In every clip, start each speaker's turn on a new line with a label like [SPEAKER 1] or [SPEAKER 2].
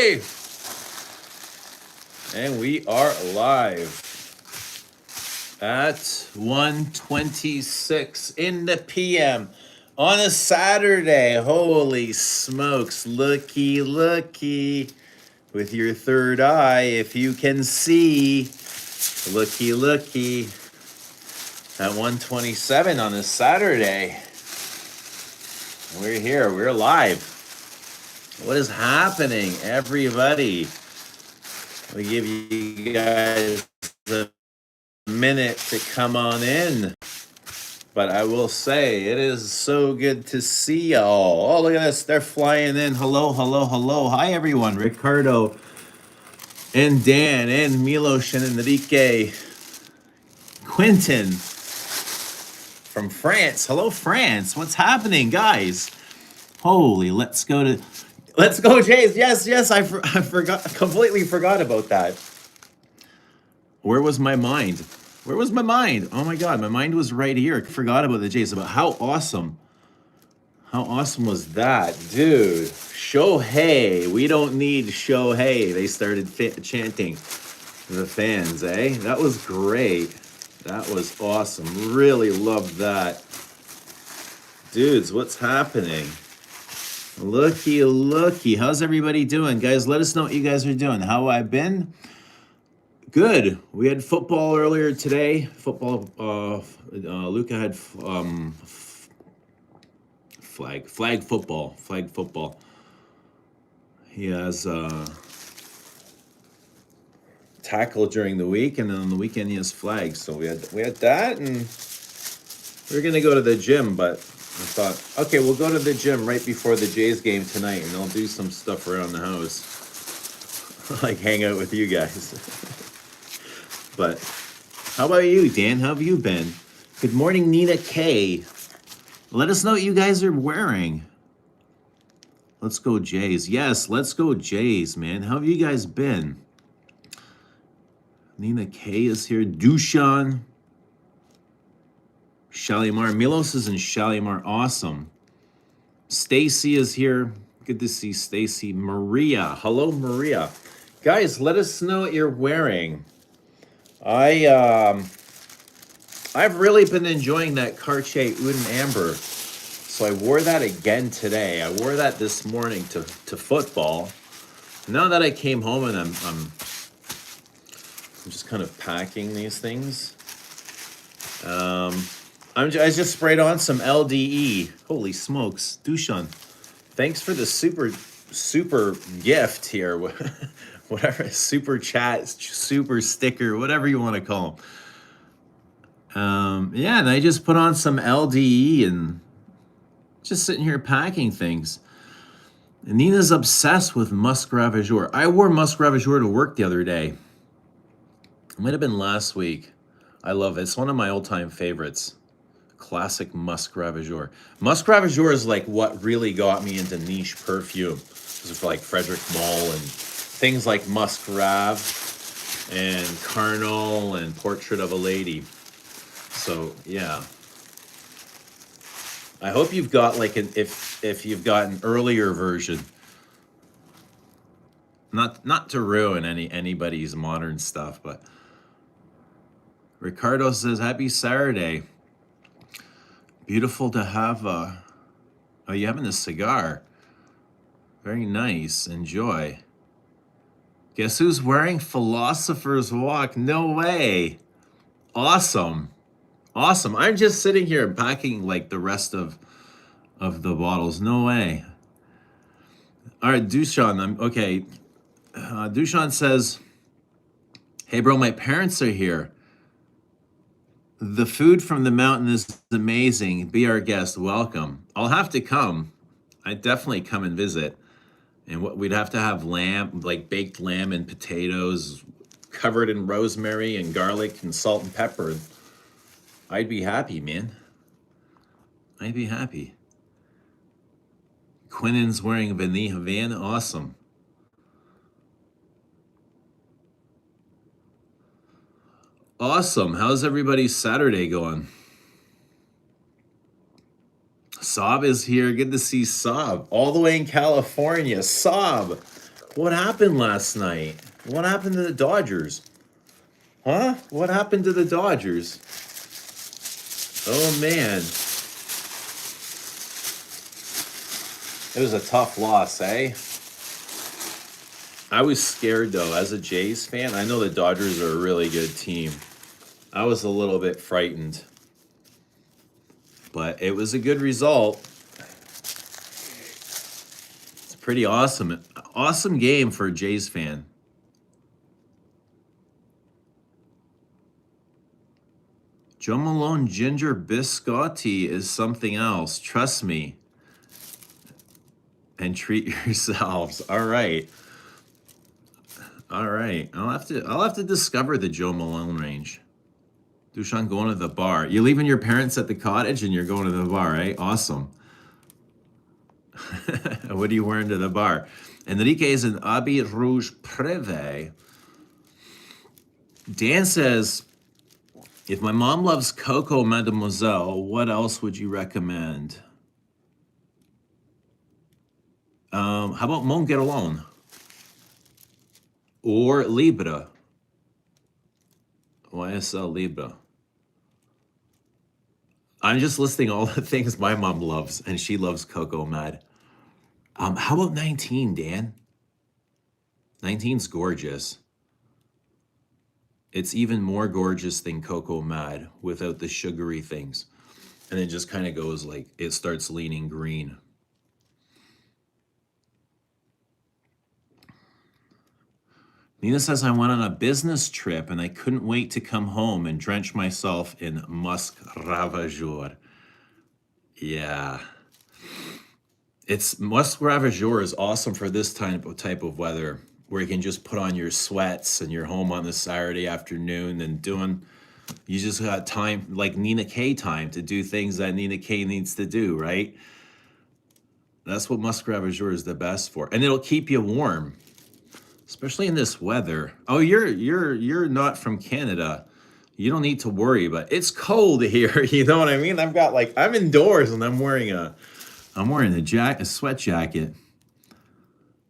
[SPEAKER 1] Hey! And we are live at 1:26 in the PM on a Saturday. Holy smokes, looky, looky. With your third eye, if you can see, looky, looky. At 1:27 on a Saturday. We're here, we're live. What is happening, everybody? We give you guys a minute to come on in. But I will say, it is so good to see y'all. Oh, look at this. They're flying in. Hello, hello, hello. Hi, everyone. Ricardo and Dan and Milos and Enrique. Quentin from France. Hello, France. What's happening, guys? Holy, let's go, Jays. Yes, I completely forgot about that. Where was my mind? Oh my God, my mind was right here. I forgot about the Jays, about how awesome was that? Dude, Shohei, we don't need Shohei. They started chanting, the fans, eh? That was great. That was awesome. Really loved that. Dudes, what's happening? Looky, looky. How's everybody doing? Guys, let us know what you guys are doing. How I've been? Good. We had football earlier today. Football, Luca had flag football. He has tackle during the week, and then on the weekend he has flags. So we had that, and we were gonna go to the gym, but I thought, okay, we'll go to the gym right before the Jays game tonight, and I'll do some stuff around the house, like hang out with you guys. But how about you, Dan? How have you been? Good morning, Nina K. Let us know what you guys are wearing. Let's go Jays. Yes, let's go Jays, man. How have you guys been? Nina K is here. Dushan. Shalimar. Milos is in Shalimar. Awesome. Stacy is here. Good to see Stacy. Maria. Hello, Maria. Guys, let us know what you're wearing. I've really been enjoying that Cartier Oud and Amber. So I wore that again today. I wore that this morning to football. Now that I came home and I'm just kind of packing these things. I just sprayed on some LDE. Holy smokes, Dushan. Thanks for the super gift here. Whatever, super chat, super sticker, whatever you want to call them. Yeah, and I just put on some LDE and just sitting here packing things. And Nina's obsessed with Musk Ravageur. I wore Musk Ravageur to work the other day. It might have been last week. I love it. It's one of my all-time favorites. Classic Musk Ravageur. Musk Ravageur is like what really got me into niche perfume. This is for like Frederick Mall and things like Musk Rav and Carnal and Portrait of a Lady. So yeah. I hope you've got like if you've got an earlier version. Not to ruin anybody's modern stuff, but Ricardo says, happy Saturday. Beautiful to have oh, you're having a cigar. Very nice. Enjoy. Guess who's wearing Philosopher's Walk? No way. Awesome. Awesome. I'm just sitting here packing like the rest of the bottles. No way. All right, Dushan. Okay. Dushan says, hey, bro, my parents are here. The food from the mountain is amazing. Be our guest. Welcome. I'll have to come. I'd definitely come and visit. And we'd have to have lamb, like baked lamb and potatoes covered in rosemary and garlic and salt and pepper. I'd be happy, man. I'd be happy. Quinnen's wearing a Van. Awesome. Awesome. How's everybody's Saturday going? Saab is here. Good to see Saab. All the way in California. Saab, What happened last night? What happened to the Dodgers? Huh? What happened to the Dodgers? Oh, man. It was a tough loss, eh? I was scared, though. As a Jays fan, I know the Dodgers are a really good team. I was a little bit frightened. But it was a good result. It's a pretty awesome game for a Jays fan. Joe Malone Ginger Biscotti is something else. Trust me. And treat yourselves. All right. All right. I'll have to discover the Joe Malone range. Dushan going to the bar. You're leaving your parents at the cottage and you're going to the bar, right? Awesome. What are you wearing to the bar? Enrique is an Habit Rouge Privé. Dan says, if my mom loves Coco Mademoiselle, what else would you recommend? How about Mon Guerlain? Or Libra? YSL Libra. I'm just listing all the things my mom loves, and she loves Coco Mad. How about 19, Dan? 19's gorgeous. It's even more gorgeous than Coco Mad without the sugary things. And it just kind of goes like, it starts leaning green. Nina says, I went on a business trip and I couldn't wait to come home and drench myself in Musk Ravageur. Yeah. Musk Ravageur is awesome for this type of weather, where you can just put on your sweats and you're home on the Saturday afternoon and you just got time, like Nina K time, to do things that Nina K needs to do, right? That's what Musk Ravageur is the best for. And it'll keep you warm, especially in this weather. Oh, you're not from Canada. You don't need to worry, but it's cold here. You know what I mean? I'm indoors and I'm wearing a sweat jacket.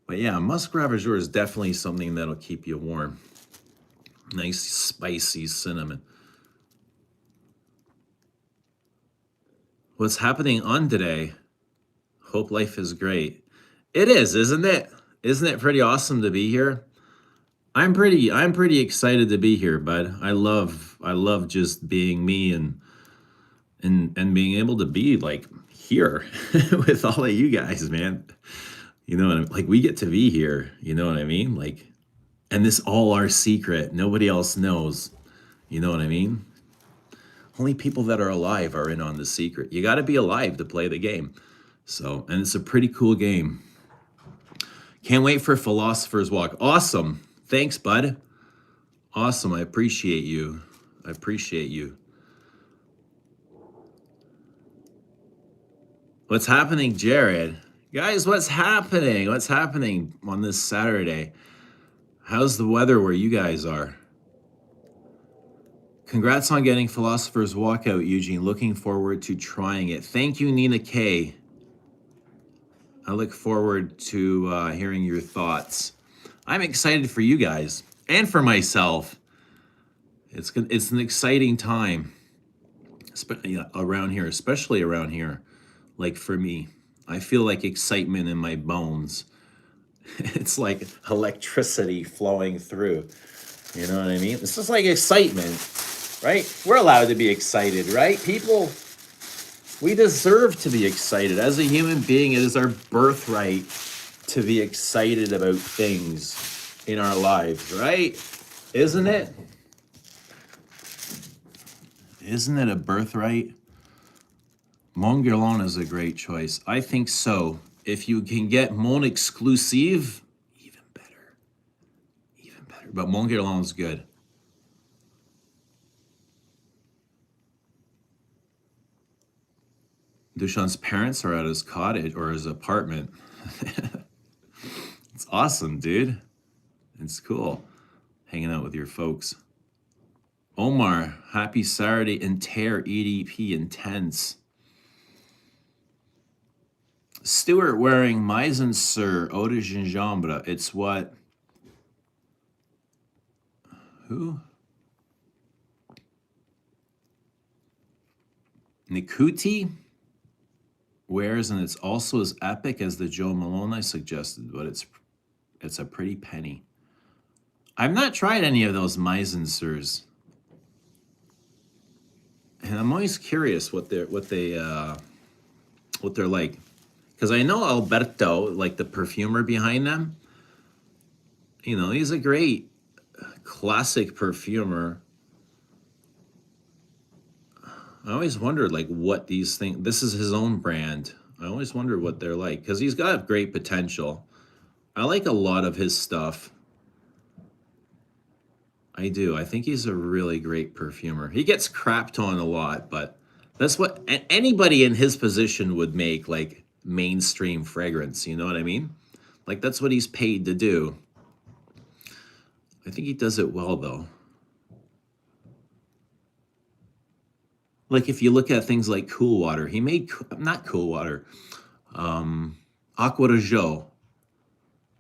[SPEAKER 1] But yeah, Musk Ravageur is definitely something that'll keep you warm. Nice spicy cinnamon. What's happening on today? Hope life is great. It is, isn't it? Isn't it pretty awesome to be here? I'm pretty excited to be here, bud. I love just being me and being able to be like here with all of you guys, man. You know what I mean? Like, we get to be here, you know what I mean? Like, and this all our secret. Nobody else knows. You know what I mean? Only people that are alive are in on the secret. You got to be alive to play the game. So, and it's a pretty cool game. Can't wait for Philosopher's Walk. Awesome. Thanks, bud. Awesome. I appreciate you. What's happening, Jared? Guys, what's happening? What's happening on this Saturday? How's the weather where you guys are? Congrats on getting Philosopher's Walkout, Eugene. Looking forward to trying it. Thank you, Nina K. I look forward to hearing your thoughts. I'm excited for you guys and for myself. It's an exciting time around here, especially around here. Like, for me, I feel like excitement in my bones. It's like electricity flowing through. You know what I mean? It's just like excitement, right? We're allowed to be excited, right? People, we deserve to be excited. As a human being, it is our birthright to be excited about things in our lives, right? Isn't it? Isn't it a birthright? Mon Guerlain is a great choice. I think so. If you can get Mon Exclusive, even better. Even better. But Mon Guerlain's good. Dushan's parents are at his cottage or his apartment. It's awesome, dude. It's cool hanging out with your folks. Omar, happy Saturday. Inter EDP Intense. Stuart wearing Meisenser Eau de Gingembre. It's what? Who? Nikuti wears, and it's also as epic as the Joe Malone I suggested, but it's a pretty penny. I've not tried any of those Meisensers, and I'm always curious what they're like, because I know Alberto, like the perfumer behind them. You know, he's a great classic perfumer. I always wondered, like, what these things, this is his own brand. I always wondered what they're like, because he's got great potential. I like a lot of his stuff. I do. I think he's a really great perfumer. He gets crapped on a lot, but that's what anybody in his position would make, like, mainstream fragrance. You know what I mean? Like, that's what he's paid to do. I think he does it well, though. Like, if you look at things like Cool Water, he made, not Cool Water, Aqua de Jo.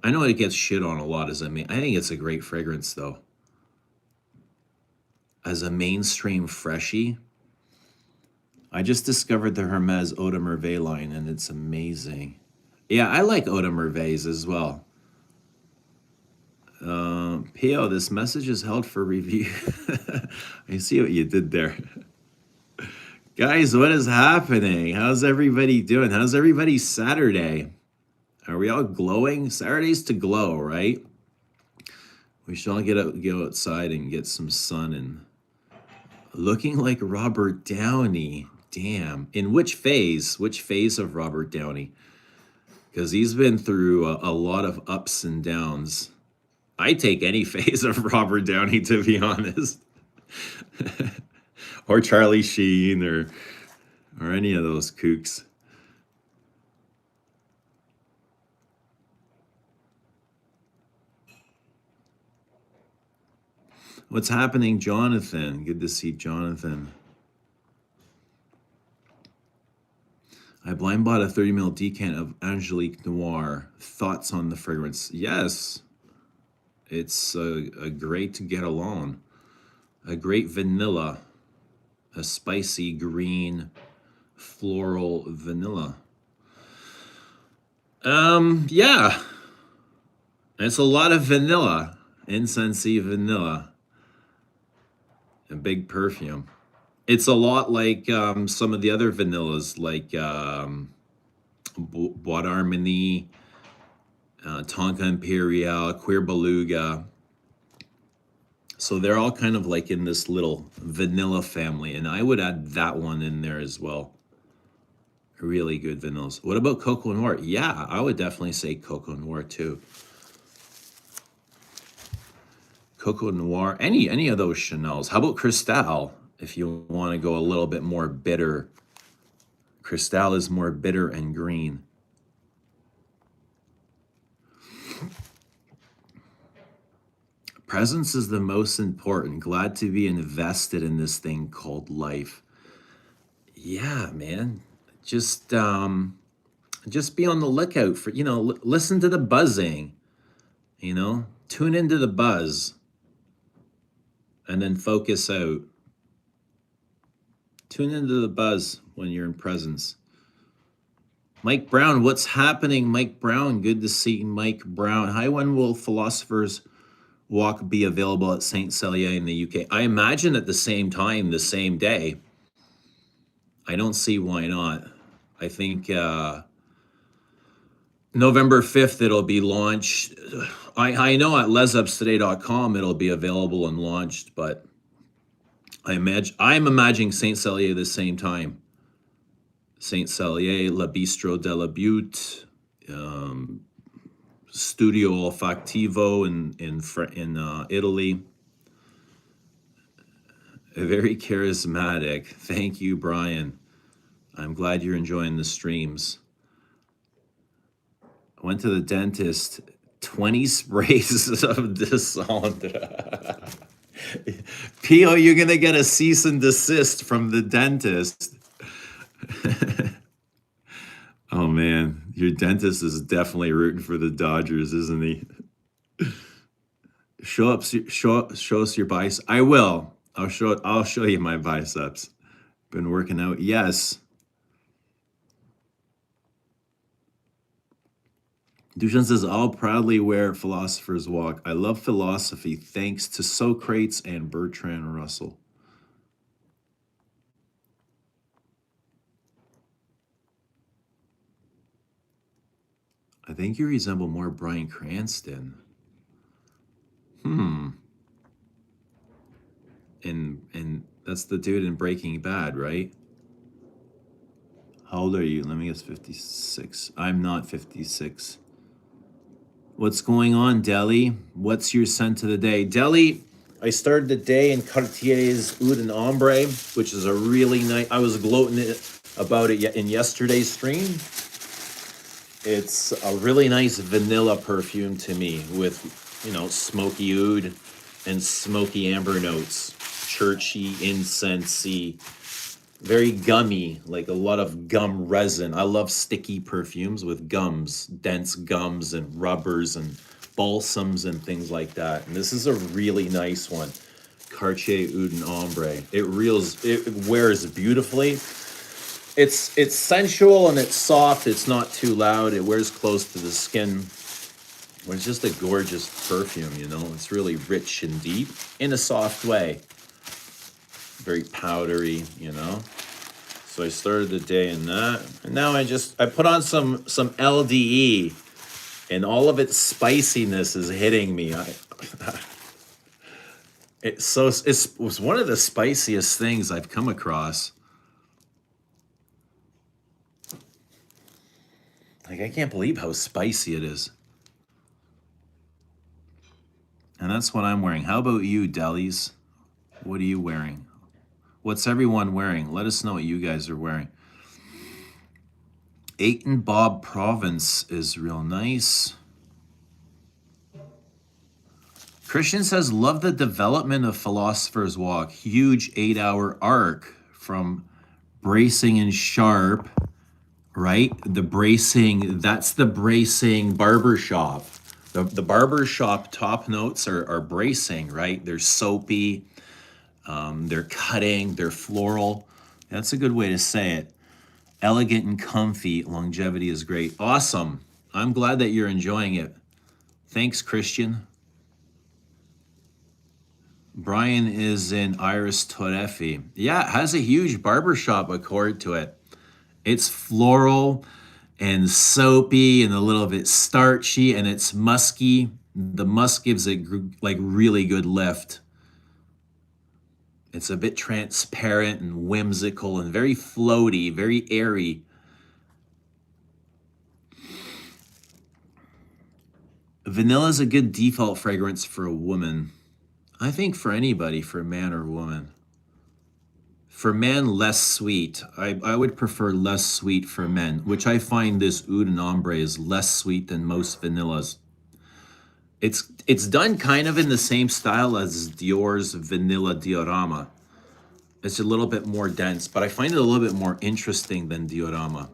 [SPEAKER 1] I know it gets shit on a lot as I think it's a great fragrance, though. As a mainstream freshie, I just discovered the Hermes Eau de Merveille line, and it's amazing. Yeah, I like Eau de Merveilles as well. P.O., this message is held for review. I see what you did there. Guys, what is happening? How's everybody doing? How's everybody's Saturday? Are we all glowing? Saturday's to glow, right? We should all go outside and get some sun and looking like Robert Downey. Damn. In which phase? Which phase of Robert Downey? Because he's been through a lot of ups and downs. I take any phase of Robert Downey, to be honest. Or Charlie Sheen, or any of those kooks. What's happening, Jonathan? Good to see Jonathan. I blind bought a 30 ml decant of Angelique Noir. Thoughts on the fragrance? Yes, it's a great to get along. A great vanilla. A spicy green floral vanilla. Yeah. It's a lot of vanilla. Incensey vanilla. A big perfume. It's a lot like some of the other vanillas, like Bois d'Harmonie, Tonka Imperial, Queer Beluga. So they're all kind of like in this little vanilla family, and I would add that one in there as well. Really good vanillas. What about Coco Noir? Yeah, I would definitely say Coco Noir too. Coco Noir, any of those Chanels. How about Cristal? If you want to go a little bit more bitter. Cristal is more bitter and green. Presence is the most important. Glad to be invested in this thing called life. Yeah, man. Just be on the lookout for, listen to the buzzing, tune into the buzz and then focus out. Tune into the buzz when you're in presence. Mike Brown, what's happening? Mike Brown, good to see Mike Brown. Hi, when will Philosopher's Walk be available at Saint Celier in the UK? I imagine at the same time, the same day. I don't see why not. I think November 5th it'll be launched. I know at lesups.today.com it'll be available and launched, but I'm imagining Saint Celier the same time. Saint Celier, La Bistro de la Butte, Studio Olfactivo in Italy. Very charismatic. Thank you, Brian. I'm glad you're enjoying the streams. I went to the dentist, 20 sprays of Descendre. P.O., you're going to get a cease and desist from the dentist. Oh, man. Your dentist is definitely rooting for the Dodgers, isn't he? Show us your biceps. I will. I'll show you my biceps. Been working out. Yes. Dushan says, I'll proudly wear Philosopher's Walk. I love philosophy thanks to Socrates and Bertrand Russell. I think you resemble more Bryan Cranston. And that's the dude in Breaking Bad, right? How old are you? Let me guess, 56. I'm not 56. What's going on, Deli? What's your scent of the day? Deli, I started the day in Cartier's Oud and Ombre, which is a really nice, I was gloating about it in yesterday's stream. It's a really nice vanilla perfume to me with, smoky oud and smoky amber notes. Churchy, incensey, very gummy, like a lot of gum resin. I love sticky perfumes with gums, dense gums and rubbers and balsams and things like that. And this is a really nice one. Cartier Oud and Ombre. It wears beautifully. It's sensual and it's soft. It's not too loud. It wears close to the skin. It's just a gorgeous perfume, It's really rich and deep in a soft way. Very powdery, So I started the day in that. And now I put on some LDE and all of its spiciness is hitting me. It was one of the spiciest things I've come across. Like, I can't believe how spicy it is. And that's what I'm wearing. How about you, Delis? What are you wearing? What's everyone wearing? Let us know what you guys are wearing. Aiton Bob Province is real nice. Christian says, love the development of Philosopher's Walk. Huge 8-hour arc from bracing and sharp, right? The bracing, that's the bracing barbershop. The barbershop top notes are bracing, right? They're soapy, they're cutting, they're floral. That's a good way to say it. Elegant and comfy, longevity is great. Awesome. I'm glad that you're enjoying it. Thanks, Christian. Brian is in Iris Torefi. Yeah, it has a huge barbershop accord to it. It's floral and soapy and a little bit starchy and it's musky. The musk gives it like really good lift. It's a bit transparent and whimsical and very floaty, very airy. Vanilla is a good default fragrance for a woman. I think for anybody, for a man or woman. For men, less sweet. I would prefer less sweet for men, which I find this Oud and Ombre is less sweet than most vanillas. It's done kind of in the same style as Dior's Vanilla Diorama. It's a little bit more dense, but I find it a little bit more interesting than Diorama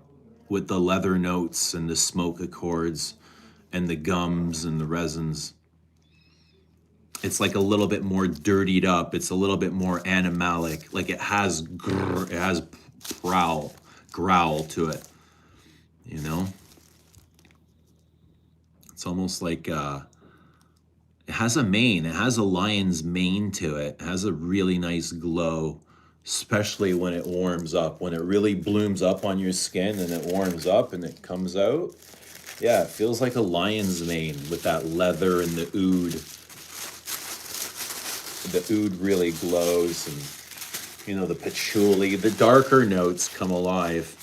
[SPEAKER 1] with the leather notes and the smoke accords and the gums and the resins. It's like a little bit more dirtied up. It's a little bit more animalic. Like it has growl to it, It's almost like it has a mane. It has a lion's mane to it. It has a really nice glow, especially when it warms up. When it really blooms up on your skin and it warms up and it comes out. Yeah, it feels like a lion's mane with that leather and the oud. The oud really glows and, the patchouli, the darker notes come alive.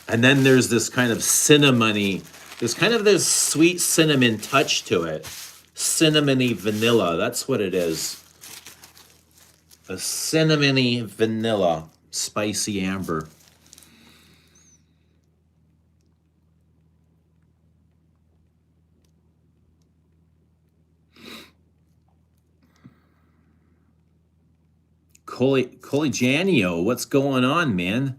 [SPEAKER 1] And then there's this kind of cinnamony, this sweet cinnamon touch to it. Cinnamony vanilla, that's what it is. A cinnamony vanilla, spicy amber. Coligianio, what's going on, man?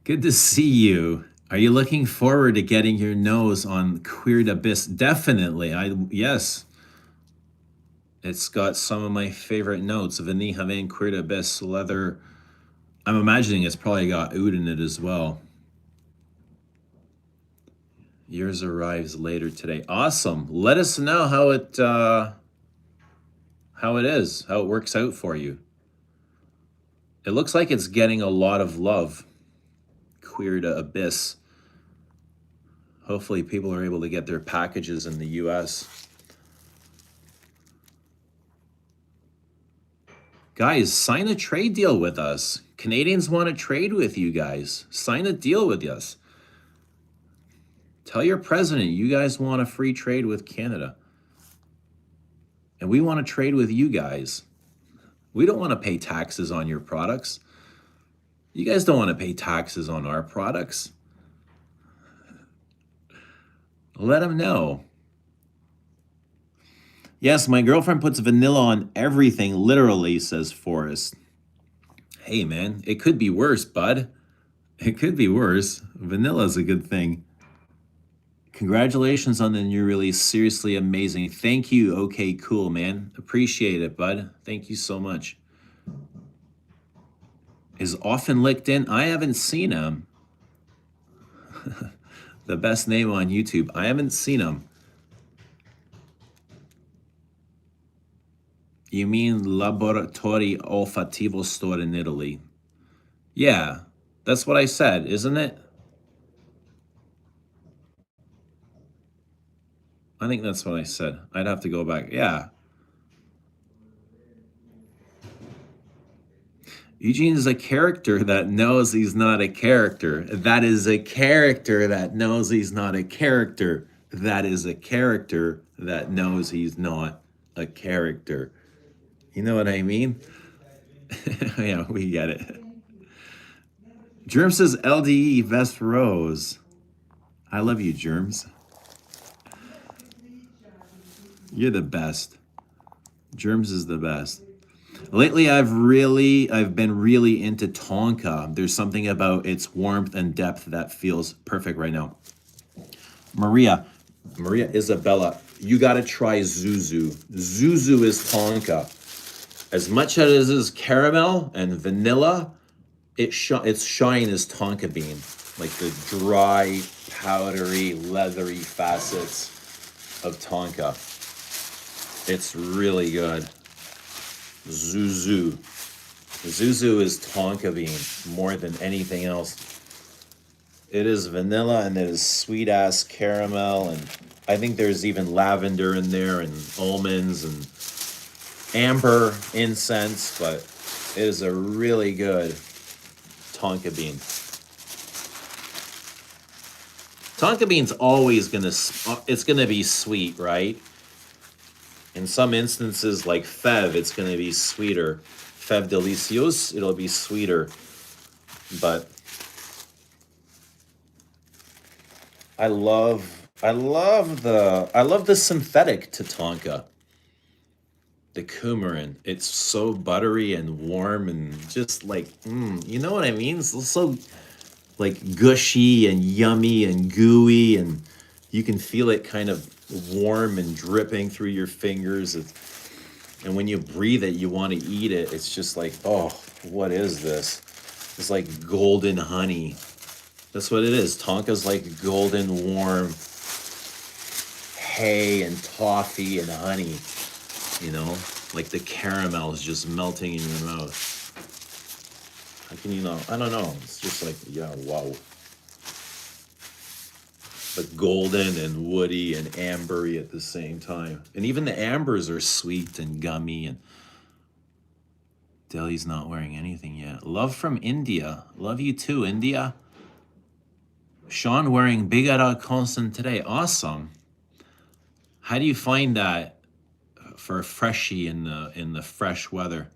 [SPEAKER 1] Good to see you. Are you looking forward to getting your nose on Queer Abyss? Definitely. Yes. It's got some of my favorite notes. Vanilla Van Queer Abyss leather. I'm imagining it's probably got oud in it as well. Yours arrives later today. Awesome. Let us know how it is, how it works out for you. It looks like it's getting a lot of love. Queer to Abyss. Hopefully people are able to get their packages in the US. Guys, sign a trade deal with us. Canadians want to trade with you guys. Sign a deal with us. Tell your president you guys want a free trade with Canada. And we want to trade with you guys. We don't want to pay taxes on your products. You guys don't want to pay taxes on our products. Let them know. Yes, my girlfriend puts vanilla on everything, literally, says Forrest. Hey, man, it could be worse, bud. It could be worse. Vanilla's a good thing. Congratulations on the new release. Seriously amazing. Thank you. Okay, cool, man. Appreciate it, bud. Thank you so much. Is Often Licked In? I haven't seen him. The best name on YouTube. I haven't seen him. You mean Laboratori Olfativo store in Italy? Yeah, that's what I said, isn't it? I think that's what I said. I'd have to go back. Yeah. Eugene is a character that knows he's not a character. That is a character that knows he's not a character. That is a character that knows he's not a character. You know what I mean? Yeah, we get it. Germs says LDE Vest Rose. I love you, Germs. You're the best. Germs is the best. Lately, I've been really into Tonka. There's something about its warmth and depth that feels perfect right now. Maria Isabella, you gotta try Zuzu. Zuzu is Tonka. As much as it is caramel and vanilla, its shine is Tonka bean. Like the dry, powdery, leathery facets of Tonka. It's really good. Zuzu. Zuzu is Tonka bean more than anything else. It is vanilla and it is sweet ass caramel, and I think there's even lavender in there and almonds and amber incense, but it is a really good Tonka bean. Tonka bean's always gonna be sweet, right? In some instances, like Fève, it's gonna be sweeter. Fève Delicieux, it'll be sweeter. But I love the synthetic to Tonka. The coumarin. It's so buttery and warm and just like, you know what I mean? It's so like gushy and yummy and gooey, and you can feel it kind of warm and dripping through your fingers. And when you breathe it, you want to eat it. It's just like, oh, what is this? It's like golden honey. That's what it is. Tonka's like golden, warm hay and toffee and honey. You know, like the caramel is just melting in your mouth. How can you know? I don't know. It's just like, yeah, wow. But golden and woody and ambery at the same time. And even the ambers are sweet and gummy. And Deli's not wearing anything yet. Love from India. Love you too, India. Sean wearing Bigara Constant today. Awesome. How do you find that for a freshie in the fresh weather?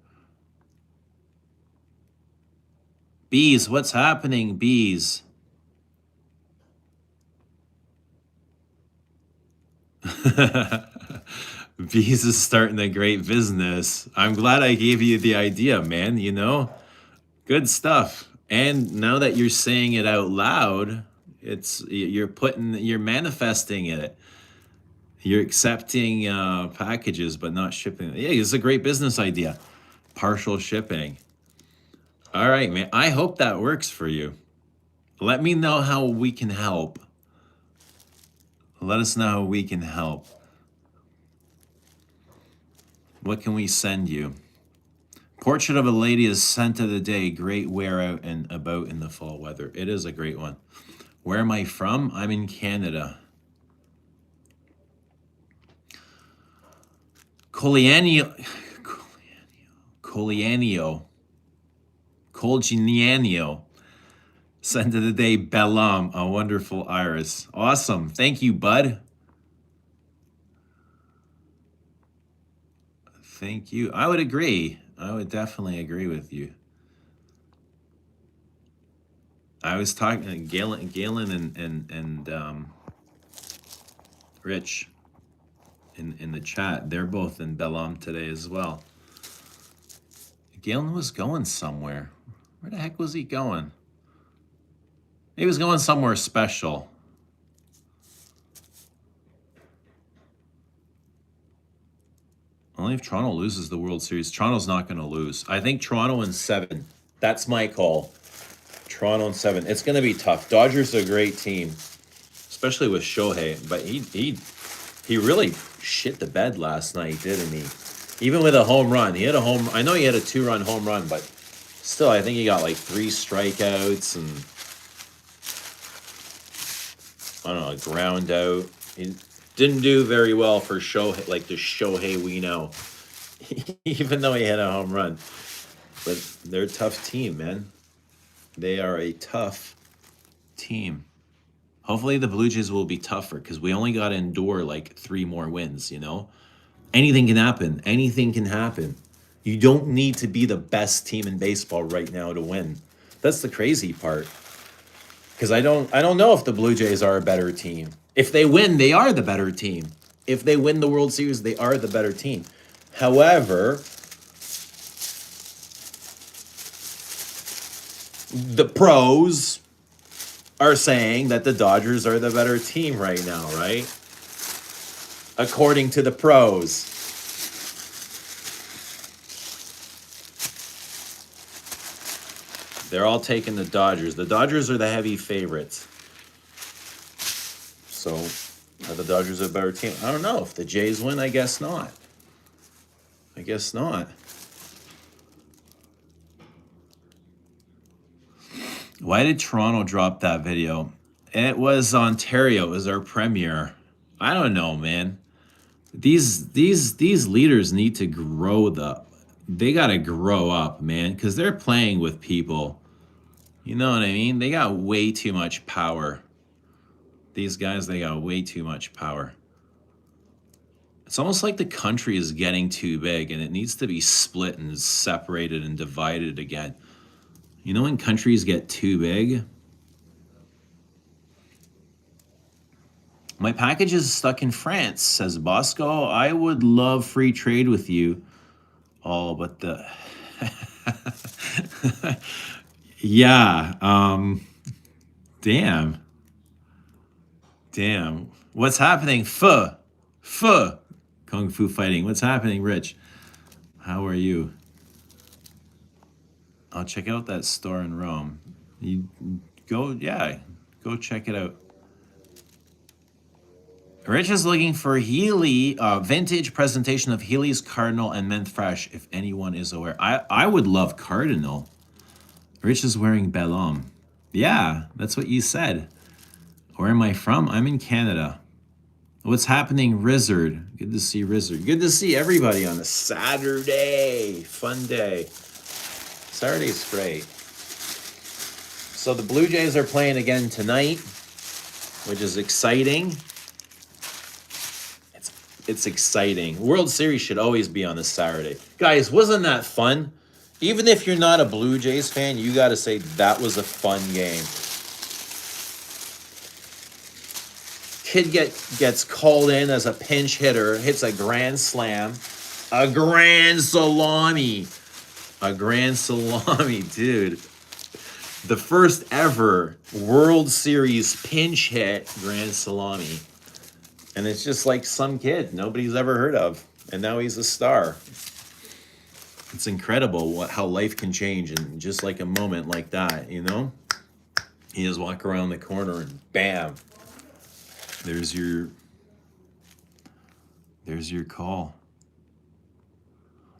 [SPEAKER 1] Bees, what's happening, bees? Bees is starting a great business. I'm glad I gave you the idea, man, you know? Good stuff. And now that you're saying it out loud, You're manifesting it. You're accepting packages, but not shipping. Yeah, it's a great business idea. Partial shipping. All right, man. I hope that works for you. Let me know how we can help. Let us know how we can help. What can we send you? Portrait of a Lady is scent of the day. Great wear out and about in the fall weather. It is a great one. Where am I from? I'm in Canada. Colianio. Colgianio. Scent of the day, Bellam, a wonderful iris. Awesome. Thank you, bud. Thank you. I would agree. I would definitely agree with you. I was talking to Galen and Rich in the chat. They're both in Bellam today as well. Galen was going somewhere. Where the heck was he going? He was going somewhere special. Only if Toronto loses the World Series. Toronto's not going to lose. I think Toronto in 7. That's my call. Toronto in 7. It's going to be tough. Dodgers are a great team, especially with Shohei. But he really shit the bed last night, didn't he? Even with a home run. He had a home. I know he had a 2-run home run, but still, I think he got like 3 strikeouts and I don't know, a ground out. He didn't do very well for Shohei, like the Shohei we know, even though he had a home run. But they're a tough team, man. They are a tough team. Hopefully the Blue Jays will be tougher because we only got to endure like 3 more wins, you know? Anything can happen. Anything can happen. You don't need to be the best team in baseball right now to win. That's the crazy part. Because I don't know if the Blue Jays are a better team. If they win, they are the better team. If they win the World Series, they are the better team. However, the pros are saying that the Dodgers are the better team right now, right? According to the pros. They're all taking the Dodgers. The Dodgers are the heavy favorites. So, are the Dodgers a better team? I don't know. If the Jays win, I guess not. I guess not. Why did Toronto drop that video? It was Ontario. It was our premiere. I don't know, man. These leaders need to grow they got to grow up, man, because they're playing with people. You know what I mean? They got way too much power. These guys, they got way too much power. It's almost like the country is getting too big and it needs to be split and separated and divided again. You know when countries get too big? My package is stuck in France, says Bosco. I would love free trade with you. Oh, but the... yeah. Damn. What's happening? Kung Fu Fighting. What's happening, Rich? How are you? I'll check out that store in Rome. You go check it out. Rich is looking for Healy, vintage presentation of Healy's Cardinal and Mint Fresh, if anyone is aware. I would love Cardinal. Rich is wearing Bellam. Yeah, that's what you said. Where am I from? I'm in Canada. What's happening, Rizzard? Good to see Rizzard. Good to see everybody on a Saturday. Fun day. Saturday's great. So the Blue Jays are playing again tonight, which is exciting. It's exciting. World Series should always be on a Saturday. Guys, wasn't that fun? Even if you're not a Blue Jays fan, you got to say that was a fun game. Kid gets called in as a pinch hitter, hits a grand slam, a grand salami, dude. The first ever World Series pinch hit grand salami. And it's just like some kid nobody's ever heard of. And now he's a star. It's incredible how life can change in just like a moment like that, you know? You just walk around the corner and bam, there's your call.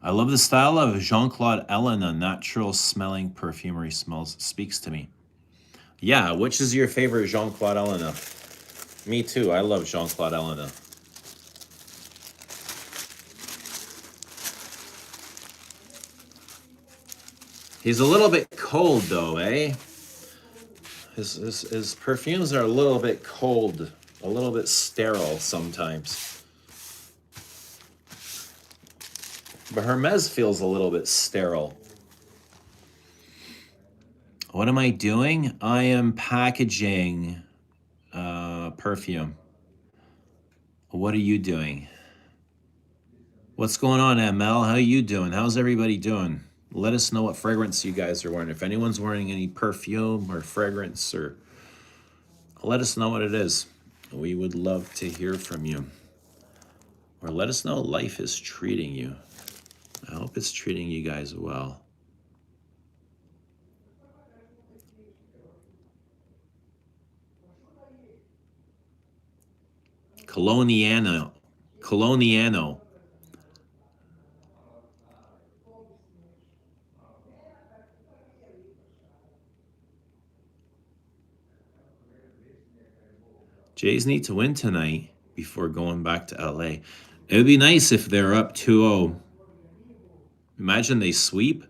[SPEAKER 1] I love the style of Jean-Claude Elena. Natural smelling perfumery speaks to me. Yeah, which is your favorite Jean-Claude Elena? Me too. I love Jean-Claude Elena. He's a little bit cold though, eh? His perfumes are a little bit cold, a little bit sterile sometimes. But Hermes feels a little bit sterile. What am I doing? I am packaging perfume. What are you doing? What's going on, ML? How you doing? How's everybody doing? Let us know what fragrance you guys are wearing. If anyone's wearing any perfume or fragrance, or let us know what it is. We would love to hear from you. Or let us know how life is treating you. I hope it's treating you guys well. Coloniano. Jays need to win tonight before going back to LA. It would be nice if they're up 2-0. Imagine they sweep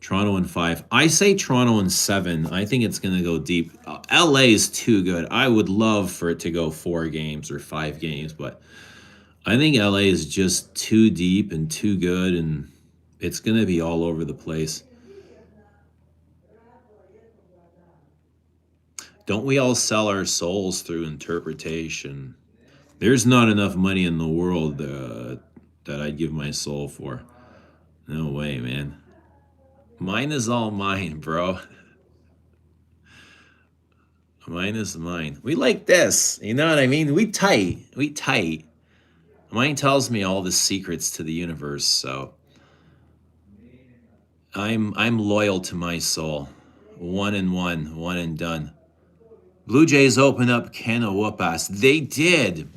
[SPEAKER 1] Toronto in 5. I say Toronto in 7. I think it's going to go deep. LA is too good. I would love for it to go 4 games or 5 games, but I think LA is just too deep and too good, and it's going to be all over the place. Don't we all sell our souls through interpretation? There's not enough money in the world that I'd give my soul for. No way, man. Mine is all mine, bro. Mine is mine. We like this. You know what I mean? We tight. Mine tells me all the secrets to the universe, so I'm loyal to my soul. 1 and 1, one and done. Blue Jays open up can of whoop ass. They did.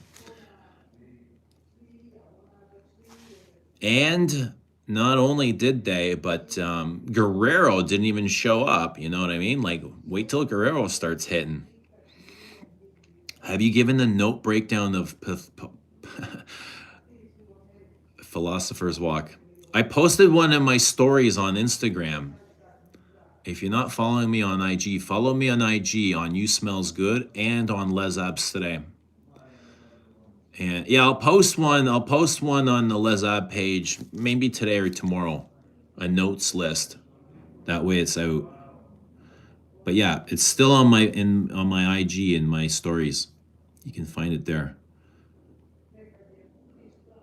[SPEAKER 1] And not only did they, but Guerrero didn't even show up. You know what I mean? Like, wait till Guerrero starts hitting. Have you given the note breakdown of Philosopher's Walk? I posted one of my stories on Instagram. If you're not following me on IG, follow me on IG on You Smells Good and on Les Abs today. And yeah, I'll post one on the Les Ab page, maybe today or tomorrow. A notes list. That way it's out. But yeah, it's still on my IG and my stories. You can find it there.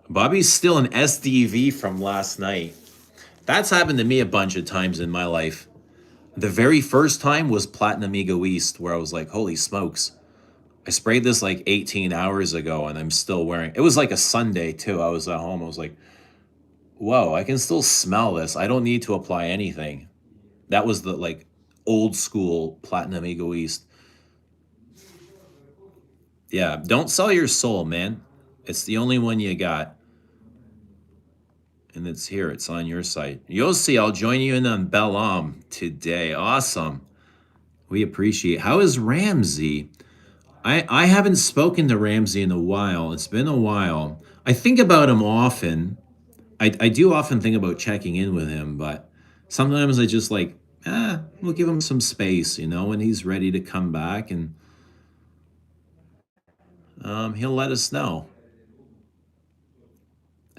[SPEAKER 1] Bobby's still an SDV from last night. That's happened to me a bunch of times in my life. The very first time was Platinum Ego East, where I was like, holy smokes. I sprayed this like 18 hours ago and I'm still wearing it. Was like a Sunday too. I was at home. I was like, whoa, I can still smell this. I don't need to apply anything. That was the like old school Platinum Ego East. Yeah, don't sell your soul, man. It's the only one you got. And it's here. It's on your site. You'll see. I'll join you in on Bellam today. Awesome. We appreciate. How is Ramsey? I haven't spoken to Ramsey in a while. It's been a while. I think about him often. I do often think about checking in with him, but sometimes I just like, we'll give him some space, you know, when he's ready to come back, and he'll let us know.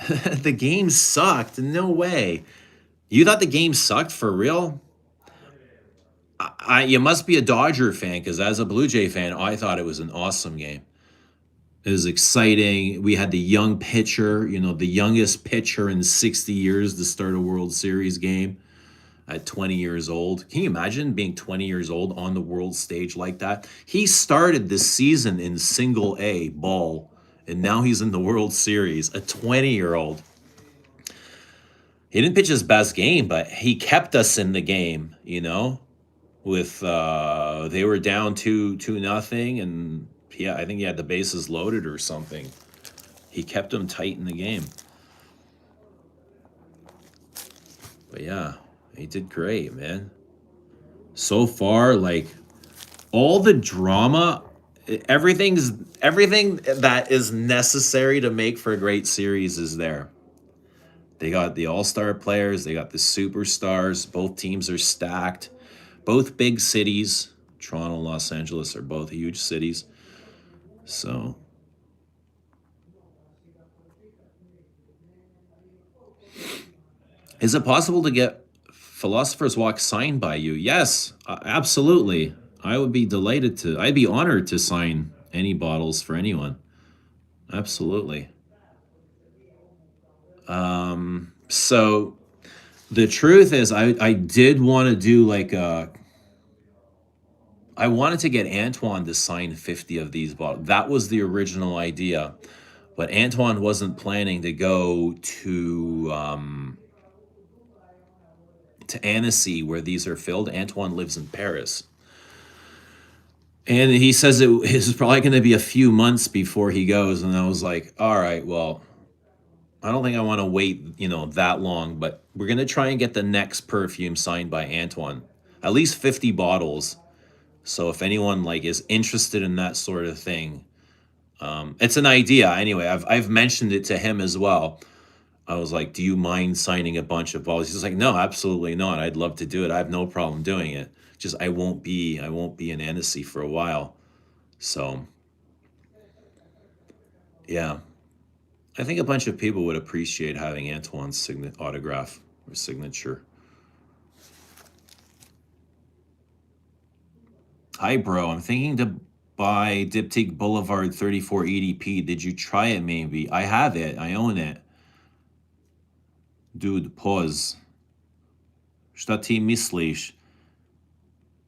[SPEAKER 1] The game sucked. No way. You thought the game sucked for real? You must be a Dodger fan, because as a Blue Jay fan, I thought it was an awesome game. It was exciting. We had the young pitcher, you know, the youngest pitcher in 60 years to start a World Series game. at 20 years old. Can you imagine being 20 years old on the world stage like that? He started this season in single A ball, and now he's in the World Series, a 20-year-old. He didn't pitch his best game, but he kept us in the game, you know, with they were down 2-0, and yeah, I think he had the bases loaded or something. He kept them tight in the game. But yeah, he did great, man. So far, like all the drama, everything that is necessary to make for a great series is there. They got the all-star players, they got the superstars, both teams are stacked. Both big cities, Toronto and Los Angeles are both huge cities. So is it possible to get Philosopher's Walk signed by you? Yes, absolutely. I would be delighted to. I'd be honored to sign any bottles for anyone. Absolutely. So the truth is, I did want to do like I wanted to get Antoine to sign 50 of these bottles. That was the original idea. But Antoine wasn't planning to go to Annecy where these are filled. Antoine lives in Paris. And he says it's probably going to be a few months before he goes. And I was like, all right, well, I don't think I want to wait, that long, but we're going to try and get the next perfume signed by Antoine. At least 50 bottles. So if anyone like is interested in that sort of thing, it's an idea. Anyway, I've mentioned it to him as well. I was like, do you mind signing a bunch of bottles? He's like, no, absolutely not. I'd love to do it. I have no problem doing it. Just I won't be in Annecy for a while. So yeah. I think a bunch of people would appreciate having Antoine's autograph or signature. Hi, bro. I'm thinking to buy Diptyque Boulevard 34 EDP. Did you try it maybe? I have it. I own it. Dude, pause. Šta ti misliš?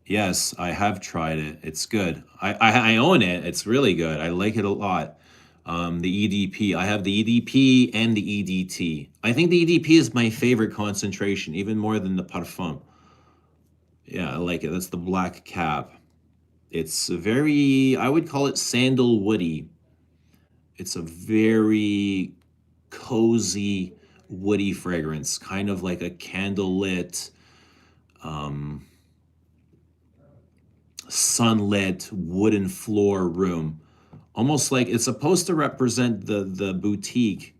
[SPEAKER 1] Yes, I have tried it. It's good. I own it. It's really good. I like it a lot. The EDP. I have the EDP and the EDT. I think the EDP is my favorite concentration, even more than the Parfum. Yeah, I like it. That's the black cap. It's I would call it sandalwoody. It's a very cozy, woody fragrance, kind of like a candlelit, sunlit wooden floor room. Almost like it's supposed to represent the boutique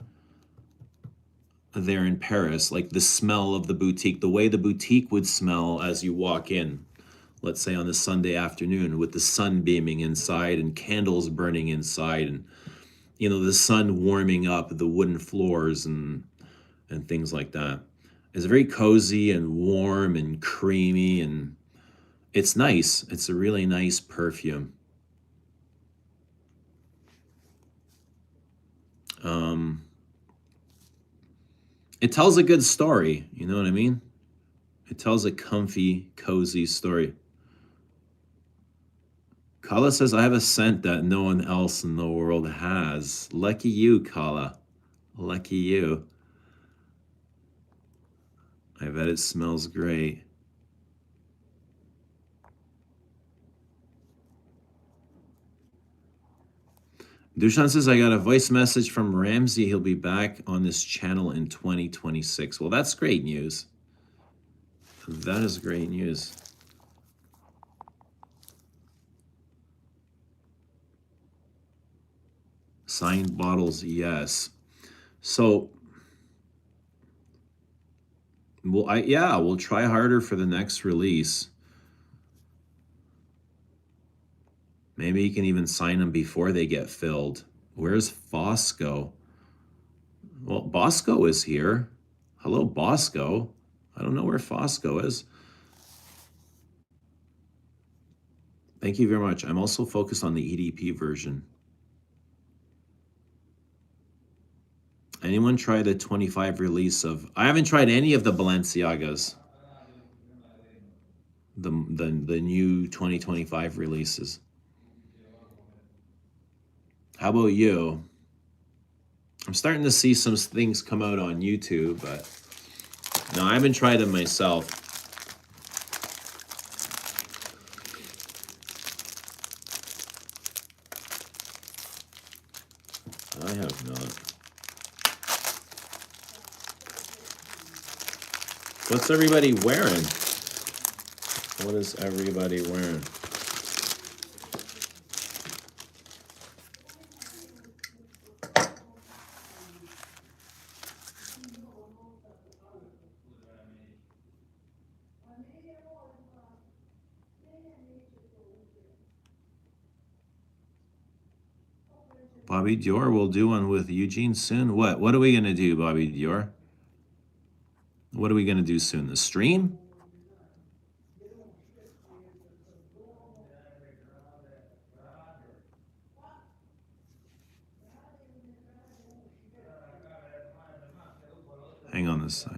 [SPEAKER 1] there in Paris, like the smell of the boutique, the way the boutique would smell as you walk in, let's say on a Sunday afternoon with the sun beaming inside and candles burning inside and the sun warming up the wooden floors and things like that. It's very cozy and warm and creamy, and it's nice. It's a really nice perfume. It tells a good story, you know what I mean? It tells a comfy, cozy story. Kala says, I have a scent that no one else in the world has. Lucky you, Kala. Lucky you. I bet it smells great. Dushan says, I got a voice message from Ramsey. He'll be back on this channel in 2026. Well, that's great news. That is great news. Signed bottles, yes. So, we'll try harder for the next release. Maybe you can even sign them before they get filled. Where's Fosco? Well, Bosco is here. Hello, Bosco. I don't know where Fosco is. Thank you very much. I'm also focused on the EDP version. Anyone try the 25 release of... I haven't tried any of the Balenciagas. the new 2025 releases. How about you? I'm starting to see some things come out on YouTube, but no, I haven't tried them myself. I have not. What's everybody wearing? What is everybody wearing? Bobby Dior will do one with Eugene soon. What are we gonna do, Bobby Dior? What are we gonna do soon? The stream? Hang on this side.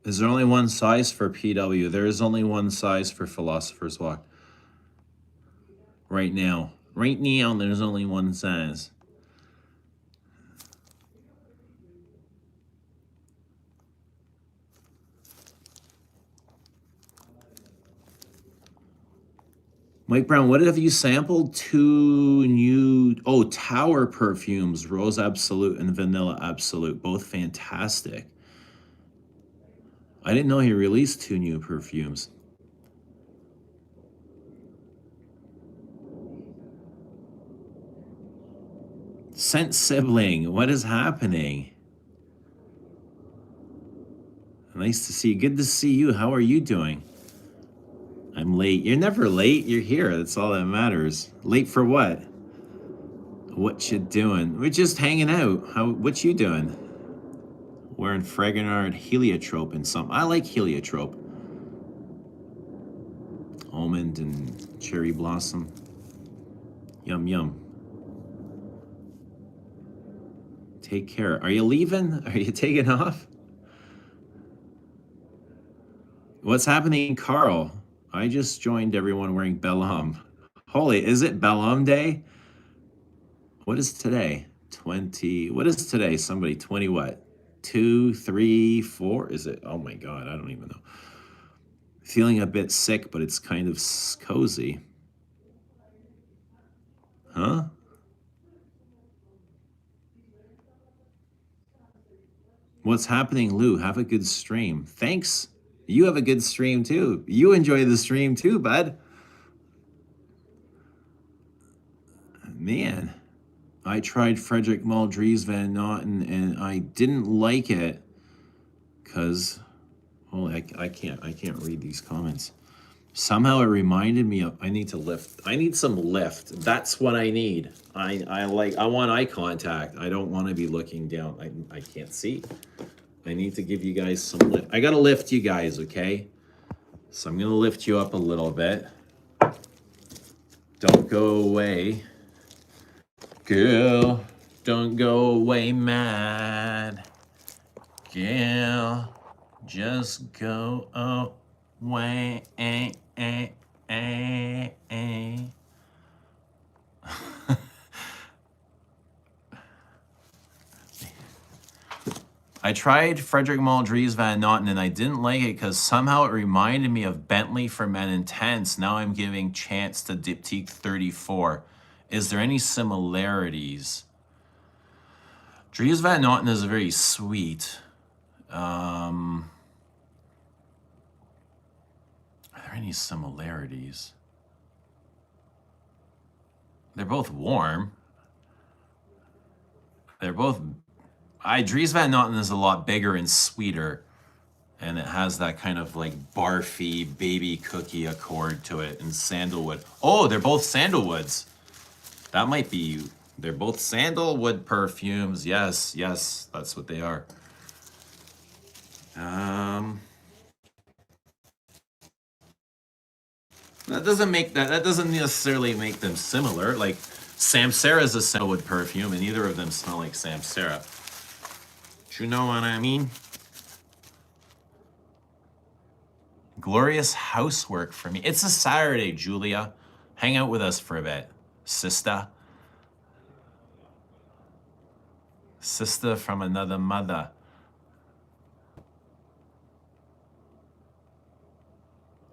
[SPEAKER 1] Is there only one size for PW? There is only one size for Philosopher's Walk. Right now. Right now, there's only one size. Mike Brown, what have you sampled? 2 new, Tower perfumes, Rose Absolute and Vanilla Absolute, both fantastic. I didn't know he released 2 new perfumes. Scent Sibling, what is happening? Nice to see you. Good to see you. How are you doing? I'm late. You're never late. You're here. That's all that matters. Late for what? What you doing? We're just hanging out. What you doing? Wearing Fragonard Heliotrope and something. I like Heliotrope. Almond and cherry blossom. Yum, yum. Take care. Are you leaving? Are you taking off? What's happening, Carl? I just joined everyone wearing Bellum. Holy, is it Bellum Day? What is today? 20. What is today? Somebody, 20 what? 2, 3, 4? Is it? Oh my God, I don't even know. Feeling a bit sick, but it's kind of cozy. Huh? What's happening, Lou? Have a good stream. Thanks. You have a good stream too. You enjoy the stream too, bud. Man, I tried Frederick Muldries Van Noten and I didn't like it because, well, I can't read these comments. Somehow it reminded me of, I need to lift. I need some lift. That's what I need. I want eye contact. I don't want to be looking down. I can't see. I need to give you guys some lift. I got to lift you guys, okay? So I'm going to lift you up a little bit. Don't go away. Girl, don't go away mad. Girl, just go away. I tried Frederick Muldries Van Noten and I didn't like it because somehow it reminded me of Bentley for Men Intense. Now I'm giving chance to Diptyque 34. Is there any similarities? Dries Van Noten is very sweet. Are there any similarities? They're both warm. They're both... Dries Van Noten is a lot bigger and sweeter, and it has that kind of like barfy baby cookie accord to it, and sandalwood. Oh, they're both sandalwoods. That might be... They're both sandalwood perfumes. Yes, yes, that's what they are. That doesn't necessarily make them similar. Like, Samsara is a sandalwood perfume, and neither of them smell like Samsara. Do you know what I mean? Glorious housework for me. It's a Saturday, Julia. Hang out with us for a bit, sister. Sister from another mother.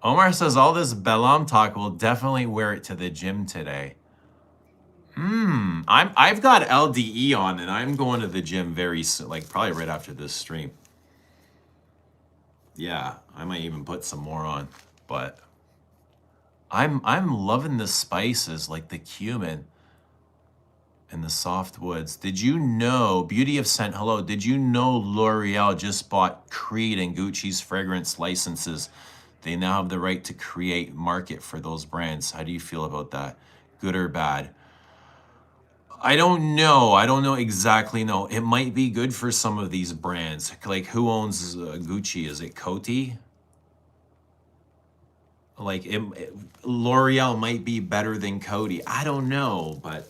[SPEAKER 1] Omar says all this Belam talk will definitely wear it to the gym today. I've got LDE on, and I'm going to the gym very soon, like probably right after this stream. Yeah, I might even put some more on, but I'm loving the spices, like the cumin and the soft woods. Did you know, Beauty of Scent, hello, did you know L'Oreal just bought Creed and Gucci's fragrance licenses? They now have the right to create market for those brands. How do you feel about that? Good or bad? I don't know. I don't know exactly. No, it might be good for some of these brands. Like, who owns Gucci? Is it Coty? Like, L'Oreal might be better than Coty. I don't know, but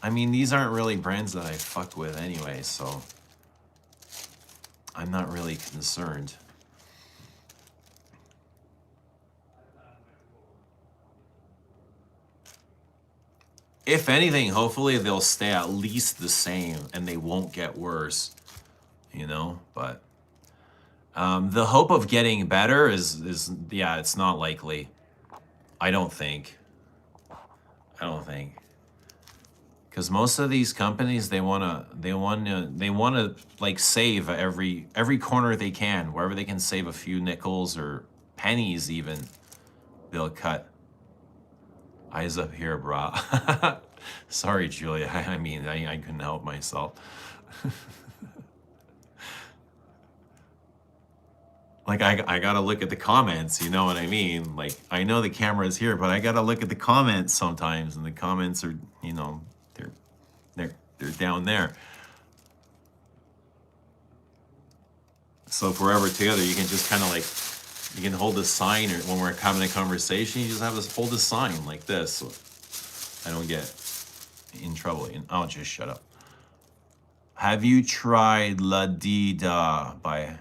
[SPEAKER 1] I mean, these aren't really brands that I fuck with anyway, so I'm not really concerned. If anything, hopefully they'll stay at least the same and they won't get worse, you know, but the hope of getting better is yeah, it's not likely. I don't think. Because most of these companies, they wanna like save every corner they can. Wherever they can save a few nickels or pennies even, they'll cut. Eyes up here, brah. Sorry, Julia. I mean, I couldn't help myself. Like, I gotta look at the comments, you know what I mean? Like, I know the camera is here, but I gotta look at the comments sometimes, and the comments are, you know, they're down there. So if we're ever together, you can just kind of like, you can hold a sign, or when we're having a conversation, you just have us hold a sign like this, so I don't get in trouble. And I'll just shut up. Have you tried La Dida by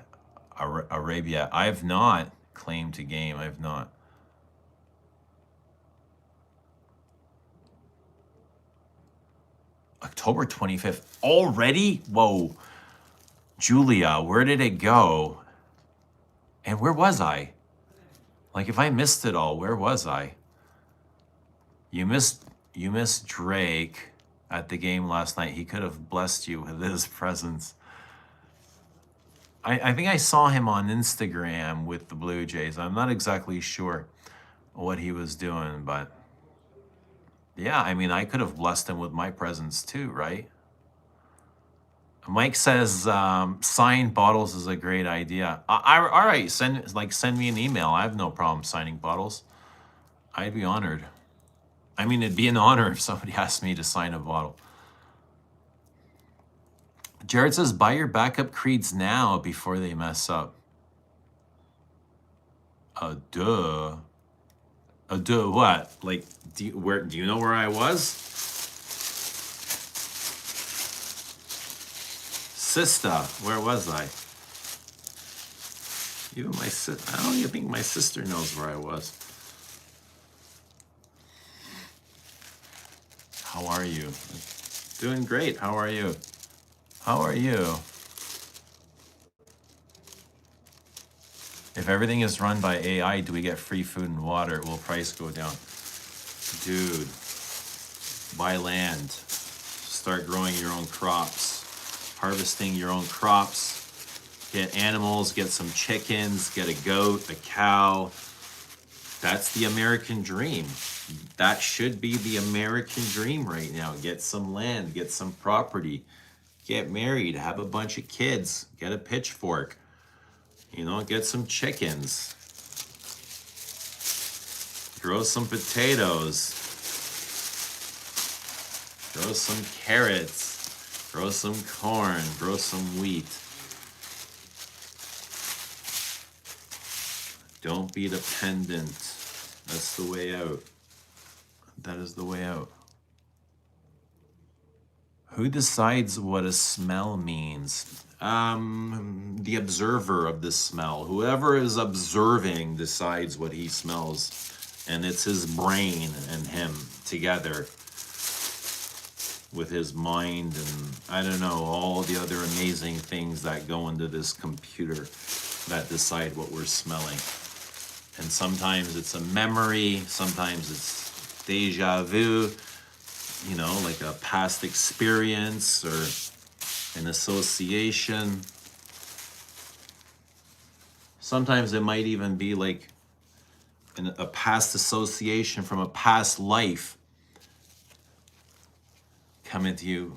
[SPEAKER 1] Arabia? I've not. Claim to game. I've not. October 25th already? Whoa. Julia, where did it go? And where was I? Like, if I missed it all, where was I? You missed Drake at the game last night. He could have blessed you with his presence. I think I saw him on Instagram with the Blue Jays. I'm not exactly sure what he was doing, but yeah, I mean, I could have blessed him with my presence too, right? Mike says signed bottles is a great idea. All right, send me an email. I have no problem signing bottles. I'd be honored. I mean, it'd be an honor if somebody asked me to sign a bottle. Jared says, buy your backup creeds now before they mess up. Duh. Duh what? Like, do you know where I was? Sister, where was I? Even I don't even think my sister knows where I was. How are you? Doing great. How are you? How are you? If everything is run by AI, do we get free food and water? Will price go down? Dude, buy land. Start growing your own crops. harvesting your own crops. Get animals, get some chickens, get a goat, a cow. That's the American dream. That should be the American dream right now. Get some land, get some property, get married, have a bunch of kids, get a pitchfork, get some chickens, grow some potatoes, grow some carrots, grow some corn, grow some wheat. Don't be dependent. That's the way out. That is the way out. Who decides what a smell means? The observer of the smell. Whoever is observing decides what he smells. And it's his brain and him together with his mind and I don't know, all the other amazing things that go into this computer that decide what we're smelling. And sometimes it's a memory, sometimes it's deja vu, like a past experience or an association. Sometimes it might even be like a past association from a past life coming to you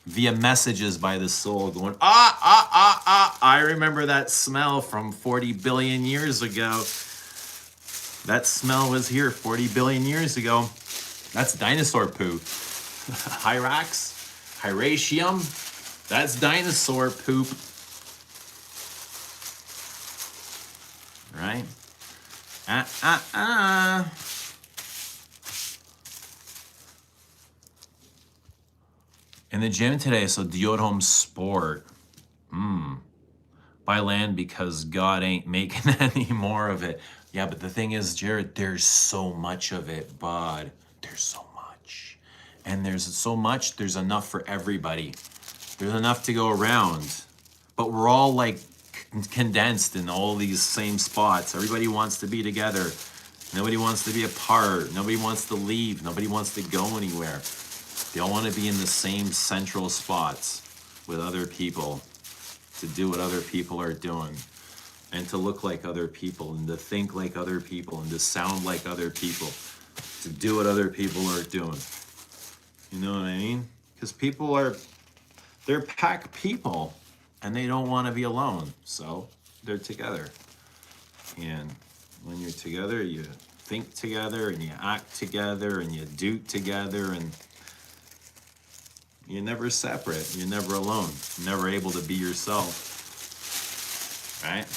[SPEAKER 1] via messages by the soul going, I remember that smell from 40 billion years ago. That smell was here 40 billion years ago. That's dinosaur poo. Hyrax, Hiratium, that's dinosaur poop. Right? In the gym today, so Diodhome Sport. Buy land because God ain't making any more of it. Yeah, but the thing is, Jared, there's so much of it, bud. There's so much. And there's so much, there's enough for everybody. There's enough to go around. But we're all like condensed in all these same spots. Everybody wants to be together. Nobody wants to be apart. Nobody wants to leave. Nobody wants to go anywhere. They all want to be in the same central spots with other people, to do what other people are doing, and to look like other people, and to think like other people, and to sound like other people, to do what other people are doing. You know what I mean? Because they're pack people, and they don't want to be alone, so they're together. And when you're together, you think together, and you act together, and you do together, and you're never separate. You're never alone. You're never able to be yourself. Right?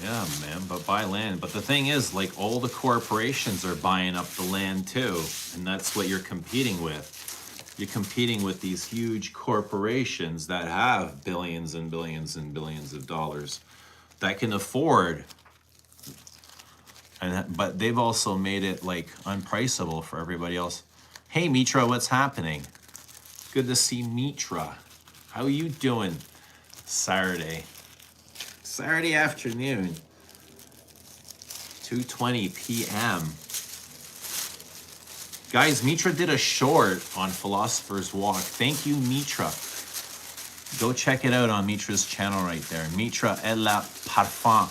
[SPEAKER 1] Yeah, man, but buy land. But the thing is, like, all the corporations are buying up the land too. And that's what you're competing with. You're competing with these huge corporations that have billions and billions and billions of dollars that can afford. But they've also made it like unpriceable for everybody else. Hey Mitra, what's happening? Good to see Mitra. How are you doing? Saturday afternoon, 2:20 p.m. Guys, Mitra did a short on Philosopher's Walk. Thank you, Mitra. Go check it out on Mitra's channel right there. Mitra et la Parfum.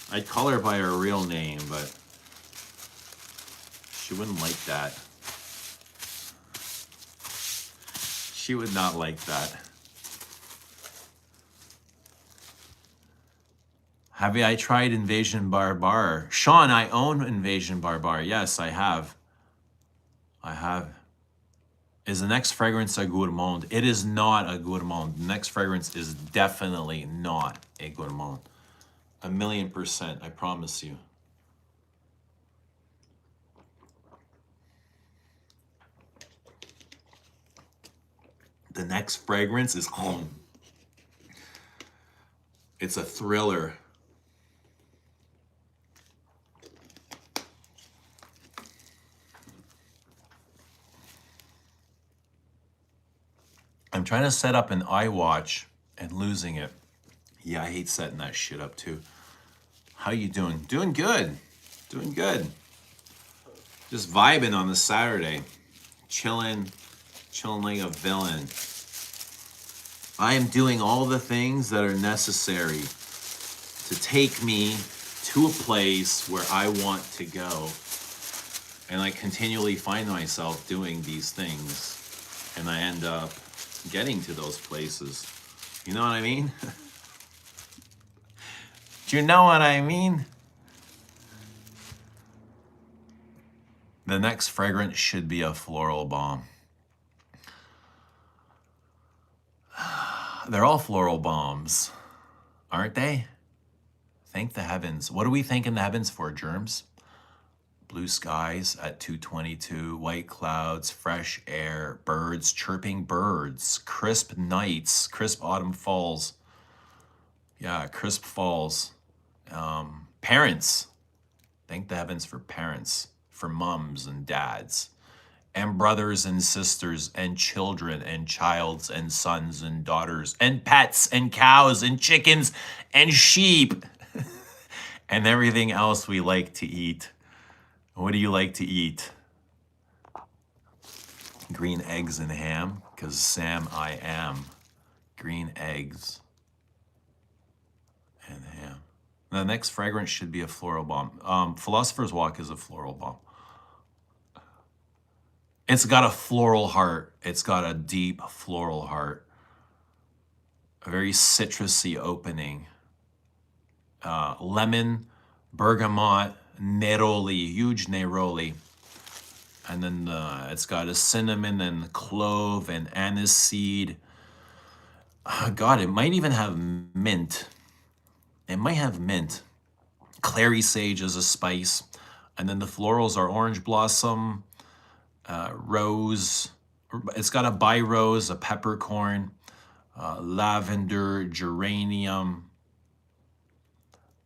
[SPEAKER 1] I'd call her by her real name, but she wouldn't like that. She would not like that. Have I tried Invasion Barbar? Sean, I own Invasion Barbar. Yes, I have. Is the next fragrance a gourmand? It is not a gourmand. The next fragrance is definitely not a gourmand. 1,000,000%, I promise you. The next fragrance is home. It's a thriller. I'm trying to set up an iWatch and losing it. Yeah, I hate setting that shit up too. How you doing? Doing good. Doing good. Just vibing on the Saturday. Chilling like a villain. I am doing all the things that are necessary to take me to a place where I want to go. And I continually find myself doing these things. And I end up getting to those places. You know what I mean? Do you know what I mean? The next fragrance should be a floral bomb. They're all floral bombs, aren't they? Thank the heavens. What do we thank in the heavens for, germs? Blue skies at 2:22, white clouds, fresh air, birds, chirping birds, crisp nights, crisp autumn falls. Yeah, crisp falls. Parents. Thank the heavens for parents, for mums and dads, and brothers and sisters, and children, and childs, and sons, and daughters, and pets, and cows, and chickens, and sheep, and everything else we like to eat. What do you like to eat? Green eggs and ham, because Sam I am. Green eggs and ham. The next fragrance should be a floral bomb. Philosopher's Walk is a floral bomb. It's got a floral heart. It's got a deep floral heart. A very citrusy opening. Lemon, bergamot, neroli, huge neroli. And then it's got a cinnamon and clove and anise seed. God, it might even have mint. It might have mint. Clary sage as a spice. And then the florals are orange blossom, rose. It's got a bi-rose, a peppercorn, lavender, geranium,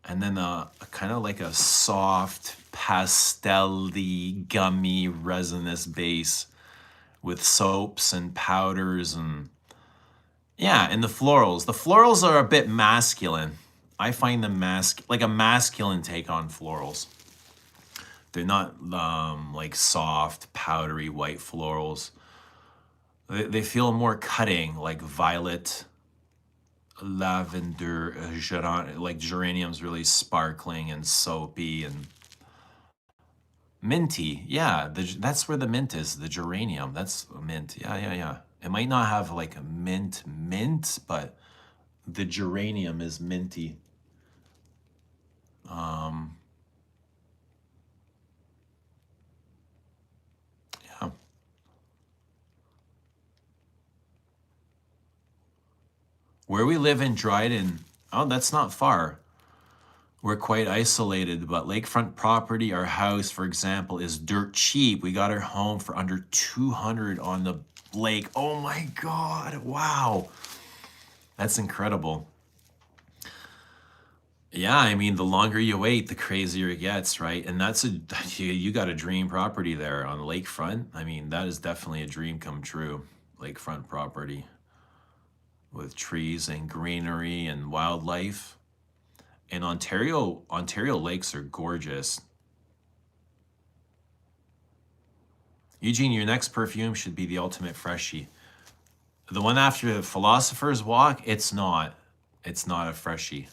[SPEAKER 1] and then a kind of like a soft, pastel-y, gummy, resinous base with soaps and powders and yeah, and the florals. The florals are a bit masculine. I find them like a masculine take on florals. They're not like soft, powdery white florals. They feel more cutting, like violet, lavender, like geranium's really sparkling and soapy and minty. Yeah, that's where the mint is, the geranium. That's mint. Yeah. It might not have like a mint, but the geranium is minty. Yeah. Where we live in Dryden, oh, that's not far. We're quite isolated, but lakefront property, our house, for example, is dirt cheap. We got our home for under 200 on the lake. Oh my God, wow. That's incredible. Yeah, I mean, the longer you wait, the crazier it gets, right? And you got a dream property there on the lakefront. I mean, that is definitely a dream come true. Lakefront property with trees and greenery and wildlife. And Ontario lakes are gorgeous. Eugene, your next perfume should be the Ultimate Freshie. The one after the Philosopher's Walk, it's not. It's not a Freshie.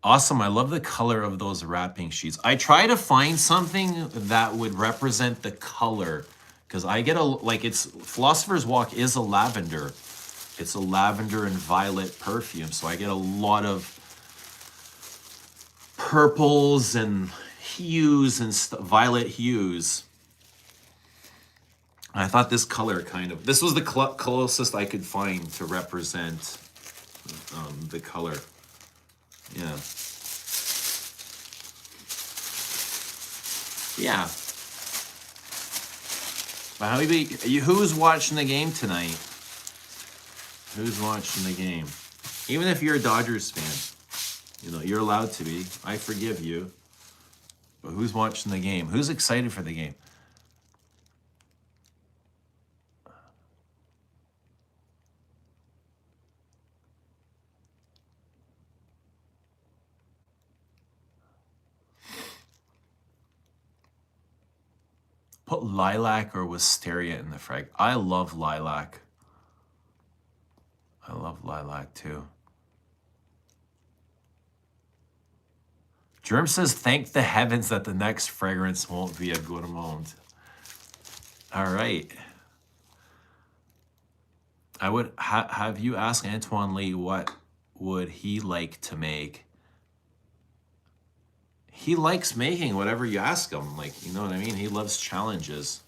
[SPEAKER 1] Awesome, I love the color of those wrapping sheets. I try to find something that would represent the color, because I get Philosopher's Walk is a lavender. It's a lavender and violet perfume, so I get a lot of purples and hues and violet hues. I thought this color this was the closest I could find to represent the color. Yeah. Yeah. But who's watching the game tonight? Who's watching the game? Even if you're a Dodgers fan, you're allowed to be. I forgive you. But who's watching the game? Who's excited for the game? Put lilac or wisteria in the frag. I love lilac. I love lilac too. Germ says, thank the heavens that the next fragrance won't be a gourmand. All right. I would have you ask Antoine Lee what would he like to make. He likes making whatever you ask him. Like, you know what I mean? He loves challenges.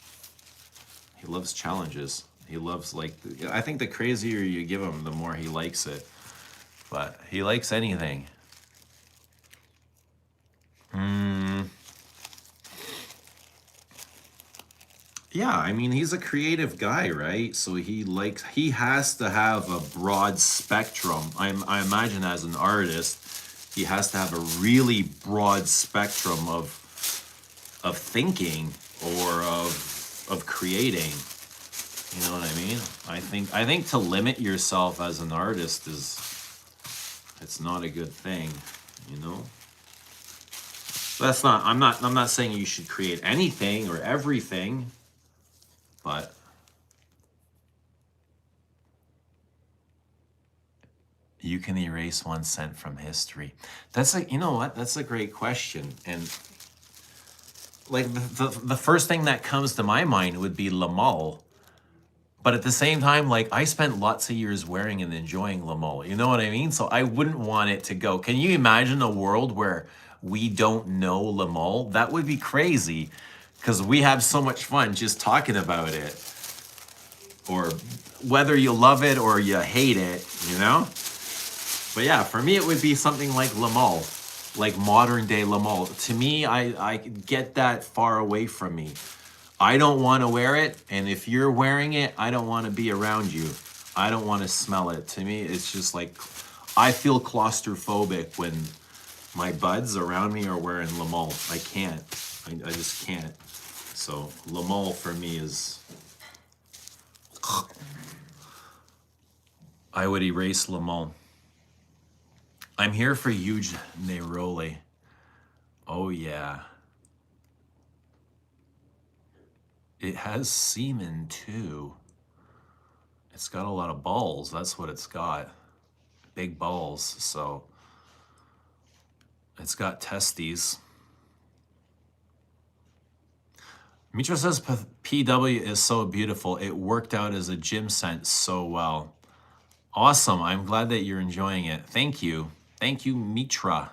[SPEAKER 1] He loves challenges. He loves, like, I think the crazier you give him, the more he likes it. But he likes anything. Yeah, I mean, he's a creative guy, right? So he has to have a broad spectrum. I imagine as an artist, he has to have a really broad spectrum of thinking or of creating. You know what I mean? I think to limit yourself as an artist it's not a good thing, you know? That's not I'm not saying you should create anything or everything, but you can erase 1 cent from history. That's like, you know what? That's a great question. And like the first thing that comes to my mind would be Lamal. But at the same time, like, I spent lots of years wearing and enjoying Lamal. You know what I mean? So I wouldn't want it to go. Can you imagine a world where we don't know Lamal? That would be crazy, because we have so much fun just talking about it. Or whether you love it or you hate it, you know? But yeah, for me, it would be something like Lamal, like modern day Lamal. To me, I get that far away from me. I don't want to wear it, and if you're wearing it, I don't want to be around you. I don't want to smell it. To me, it's just like, I feel claustrophobic when my buds around me are wearing Lamal. I can't. I just can't. So Lamal for me is... I would erase Lamal. I'm here for huge Neroli. Oh yeah. It has semen too. It's got a lot of balls. That's what it's got. Big balls. So it's got testes. Mitra says PW is so beautiful. It worked out as a gym scent so well. Awesome. I'm glad that you're enjoying it. Thank you. Thank you, Mitra.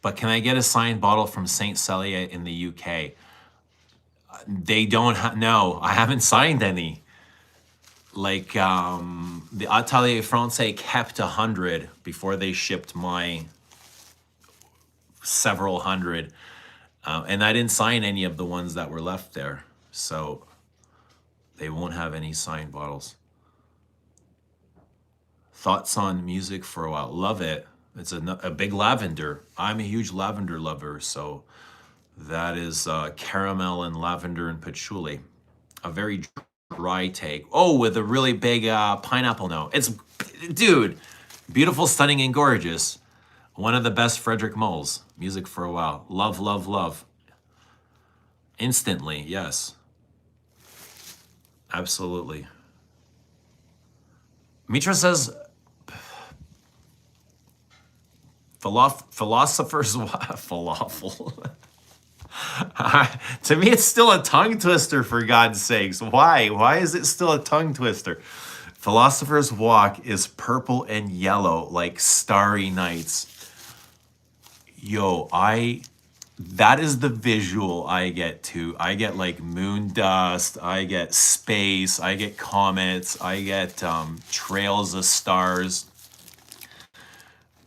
[SPEAKER 1] But can I get a signed bottle from Saint Celia in the UK? They don't no, I haven't signed any. Like, the Atelier Francais kept 100 before they shipped my several hundred. And I didn't sign any of the ones that were left there. So they won't have any signed bottles. Thoughts on music for a while. Love it. It's a big lavender. I'm a huge lavender lover, so that is caramel and lavender and patchouli. A very dry take. Oh, with a really big pineapple note. It's, dude, beautiful, stunning, and gorgeous. One of the best Frederick Mulls. Music for a while. Love, love, love. Instantly, yes. Absolutely. Mitra says, philosophers falafel. To me, it's still a tongue twister, for God's sakes. Why? Why is it still a tongue twister? Philosopher's Walk is purple and yellow, like starry nights. Yo, that is the visual I get to. I get like moon dust, I get space, I get comets, I get trails of stars.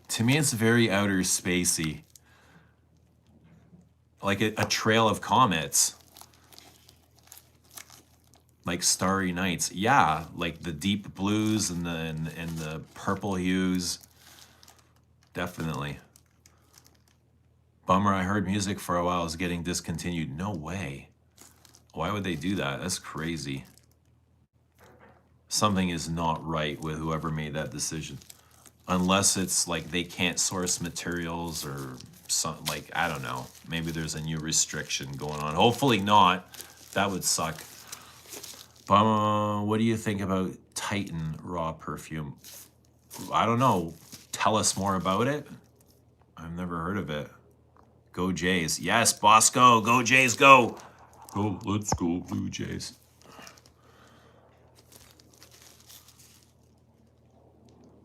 [SPEAKER 1] To me, it's very outer spacey. Like a trail of comets. Like starry nights. Yeah, like the deep blues and the purple hues. Definitely. Bummer, I heard music for a while is getting discontinued. No way. Why would they do that? That's crazy. Something is not right with whoever made that decision. Unless it's like they can't source materials or some, like, I don't know, maybe there's a new restriction going on. Hopefully not. That would suck. What do you think about Titan raw perfume? I don't know. Tell us more about it. I've never heard of it. Go Jays. Yes, Bosco. Go Jays, go. Go, let's go, Blue Jays.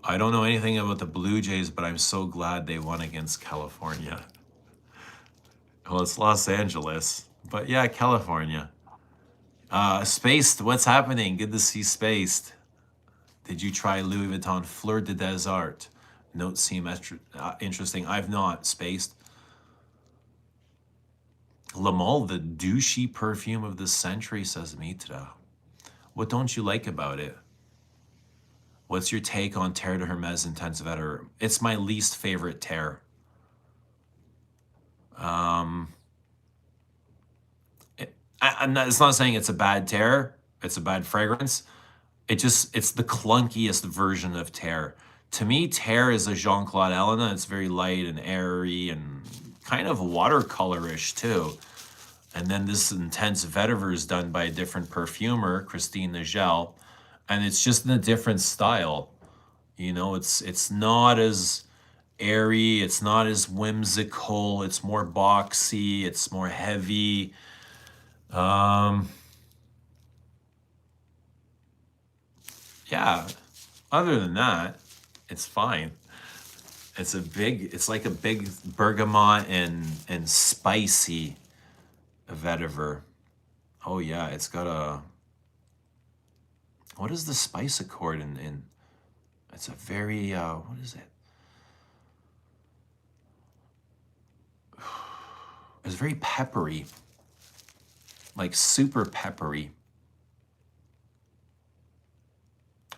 [SPEAKER 1] I don't know anything about the Blue Jays, but I'm so glad they won against California. Well, it's Los Angeles, but yeah, California. Spaced, what's happening? Good to see Spaced. Did you try Louis Vuitton Fleur de Desert? Notes seem interesting. I've not. Spaced. Le Male, the douchey perfume of the century, says Mitra. What don't you like about it? What's your take on Terre de Hermes Intense Vetiver? It's my least favorite Terre. It's not saying it's a bad Terre. It's a bad fragrance. It's the clunkiest version of Terre. To me, Terre is a Jean-Claude Elena. It's very light and airy and kind of watercolorish too. And then this Intense Vetiver is done by a different perfumer, Christine Nagel, and it's just in a different style. You know, it's not as airy, it's not as whimsical, it's more boxy, it's more heavy. Yeah, other than that, it's fine. It's like a big bergamot and spicy vetiver. Oh yeah, it's got a, what is the spice accord in it's a very, what is it? It's very peppery, like super peppery.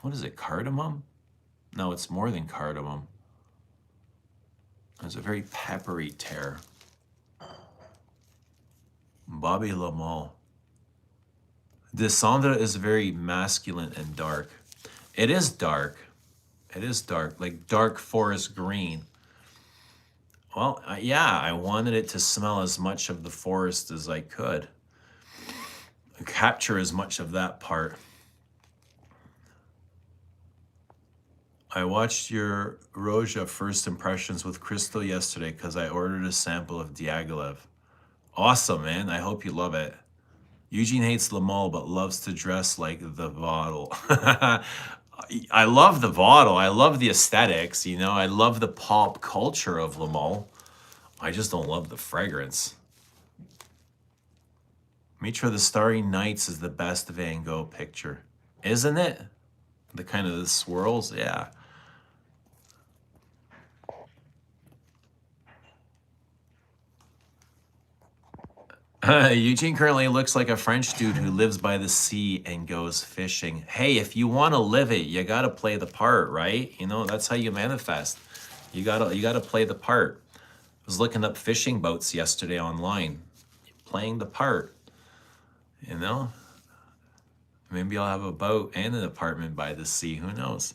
[SPEAKER 1] What is it, cardamom? No, it's more than cardamom. It's a very peppery Terre. Bobby Le Male. Descendre is very masculine and dark. It is dark. It is dark, like dark forest green. Well, yeah, I wanted it to smell as much of the forest as I could. Capture as much of that part. I watched your Roja first impressions with Crystal yesterday because I ordered a sample of Diaghilev. Awesome, man. I hope you love it. Eugene hates Le Male but loves to dress like the bottle. I love the bottle. I love the aesthetics, you know. I love the pop culture of Le Male. I just don't love the fragrance. Mitra, the Starry Nights is the best Van Gogh picture. Isn't it? The kind of the swirls, yeah. Eugene currently looks like a French dude who lives by the sea and goes fishing. Hey, if you want to live it, you got to play the part, right? You know, that's how you manifest. You gotta play the part. I was looking up fishing boats yesterday online. Playing the part, you know? Maybe I'll have a boat and an apartment by the sea, who knows?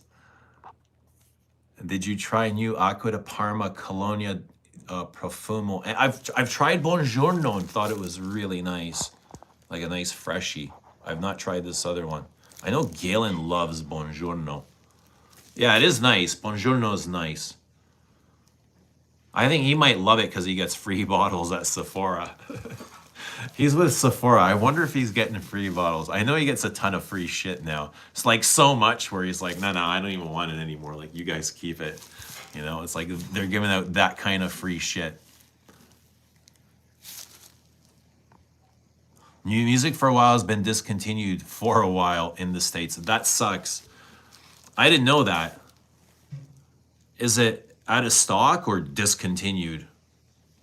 [SPEAKER 1] Did you try new Acqua di Parma Colonia Profumo? I've tried Buongiorno and thought it was really nice, like a nice freshie. I've not tried this other one. I know Galen loves Buongiorno. Yeah, it is nice. Buongiorno is nice. I think he might love it because he gets free bottles at Sephora. He's with Sephora. I wonder if he's getting free bottles. I know he gets a ton of free shit now. It's like so much where he's like, no, I don't even want it anymore. Like, you guys keep it. You know, it's like they're giving out that kind of free shit. New music for a while has been discontinued for a while in the States. That sucks. I didn't know that. Is it out of stock or discontinued?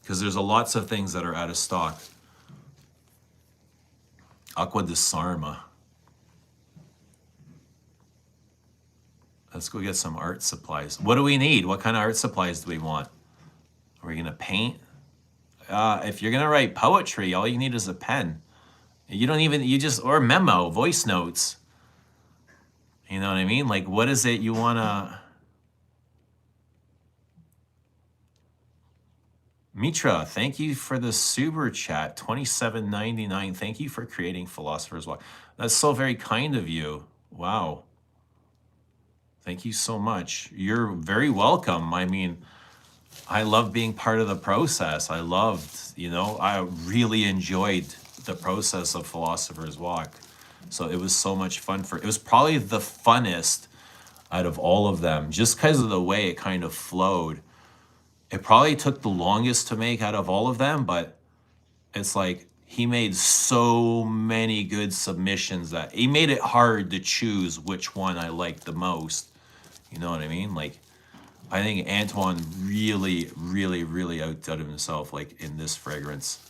[SPEAKER 1] Because there's lots of things that are out of stock. Acqua di Sarma. Let's go get some art supplies. What do we need? What kind of art supplies do we want? Are we going to paint? If you're going to write poetry, all you need is a pen. You don't even, or memo, voice notes. You know what I mean? Like, what is it you want to... Mitra, thank you for the super chat, 27.99. Thank you for creating Philosopher's Walk. That's so very kind of you. Wow. Thank you so much. You're very welcome. I mean, I love being part of the process. I really enjoyed the process of Philosopher's Walk. So it was so much fun it was probably the funnest out of all of them, just because of the way it kind of flowed. It probably took the longest to make out of all of them, but it's like he made so many good submissions that he made it hard to choose which one I liked the most. You know what I mean? Like, I think Antoine really, really, really outdid himself, like, in this fragrance.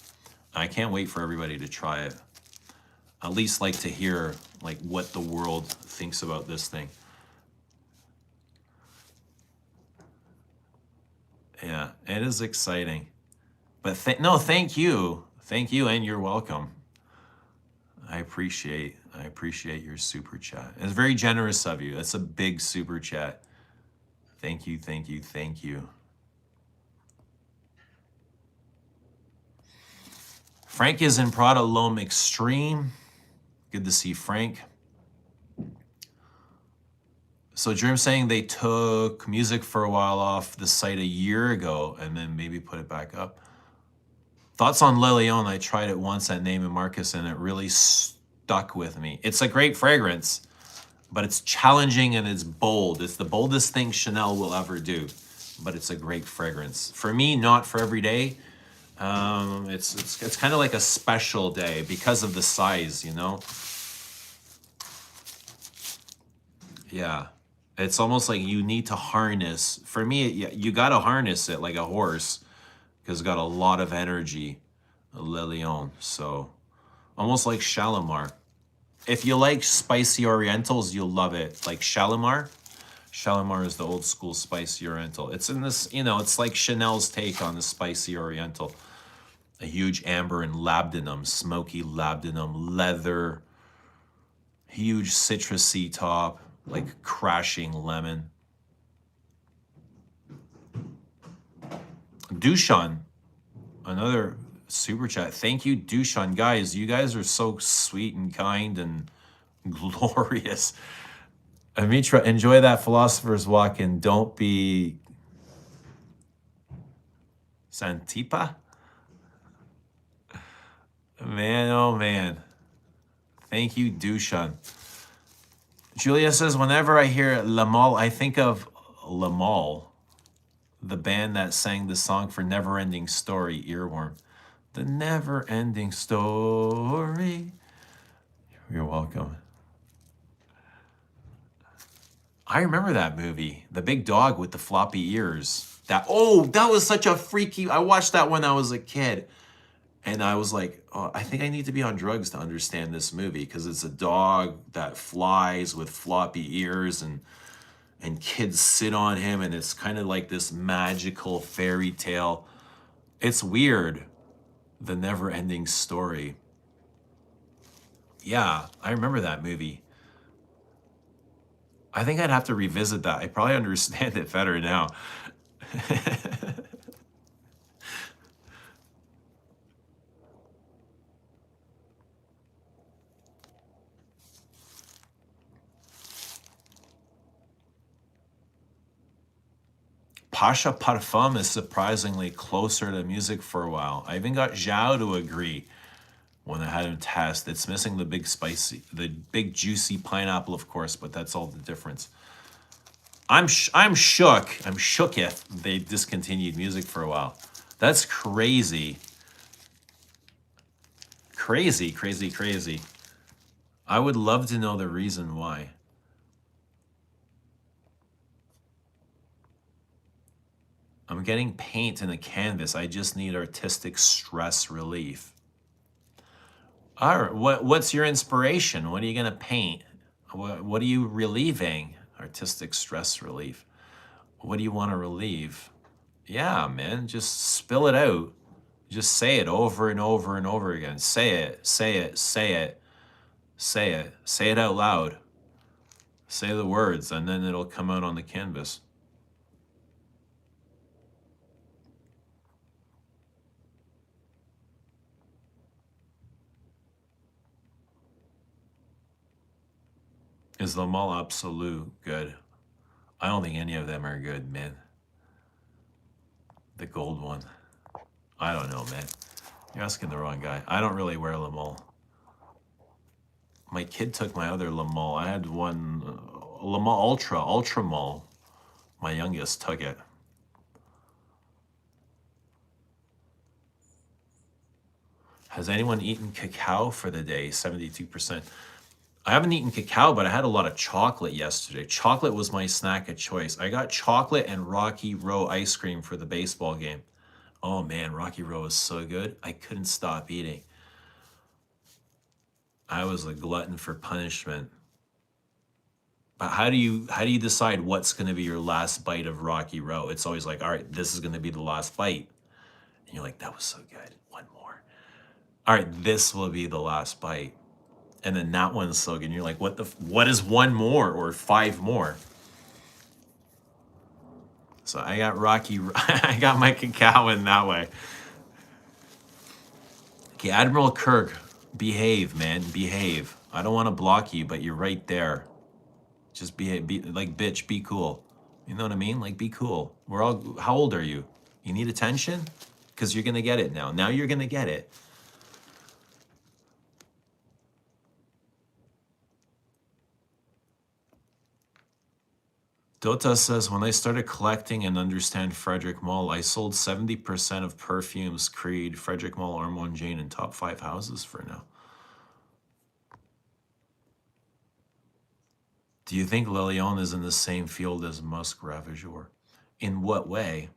[SPEAKER 1] I can't wait for everybody to try it. At least like to hear like what the world thinks about this thing. Yeah, it is exciting. But thank you. Thank you, and you're welcome. I appreciate your super chat. It's very generous of you. That's a big super chat. Thank you, thank you, thank you. Frank is in Prada L'Homme Extreme. Good to see Frank. So Dream's saying they took music for a while off the site a year ago and then maybe put it back up. Thoughts on Le Lion? I tried it once at Neiman Marcus and it really stuck with me. It's a great fragrance, but it's challenging and it's bold. It's the boldest thing Chanel will ever do, but it's a great fragrance. For me, not for every day. It's kind of like a special day because of the size, you know? Yeah. It's almost like you need to harness. For me, you got to harness it like a horse because it's got a lot of energy, Le Lion. So almost like Shalimar. If you like spicy orientals, you'll love it. Like Shalimar. Shalimar is the old school spicy oriental. It's in this, it's like Chanel's take on the spicy oriental. A huge amber and labdanum, smoky labdanum, leather, huge citrusy top, like crashing lemon. Dushan, another super chat. Thank you, Dushan. Guys, you guys are so sweet and kind and glorious. Amitra, enjoy that Philosopher's Walk and don't be Santipa. Man, oh man. Thank you, Dushan. Julia says, whenever I hear Lamal, I think of Lamal, the band that sang the song for Never Ending Story, Earworm. The Never Ending Story. You're welcome. I remember that movie, the big dog with the floppy ears. That was such a freaky. I watched that when I was a kid. And I was like, oh, I think I need to be on drugs to understand this movie because it's a dog that flies with floppy ears and kids sit on him and it's kind of like this magical fairy tale. It's weird. The Never Ending Story. Yeah, I remember that movie. I think I'd have to revisit that. I probably understand it better now. Pasha Parfum is surprisingly closer to music for a while. I even got Zhao to agree when I had him test. It's missing the big juicy pineapple, of course, but that's all the difference. I'm shook. I'm shooketh they discontinued music for a while. That's crazy. Crazy, crazy, crazy. I would love to know the reason why. I'm getting paint in a canvas. I just need artistic stress relief. All right, what's your inspiration? What are you going to paint? What are you relieving? Artistic stress relief. What do you want to relieve? Yeah, man, just spill it out. Just say it over and over and over again. Say it, say it, say it, say it. Say it out loud. Say the words, and then it'll come out on the canvas. Is the mall absolute good? I don't think any of them are good, man. The gold one. I don't know, man. You're asking the wrong guy. I don't really wear Le Male. My kid took my other Le Male. I had one Le Male Ultra Mall. My youngest took it. Has anyone eaten cacao for the day? 72%. I haven't eaten cacao, but I had a lot of chocolate yesterday. Chocolate was my snack of choice. I got chocolate and Rocky Row ice cream for the baseball game. Oh man, Rocky Row is so good. I couldn't stop eating. I was a glutton for punishment. But how do you decide what's going to be your last bite of Rocky Row? It's always like, all right, this is going to be the last bite. And you're like, that was so good. One more. All right, this will be the last bite. And then that one's so good. And you're like, what is one more or five more? So I got I got my cacao in that way. Okay, Admiral Kirk, behave, man, behave. I don't want to block you, but you're right there. Just be like, bitch, be cool. You know what I mean? Like, be cool. We're all, how old are you? You need attention? Because you're going to get it now. Now you're going to get it. Dota says, when I started collecting and understand Frederick Mall, I sold 70% of perfumes, Creed, Frederick Mall, Armand Jane, and top 5 houses for now. Do you think Lilion is in the same field as Musk Ravageur? In what way?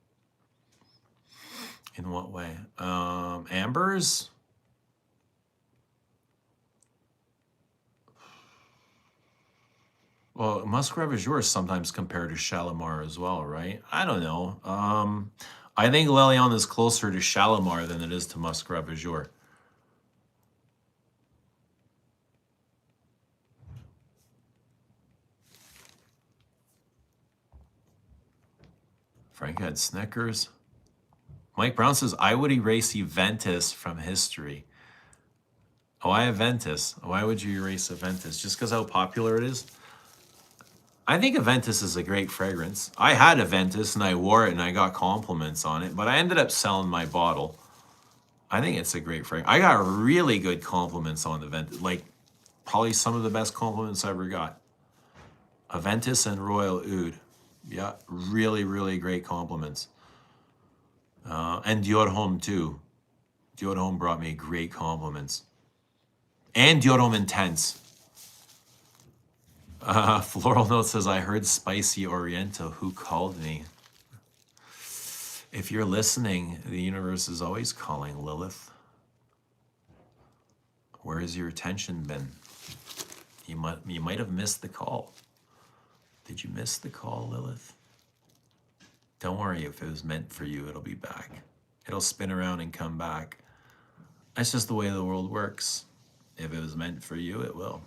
[SPEAKER 1] In what way? Ambers? Well, Musk Ravageur is sometimes compared to Shalimar as well, right? I don't know. I think Lilion is closer to Shalimar than it is to Musk Ravageur. Frank had Snickers. Mike Brown says, I would erase Eventus from history. Oh, I have Ventus. Why would you erase Aventus? Just because how popular it is? I think Aventus is a great fragrance. I had Aventus and I wore it and I got compliments on it, but I ended up selling my bottle. I think it's a great fragrance. I got really good compliments on Aventus. Like, probably some of the best compliments I ever got. Aventus and Royal Oud. Yeah, really, really great compliments. And Dior Homme too. Dior Homme brought me great compliments. And Dior Homme Intense. Floral Note says, I heard Spicy Oriental. Who called me? If you're listening, the universe is always calling, Lilith. Where has your attention been? You might have missed the call. Did you miss the call, Lilith? Don't worry, if it was meant for you, it'll be back. It'll spin around and come back. That's just the way the world works. If it was meant for you, it will.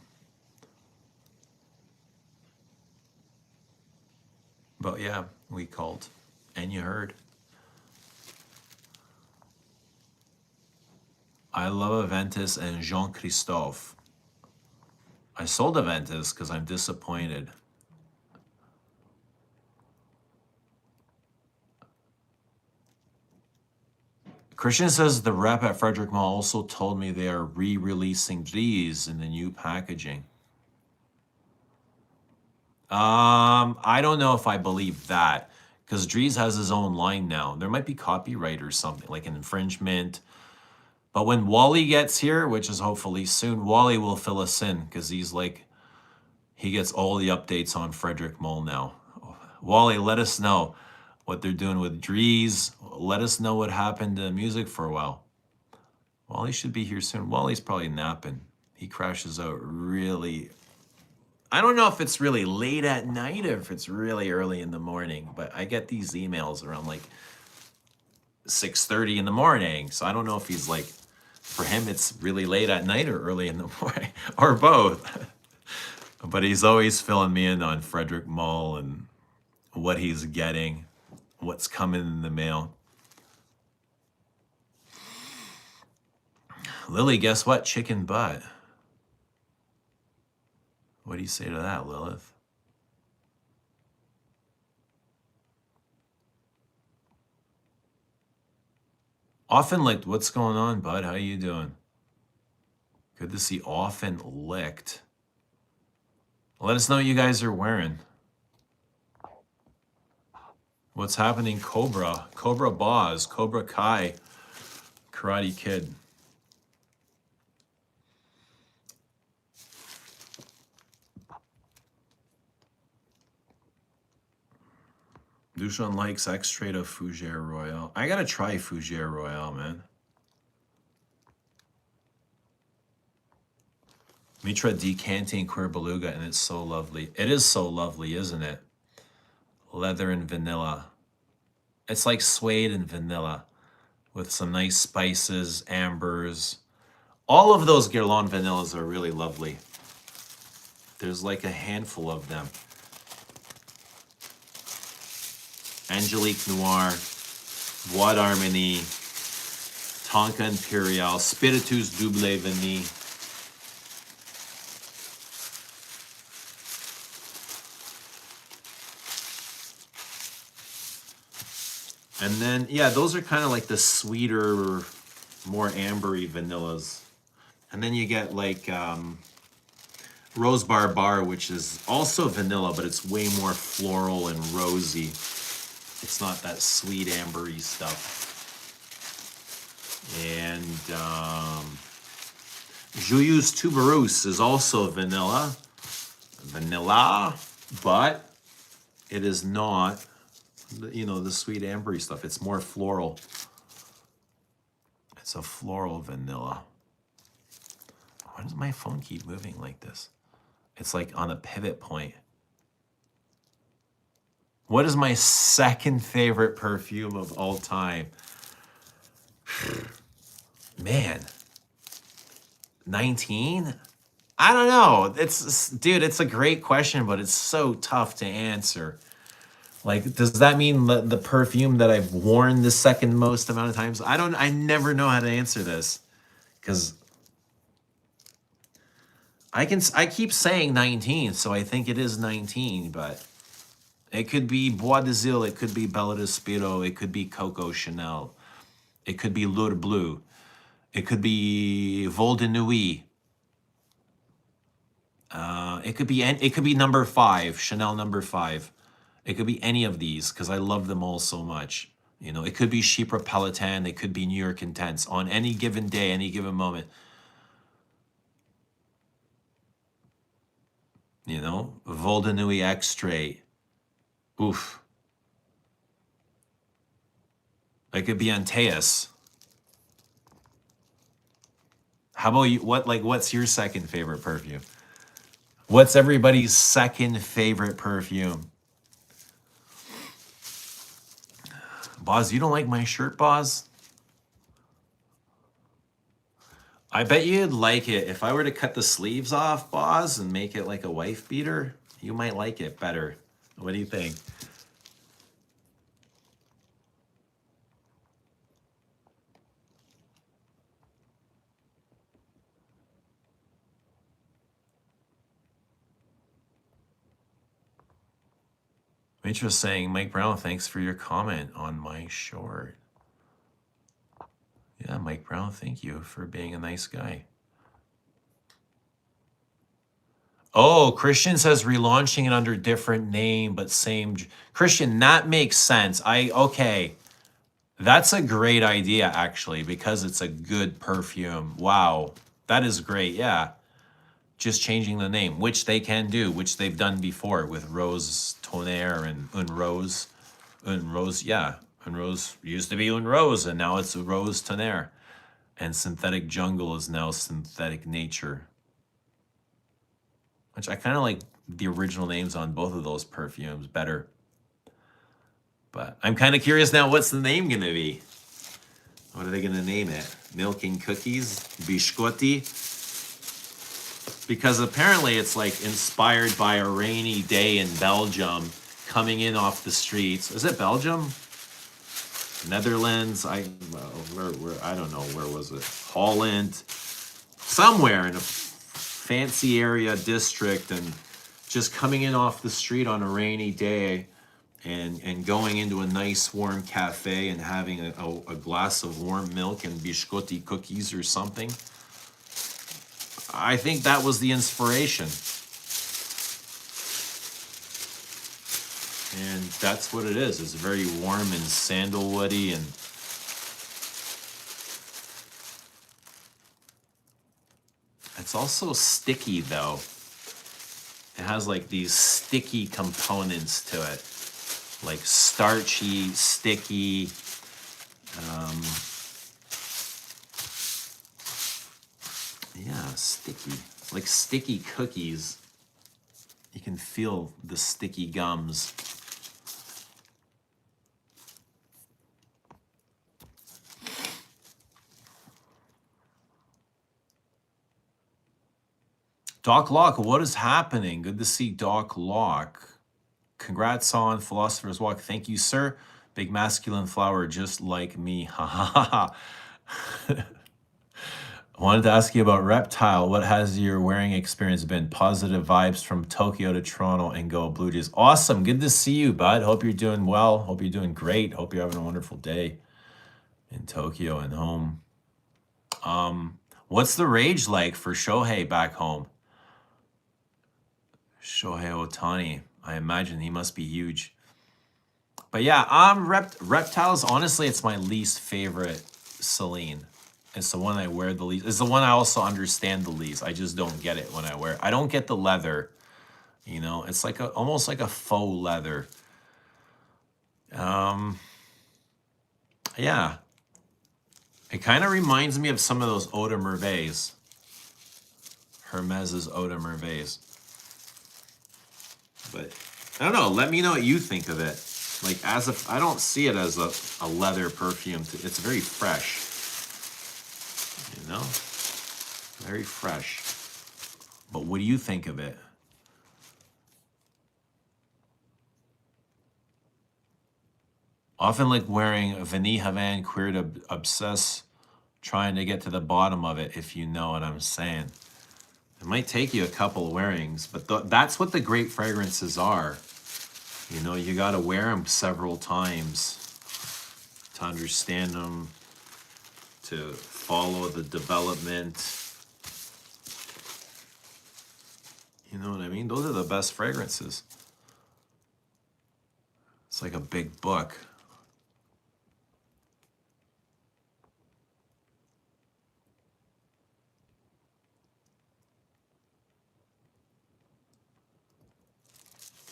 [SPEAKER 1] But yeah, we called, and you heard. I love Aventus and Jean-Christophe. I sold Aventus because I'm disappointed. Christian says the rep at Frederick Mall also told me they are re-releasing these in the new packaging. I don't know if I believe that, because Dries has his own line now. There might be copyright or something, like an infringement. But when Wally gets here, which is hopefully soon, Wally will fill us in, because he gets all the updates on Frederick Mall now. Wally, let us know what they're doing with Dries. Let us know what happened to music for a while. Wally should be here soon. Wally's probably napping. He crashes out really. I don't know if it's really late at night or if it's really early in the morning, but I get these emails around like 6:30 in the morning. So I don't know if he's like, for him, it's really late at night or early in the morning or both. But he's always filling me in on Frederick Mall and what he's getting, what's coming in the mail. Lily, guess what? Chicken butt. What do you say to that, Lilith? Often licked. What's going on, bud? How you doing? Good to see often licked. Let us know what you guys are wearing. What's happening, Cobra? Cobra Boz, Cobra Kai, Karate Kid. Dushan likes extra of Fougere Royale. I gotta try Fougere Royale, man. Mitra decanting Queer Beluga, and it's so lovely. It is so lovely, isn't it? Leather and vanilla. It's like suede and vanilla with some nice spices, ambers. All of those Guerlain vanillas are really lovely. There's like a handful of them. Angelique Noir, Bois d'Harmonie, Tonka Imperial, Spiritus Double Vanille. And then, yeah, those are kind of like the sweeter, more ambery vanillas. And then you get like Rose Bar, which is also vanilla, but it's way more floral and rosy. It's not that sweet ambery stuff. And Joyeuse Tuberose is also vanilla, but it is not, you know, the sweet ambery stuff. It's more floral. It's a floral vanilla. Why does my phone keep moving like this? It's like on a pivot point. What is my second favorite perfume of all time? Man, 19? I don't know. Dude, it's a great question, but it's so tough to answer. Like, does that mean the perfume that I've worn the second most amount of times? I never know how to answer this, because I keep saying 19, so I think it is 19, but it could be Bois d'Azil, it could be Bella de Spiro, it could be Coco Chanel, it could be Lourdes Bleu, it could be Vol de Nuit, it could be number 5, Chanel number 5. It could be any of these because I love them all so much. You know, it could be Chypre Palatin, it could be New York Intense on any given day, any given moment. You know, Vol de Nuit Extrait. Oof. It could be Antaeus. How about you? What's your second favorite perfume? What's everybody's second favorite perfume? Boz, you don't like my shirt, Boz? I bet you'd like it. If I were to cut the sleeves off, Boz, and make it like a wife beater, you might like it better. What do you think? Interesting. Mike Brown, thanks for your comment on my short. Yeah, Mike Brown, thank you for being a nice guy. Oh, Christian says relaunching it under different name, but same. Christian, that makes sense. Okay. That's a great idea, actually, because it's a good perfume. Wow. That is great. Yeah. Just changing the name, which they can do, which they've done before with Rose Tonnerre and Une Rose. Une Rose, yeah. Une Rose used to be Une Rose, and now it's Rose Tonnerre. And Synthetic Jungle is now Synthetic Nature. Which I kind of like the original names on both of those perfumes better. But I'm kind of curious now, what's the name going to be? What are they going to name it? Milk and Cookies? Biscotti? Because apparently it's like inspired by a rainy day in Belgium, coming in off the streets. Is it Belgium? Netherlands? I don't know, where was it? Holland? Somewhere in a fancy area district and just coming in off the street on a rainy day and going into a nice warm cafe and having a glass of warm milk and biscotti cookies or something. I think that was the inspiration. And that's what it is. It's very warm and sandalwoody, and it's also sticky though. It has like these sticky components to it, like starchy, sticky. Yeah, sticky, like sticky cookies. You can feel the sticky gums. Doc Locke, what is happening? Good to see Doc Locke. Congrats on Philosopher's Walk. Thank you, sir. Big masculine flower just like me. Ha ha ha ha. I wanted to ask you about Reptile. What has your wearing experience been? Positive vibes from Tokyo to Toronto and go Blue Jays. Awesome. Good to see you, bud. Hope you're doing well. Hope you're doing great. Hope you're having a wonderful day in Tokyo and home. What's the rage like for Shohei back home? Shohei Ohtani. I imagine he must be huge. But yeah, Reptiles, honestly, it's my least favorite Celine. It's the one I wear the least. It's the one I also understand the least. I just don't get it when I wear it. I don't get the leather. You know, it's like almost like a faux leather. Yeah. It kind of reminds me of some of those Eau de Merveilles. Hermes's Eau de Merveilles. But I don't know. Let me know what you think of it. Like, I don't see it as a leather perfume. It's very fresh. You know? Very fresh. But what do you think of it? Often like wearing a Vanille Havan Queer to Obsess, trying to get to the bottom of it, if you know what I'm saying. It might take you a couple wearings, but that's what the great fragrances are. You know, you got to wear them several times to understand them, to follow the development. You know what I mean? Those are the best fragrances. It's like a big book.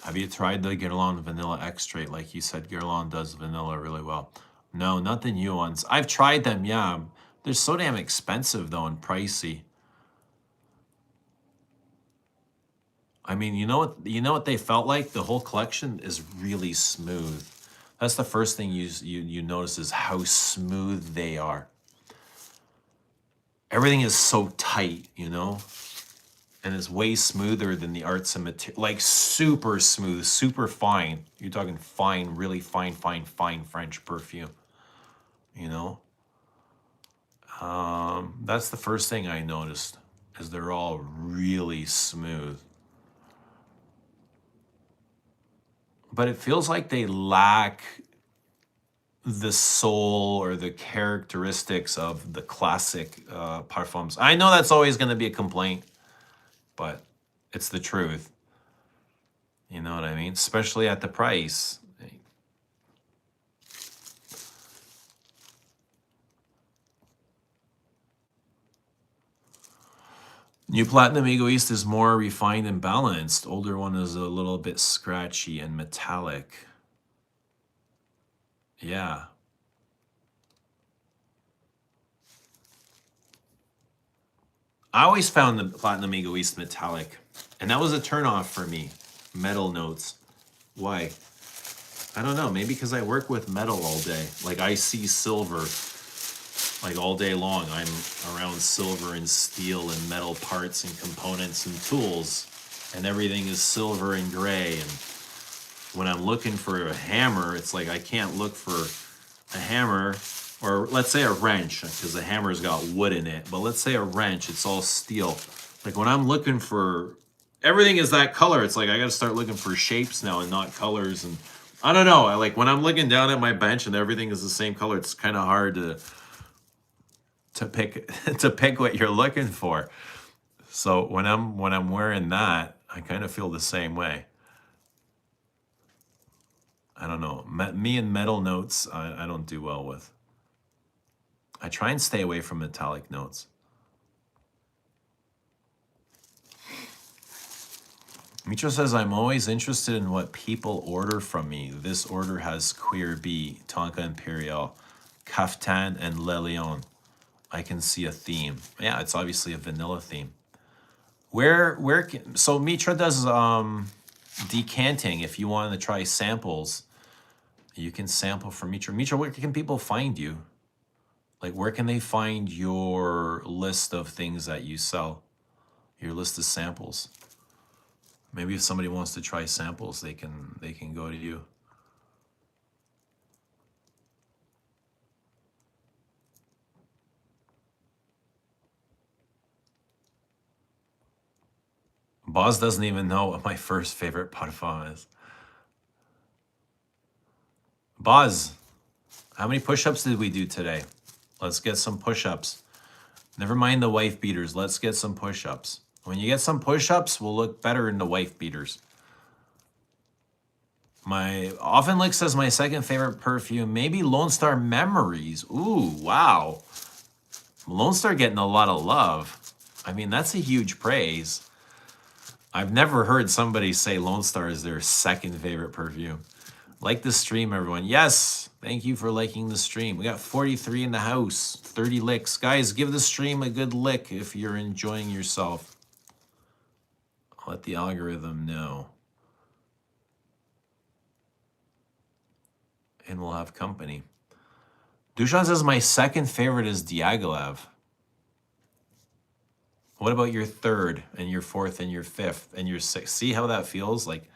[SPEAKER 1] Have you tried the Guerlain Vanilla Extrait? Like you said, Guerlain does vanilla really well. No, not the new ones. I've tried them, yeah. They're so damn expensive, though, and pricey. I mean, you know what they felt like? The whole collection is really smooth. That's the first thing you notice is how smooth they are. Everything is so tight, you know? And it's way smoother than the Arts and Materials. Like super smooth, super fine. You're talking fine, really fine French perfume. You know? That's the first thing I noticed, is they're all really smooth. But it feels like they lack the soul or the characteristics of the classic parfums. I know that's always going to be a complaint, but it's the truth. You know what I mean? Especially at the price. New Platinum Egoist is more refined and balanced. Older one is a little bit scratchy and metallic. Yeah. I always found the Platinum Egoist metallic, and that was a turnoff for me. Metal notes. Why? I don't know. Maybe because I work with metal all day. Like, I see silver like all day long. I'm around silver and steel and metal parts and components and tools, and everything is silver and gray. And when I'm looking for a hammer, it's like I can't look for a hammer, or let's say a wrench, because the hammer's got wood in it, but let's say a wrench, it's all steel. Like when I'm looking for, everything is that color. It's like I got to start looking for shapes now and not colors. And I don't know. I like when I'm looking down at my bench and everything is the same color. It's kind of hard to pick to pick what you're looking for. So when I'm wearing that, I kind of feel the same way. I don't know. Me and metal notes, I don't do well with. I try and stay away from metallic notes. Mitra says, I'm always interested in what people order from me. This order has Queer Bee, Tonka Imperial, Kaftan, and Le Lion. I can see a theme. Yeah, it's obviously a vanilla theme. So Mitra does decanting. If you want to try samples, you can sample from Mitra. Mitra, where can people find you? Like, where can they find your list of things that you sell? Your list of samples. Maybe if somebody wants to try samples, they can go to you. Boz doesn't even know what my first favorite parfum is. Boz, how many push-ups did we do today? Let's get some push-ups. Never mind the wife beaters. Let's get some push-ups. When you get some push-ups, we'll look better in the wife beaters. My Often Lick says my second favorite perfume, maybe Lone Star Memories. Ooh, wow. Lone Star getting a lot of love. I mean, that's a huge praise. I've never heard somebody say Lone Star is their second favorite perfume. Like the stream, everyone. Yes, thank you for liking the stream. We got 43 in the house, 30 licks. Guys, give the stream a good lick if you're enjoying yourself. I'll let the algorithm know. And we'll have company. Dushan says my second favorite is Diaghilev. What about your third and your fourth and your fifth and your sixth? See how that feels? Like,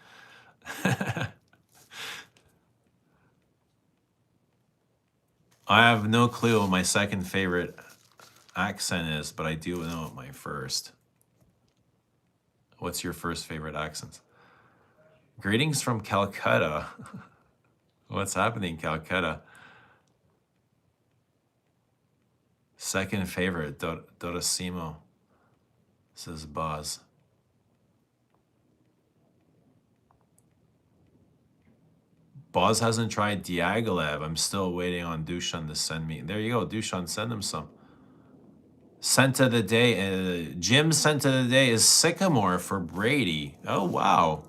[SPEAKER 1] I have no clue what my second favorite accent is, but I do know what my first. What's your first favorite accent? Greetings from Calcutta. What's happening, Calcutta? Second favorite, Dorosimo, says Boz. Boz hasn't tried Diaghilev. I'm still waiting on Dushan to send me. There you go, Dushan, send him some. Scent of the day, Jim's scent of the day is Sycamore for Brady. Oh, wow.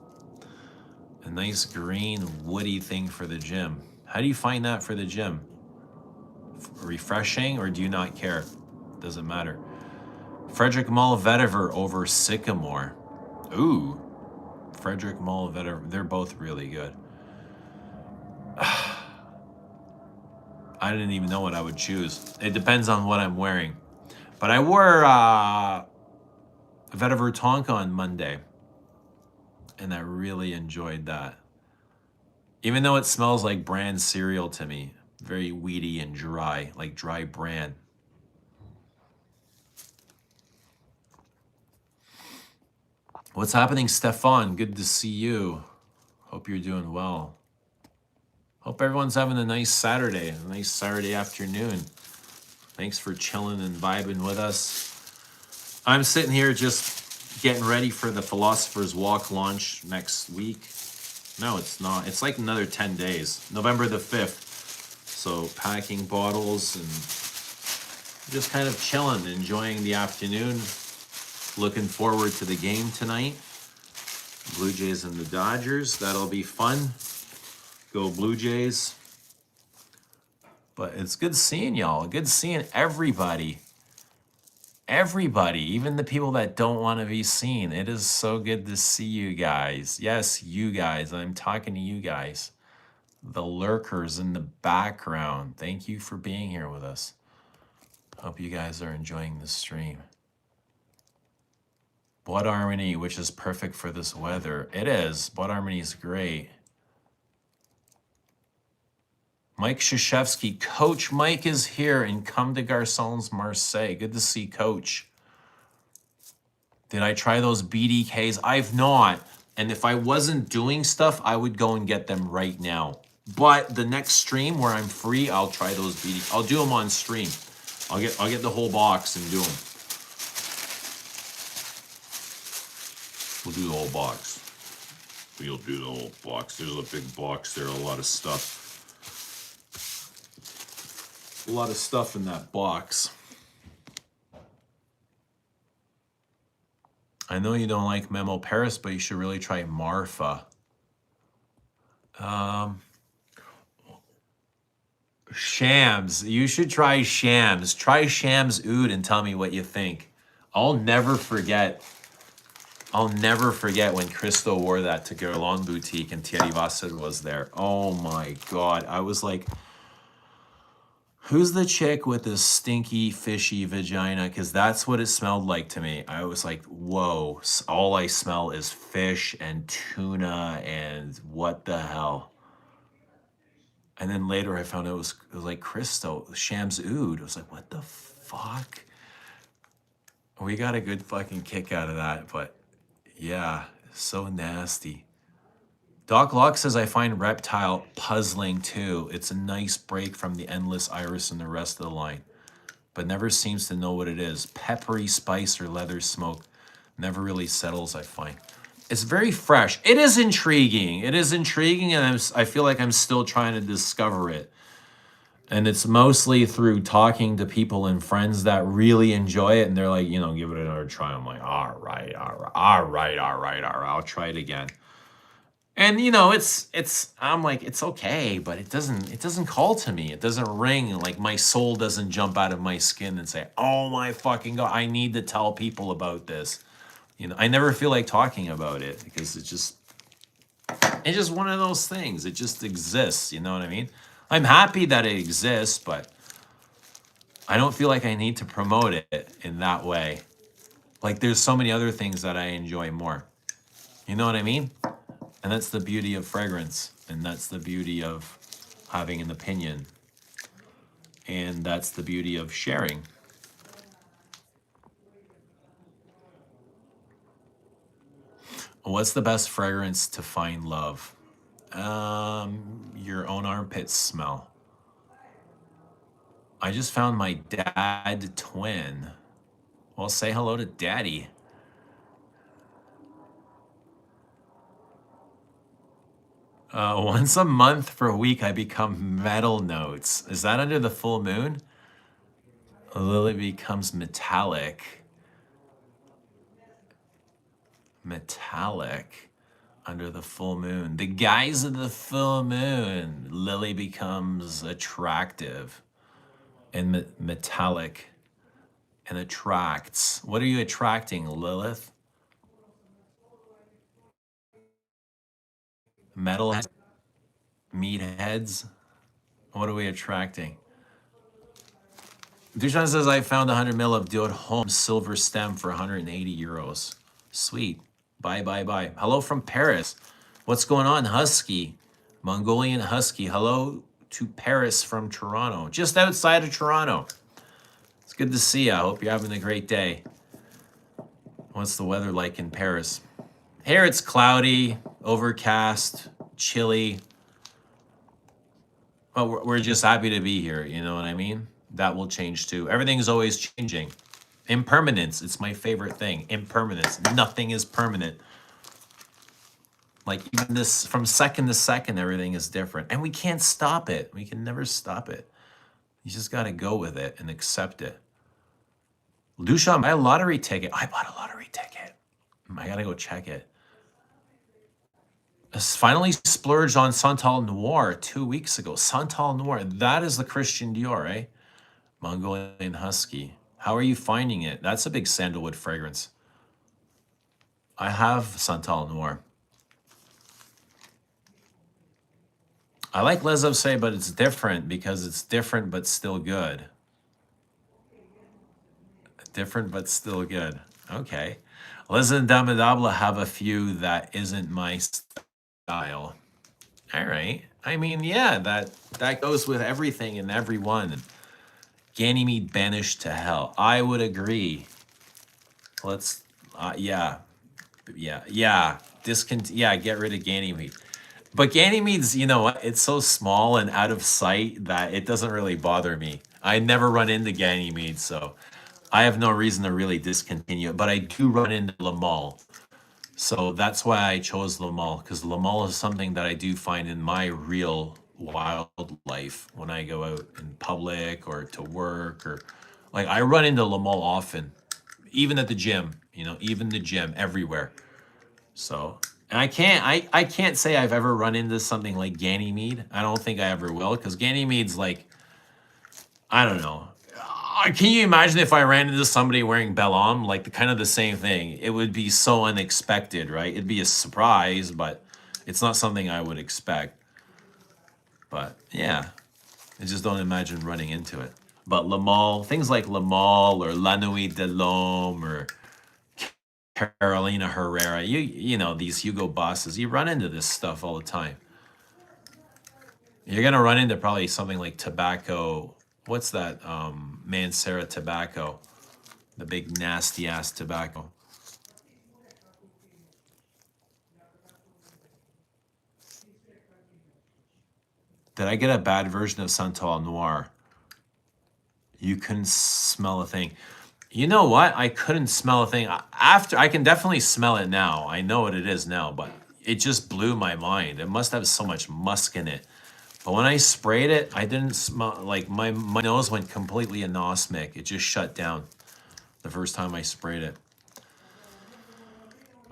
[SPEAKER 1] A nice green woody thing for the gym. How do you find that for the gym? Refreshing, or do you not care? Doesn't matter. Frederick Mall Vetiver over Sycamore. Ooh. Frederick Mall Vetiver. They're both really good. I didn't even know what I would choose. It depends on what I'm wearing. But I wore Vetiver Tonka on Monday. And I really enjoyed that. Even though it smells like bran cereal to me. Very weedy and dry, like dry bran. What's happening, Stefan? Good to see you. Hope you're doing well. Hope everyone's having a nice Saturday afternoon. Thanks for chilling and vibing with us. I'm sitting here just getting ready for the Philosopher's Walk launch next week. No, it's not. It's like another 10 days. November the 5th. So packing bottles and just kind of chilling, enjoying the afternoon. Looking forward to the game tonight. Blue Jays and the Dodgers. That'll be fun. Go Blue Jays. But it's good seeing y'all. Good seeing everybody. Everybody, even the people that don't want to be seen. It is so good to see you guys. Yes, you guys. I'm talking to you guys. The lurkers in the background. Thank you for being here with us. Hope you guys are enjoying the stream. Blood Harmony, which is perfect for this weather. It is. Blood Harmony is great. Mike Krzyzewski. Coach Mike is here in Comme des Garçons, Marseille. Good to see Coach. Did I try those BDKs? I've not. And if I wasn't doing stuff, I would go and get them right now. But the next stream where I'm free, I'll try those BD. I'll do them on stream. I'll get the whole box and do them. We'll do the whole box. We'll do the whole box. There's a big box there, a lot of stuff. A lot of stuff in that box. I know you don't like Memo Paris, but you should really try Marfa. Shams. You should try Shams. Try Shams Oud and tell me what you think. I'll never forget when Christo wore that to Guerlain Boutique and Thierry Vasseur was there. Oh my God. I was like, who's the chick with this stinky, fishy vagina? Because that's what it smelled like to me. I was like, whoa, all I smell is fish and tuna and what the hell? And then later I found out it was like Christo, Shams Oud. I was like, what the fuck? We got a good fucking kick out of that, but yeah, so nasty. Doc Locke says, I find Reptile puzzling too. It's a nice break from the Endless Iris and the rest of the line, but never seems to know what it is. Peppery spice or leather smoke never really settles, I find. It's very fresh. It is intriguing. It is intriguing, and I feel like I'm still trying to discover it. And it's mostly through talking to people and friends that really enjoy it, and they're like, you know, give it another try. I'm like, all right, I'll try it again. And you know, I'm like, it's okay, but it doesn't call to me. It doesn't ring. Like my soul doesn't jump out of my skin and say, oh my fucking God, I need to tell people about this. You know, I never feel like talking about it because it's just one of those things. It just exists, you know what I mean? I'm happy that it exists, but I don't feel like I need to promote it in that way. Like there's so many other things that I enjoy more. You know what I mean? And that's the beauty of fragrance, and that's the beauty of having an opinion, and that's the beauty of sharing. What's the best fragrance to find love? Your own armpit smell. I just found my dad twin. Well, say hello to Daddy. Once a month for a week, I become metal notes. Is that under the full moon? Lily becomes metallic. Metallic under the full moon. The guise of the full moon. Lily becomes attractive and metallic and attracts. What are you attracting, Lilith? Metalheads? Meatheads? What are we attracting? Duchan says, I found 100 mil of Dior Homme silver stem for 180 euros. Sweet. Bye, bye, bye. Hello from Paris. What's going on, Husky? Mongolian Husky. Hello to Paris from Toronto. Just outside of Toronto. It's good to see you. I hope you're having a great day. What's the weather like in Paris? Here it's cloudy, overcast, chilly. Well, we're just happy to be here, you know what I mean? That will change too. Everything's always changing. Impermanence, it's my favorite thing. Impermanence, nothing is permanent. Like even this, from second to second, everything is different. And we can't stop it. We can never stop it. You just gotta go with it and accept it. Lucia, buy a lottery ticket. I bought a lottery ticket. I gotta go check it. I finally splurged on Santal Noir 2 weeks ago. Santal Noir, that is the Christian Dior, eh? Mongolian Husky. How are you finding it? That's a big sandalwood fragrance. I have Santal Noir. I like Les Obsè, but it's different because it's different but still good. Different but still good. Okay. Les Indomitable have a few that isn't my style. All right. I mean, yeah, that goes with everything and everyone. Ganymede banished to hell. I would agree. Let's Yeah, yeah. Yeah, get rid of Ganymede. But Ganymede's, you know what? It's so small and out of sight that it doesn't really bother me. I never run into Ganymede, so I have no reason to really discontinue it. But I do run into Lamal. So that's why I chose Lamal, because Lamal is something that I do find in my real wildlife when I go out in public or to work, or like I run into Lamal often, even at the gym, even the gym, everywhere. So, and I can't say I've ever run into something like Ganymede. I don't think I ever will, because Ganymede's like, I don't know. Can you imagine if I ran into somebody wearing Belam, like the kind of the same thing? It would be so unexpected, right? It'd be a surprise, but it's not something I would expect. But yeah, I just don't imagine running into it. But Lamal, things like Lamal or La Nuit de l'Homme or Carolina Herrera, you know, these Hugo Bosses, you run into this stuff all the time. You're gonna run into probably something like tobacco. What's that? Mancera tobacco, the big nasty ass tobacco. Did I get a bad version of Santal Noir? You couldn't smell a thing. You know what? I couldn't smell a thing. After, I can definitely smell it now. I know what it is now, but it just blew my mind. It must have so much musk in it. But when I sprayed it, I didn't smell, like my nose went completely anosmic. It just shut down the first time I sprayed it.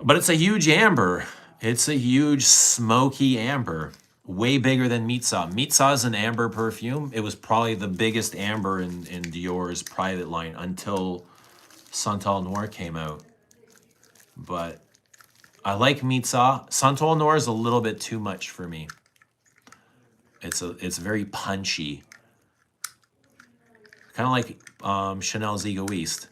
[SPEAKER 1] But it's a huge amber. It's a huge smoky amber. Way bigger than Mitza. Mitza is an amber perfume. It was probably the biggest amber in Dior's private line until Santal Noir came out. But I like Mitza. Santal Noir is a little bit too much for me. It's very punchy. Kind of like Chanel's Egoiste.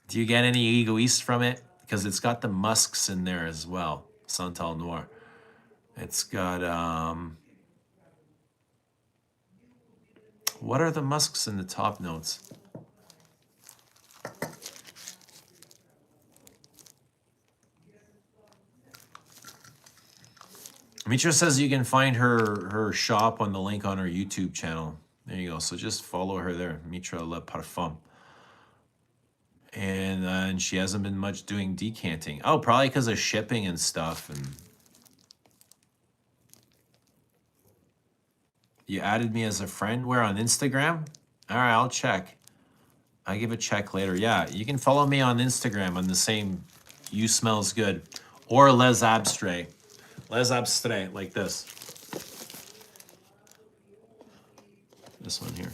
[SPEAKER 1] Do you get any Egoiste from it? Because it's got the musks in there as well. Santal Noir. It's got what are the musks in the top notes? Mitra says you can find her shop on the link on her YouTube channel. There you go. So just follow her there, Mitra Le Parfum. And she hasn't been much doing decanting. Oh, probably because of shipping and stuff. And you added me as a friend. Where, on Instagram? All right, I'll check. I give a check later. Yeah, you can follow me on Instagram on the same You Smells Good or Les Abstrait. Les Abstrait, like this. This one here.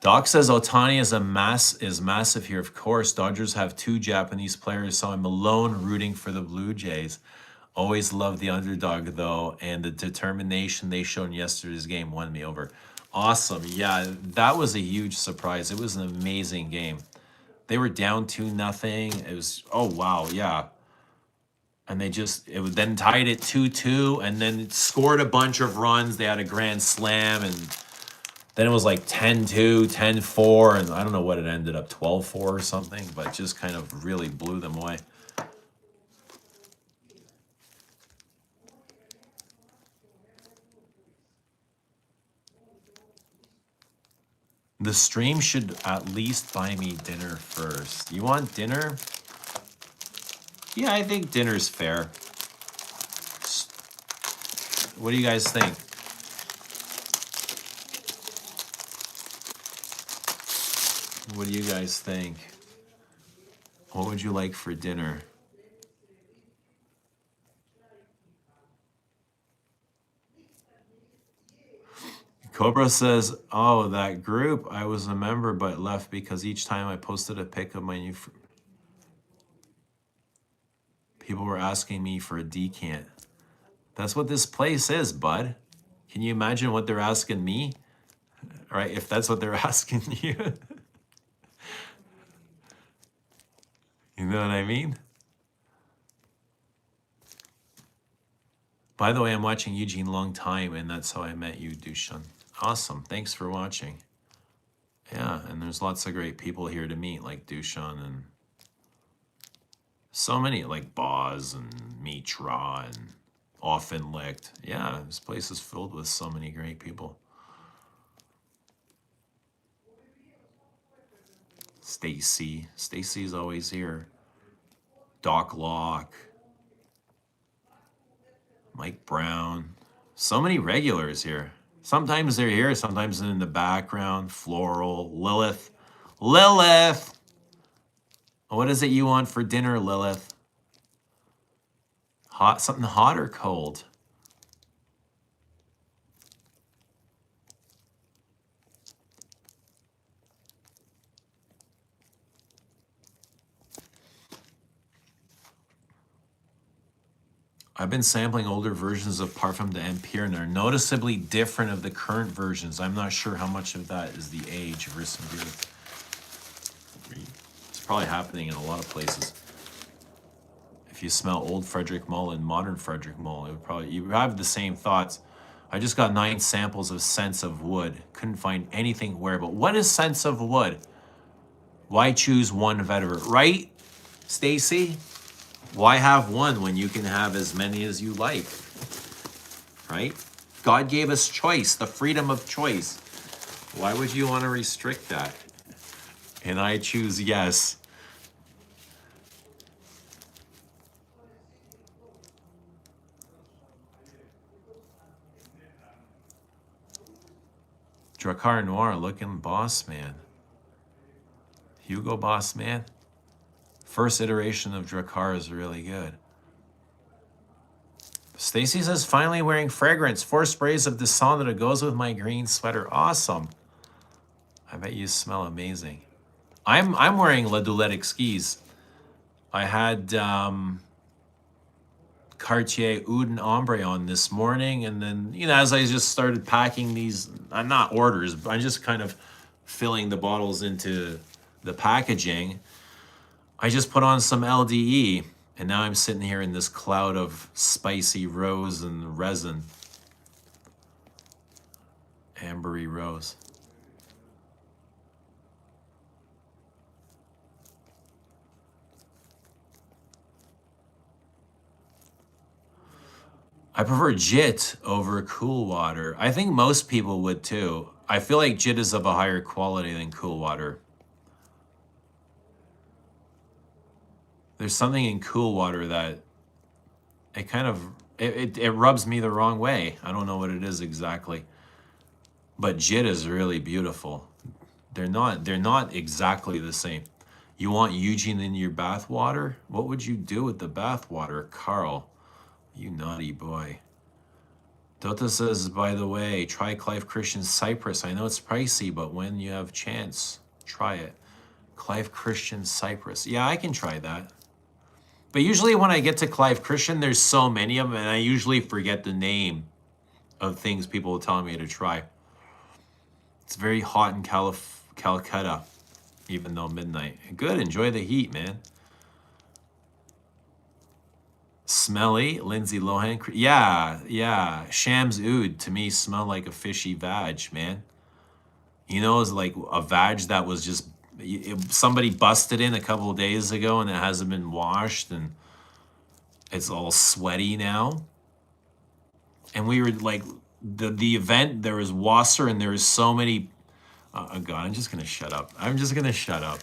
[SPEAKER 1] Doc says Otani is massive here. Of course, Dodgers have 2 Japanese players, so I'm alone rooting for the Blue Jays. Always love the underdog, though, and the determination they showed in yesterday's game won me over. Awesome. Yeah, that was a huge surprise. It was an amazing game. They were down 2-0. It was, oh, wow, yeah. And they just, it was then tied at 2-2, and then it scored a bunch of runs. They had a grand slam, and then it was like 10-2, 10-4, and I don't know what it ended up, 12-4 or something, but just kind of really blew them away. The stream should at least buy me dinner first. You want dinner? Yeah, I think dinner's fair. What do you guys think? What do you guys think? What would you like for dinner? Cobra says, oh, that group, I was a member but left because each time I posted a pic of my new... people were asking me for a decant. That's what this place is, bud. Can you imagine what they're asking me? Right, if that's what they're asking you. You know what I mean? By the way, I'm watching Eugene long time, and that's how I met you, Dushan. Awesome. Thanks for watching. Yeah, and there's lots of great people here to meet, like Dushan and so many, like Boz and Mitra and Often Licked. Yeah, this place is filled with so many great people. Stacy's always here. Doc Locke, Mike Brown. So many regulars here. Sometimes they're here, sometimes they're in the background. Floral, Lilith. Lilith! What is it you want for dinner, Lilith? Hot, something hot or cold? I've been sampling older versions of Parfum de Empire and are noticeably different of the current versions. I'm not sure how much of that is the age of Rissenbeer. It's probably happening in a lot of places. If you smell old Frederick Mull and modern Frederick Mull, it would probably, you have the same thoughts. I just got 9 samples of Scents of Wood. Couldn't find anything wearable. What is Scents of Wood? Why choose one vetiver? Right, Stacy? Why have one when you can have as many as you like? Right? God gave us choice, the freedom of choice. Why would you want to restrict that? And I choose yes. Drakkar Noir looking boss man. Hugo Boss Man. First iteration of Drakkar is really good. Stacy says, finally wearing fragrance. 4 sprays of Descendant that goes with my green sweater. Awesome. I bet you smell amazing. I'm wearing La Doulette Exquise. I had Cartier Oud and Ombre on this morning, and then, you know, as I just started packing these, not orders, but I'm just kind of filling the bottles into the packaging, I just put on some LDE, and now I'm sitting here in this cloud of spicy rose and resin. Ambery rose. I prefer JIT over Cool Water. I think most people would too. I feel like JIT is of a higher quality than Cool Water. There's something in Cool Water that it kind of, it rubs me the wrong way. I don't know what it is exactly. But JIT is really beautiful. They're not exactly the same. You want Eugene in your bath water? What would you do with the bath water, Carl? You naughty boy. Dota says, by the way, try Clive Christian Cypress. I know it's pricey, but when you have chance, try it. Clive Christian Cypress. Yeah, I can try that. But usually when I get to Clive Christian, there's so many of them, and I usually forget the name of things people are telling me to try. It's very hot in Calcutta, even though midnight. Good, enjoy the heat, man. Smelly, Lindsay Lohan. Yeah. Shams Oud, to me, smell like a fishy vag, man. You know, it's like a vag that was just, somebody busted in a couple of days ago and it hasn't been washed and it's all sweaty now. And we were like, the event, there was Wasser and there was so many, oh God, I'm just gonna shut up. Yeah, I'm just gonna shut up.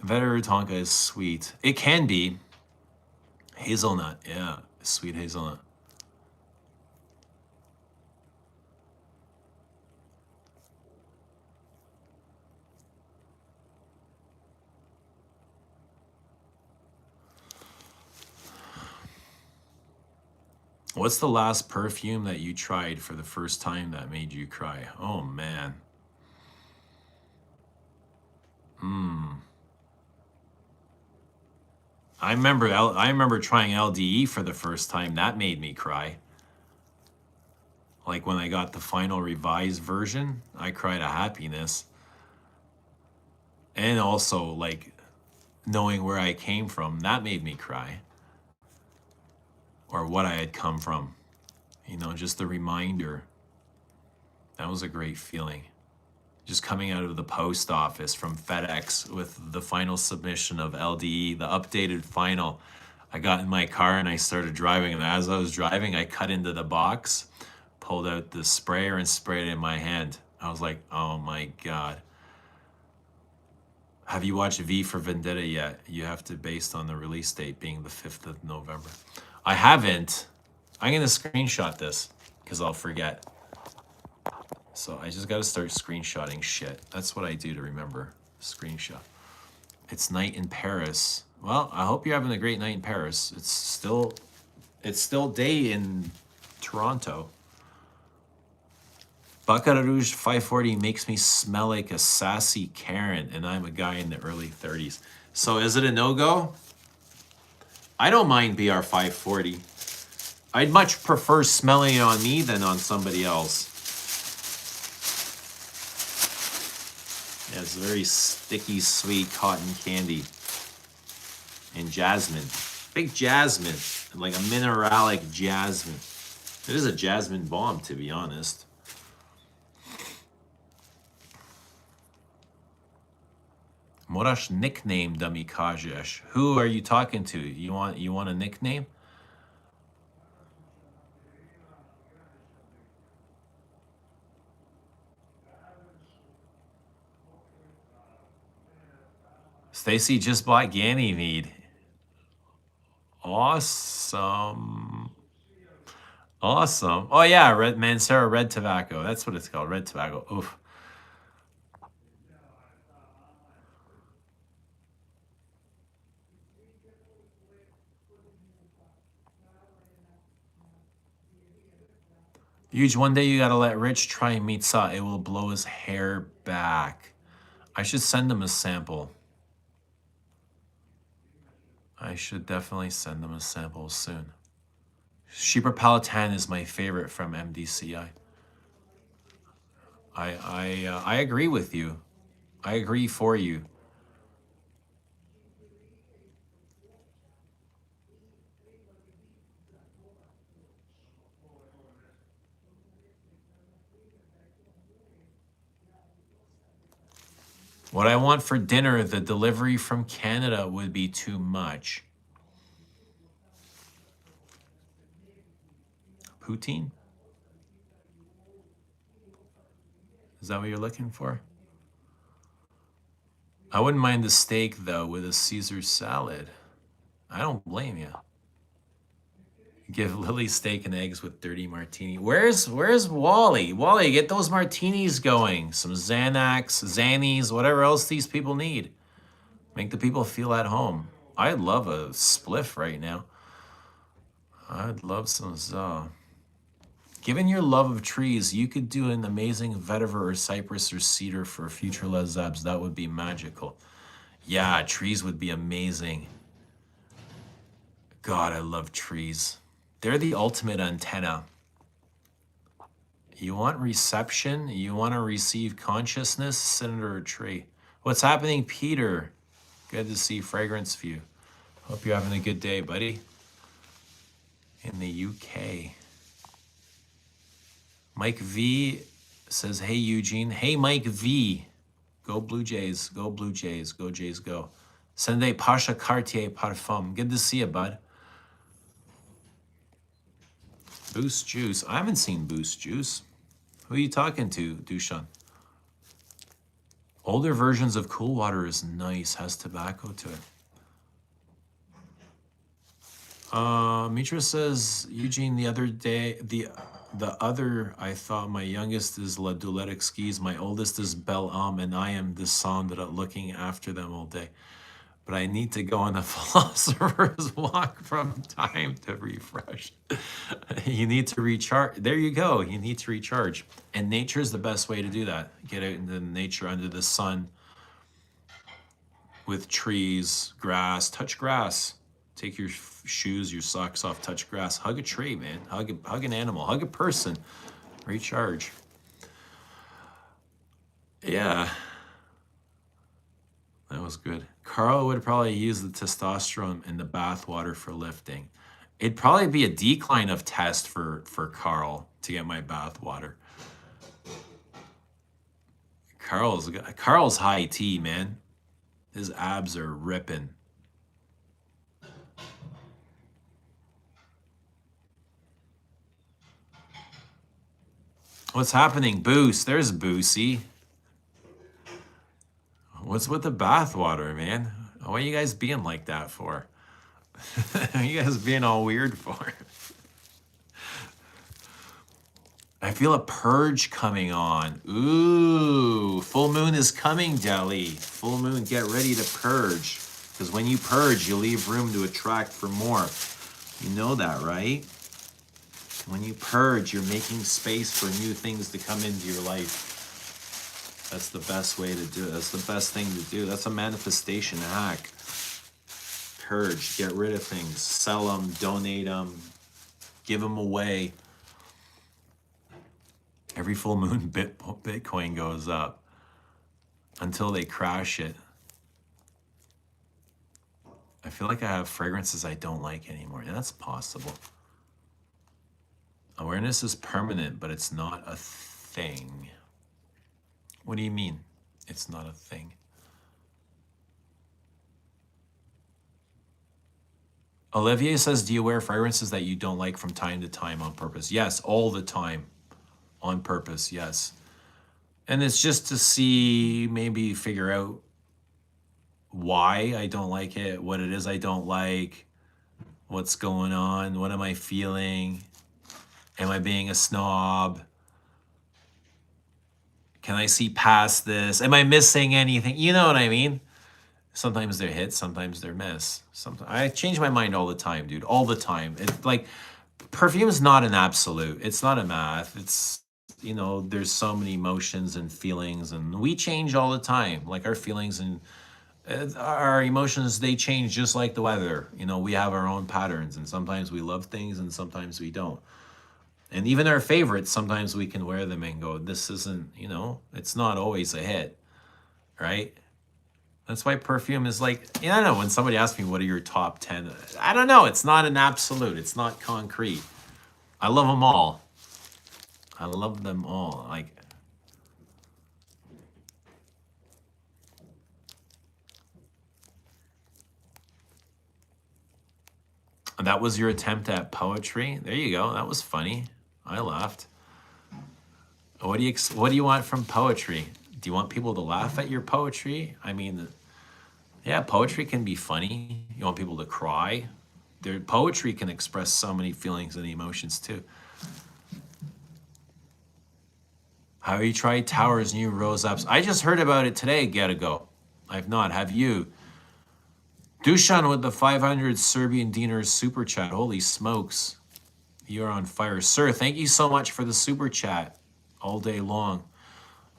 [SPEAKER 1] Vetiver Tonka is sweet. It can be. Hazelnut, yeah, sweet hazelnut. What's the last perfume that you tried for the first time that made you cry? Oh man. I remember trying LDE for the first time. That made me cry. Like when I got the final revised version, I cried of happiness. And also like knowing where I came from, that made me cry. Or what I had come from.
[SPEAKER 2] You know, just the reminder. That was a great feeling. Just coming out of the post office from FedEx with the final submission of LDE, the updated final. I got in my car and I started driving. And as I was driving, I cut into the box, pulled out the sprayer and sprayed it in my hand. I was like, oh my God. Have you watched V for Vendetta yet? You have to, based on the release date being the 5th of November. I haven't. I'm going to screenshot this because I'll forget. So I just got to start screenshotting shit. That's what I do to remember. Screenshot. It's night in Paris. Well, I hope you're having a great night in Paris. It's still day in Toronto. Baccarat Rouge 540 makes me smell like a sassy Karen, and I'm a guy in the early 30s. So is it a no-go? I don't mind BR 540. I'd much prefer smelling it on me than on somebody else. Yeah, it's very sticky, sweet cotton candy. And jasmine. Big jasmine. Like a mineralic jasmine. It is a jasmine bomb, to be honest. Morash nickname Dummy Kajesh. Who are you talking to? You want a nickname? Stacy just bought Ganymede. Awesome. Awesome. Oh yeah, Red Mancera Red Tobacco. That's what it's called, Red Tobacco. Oof. Huge, one day you gotta let Rich try Mitsa. It will blow his hair back. I should send him a sample. I should definitely send him a sample soon. Sheeper Palatine is my favorite from MDCI. I agree with you. I agree for you. What I want for dinner, the delivery from Canada would be too much. Poutine? Is that what you're looking for? I wouldn't mind the steak, though, with a Caesar salad. I don't blame you. Give Lily steak and eggs with dirty martini. Where's Wally? Wally, get those martinis going. Some Xanax, Xannies, whatever else these people need. Make the people feel at home. I'd love a spliff right now. I'd love some za. Given your love of trees, you could do an amazing vetiver or cypress or cedar for future Lezabs. That would be magical. Yeah, trees would be amazing. God, I love trees. They're the ultimate antenna. You want reception? You want to receive consciousness? Sit under a tree. What's happening, Peter? Good to see Fragrance View. Hope you're having a good day, buddy. In the UK. Mike V says, hey, Eugene. Hey, Mike V. Go Blue Jays. Go Blue Jays. Go Jays, go. Sunday Pasha Cartier Parfum. Good to see you, bud. Boost Juice. I haven't seen Boost Juice. Who are you talking to, Dushan? Older versions of Cool Water is nice. Has tobacco to it. Mitra says, Eugene, the other day, I thought my youngest is La Doulette Skis, my oldest is Bel Am, and I am the Sandra looking after them all day. But I need to go on a philosopher's walk from time to refresh. You need to recharge. There you go. You need to recharge. And nature is the best way to do that. Get out into nature under the sun with trees, grass, touch grass. Take your shoes, your socks off, touch grass. Hug a tree, man. Hug an animal. Hug a person. Recharge. Yeah. That was good. Carl would probably use the testosterone in the bath water for lifting. It'd probably be a decline of test for Carl to get my bath water. Carl's high T, man. His abs are ripping. What's happening? Boost. There's Boosie. What's with the bathwater, man? Why are you guys being like that for? You guys being all weird for? I feel a purge coming on. Ooh, full moon is coming, Deli. Full moon, get ready to purge. Because when you purge, you leave room to attract for more. You know that, right? When you purge, you're making space for new things to come into your life. That's the best way to do it. That's the best thing to do. That's a manifestation hack. Purge, get rid of things, sell them, donate them, give them away. Every full moon, Bitcoin goes up until they crash it. I feel like I have fragrances I don't like anymore. That's possible. Awareness is permanent, but it's not a thing. What do you mean? It's not a thing. Olivier says, do you wear fragrances that you don't like from time to time on purpose? Yes, all the time. On purpose, yes. And it's just to see, maybe figure out why I don't like it, what it is I don't like, what's going on, what am I feeling? Am I being a snob? Can I see past this? Am I missing anything? You know what I mean? Sometimes they're hits, sometimes they're miss. Sometimes I change my mind all the time, dude. All the time. It's like perfume is not an absolute. It's not a math. It's, you know, there's so many emotions and feelings, and we change all the time. Like our feelings and our emotions, they change just like the weather. You know, we have our own patterns, and sometimes we love things and sometimes we don't. And even our favorites, sometimes we can wear them and go, this isn't, you know, it's not always a hit, right? That's why perfume is like, I don't know, when somebody asks me, what are your top 10? I don't know. It's not an absolute. It's not concrete. I love them all. I love them all. Like, that was your attempt at poetry. There you go. That was funny. I laughed. What do you want from poetry? Do you want people to laugh at your poetry? I mean, yeah, poetry can be funny. You want people to cry. Poetry can express so many feelings and emotions too. Have you tried Tower's new Rose apps? I just heard about it today, Getago. I've not. Have you? Dushan with the 500 Serbian dinars super chat. Holy smokes. You're on fire. Sir, thank you so much for the super chat all day long.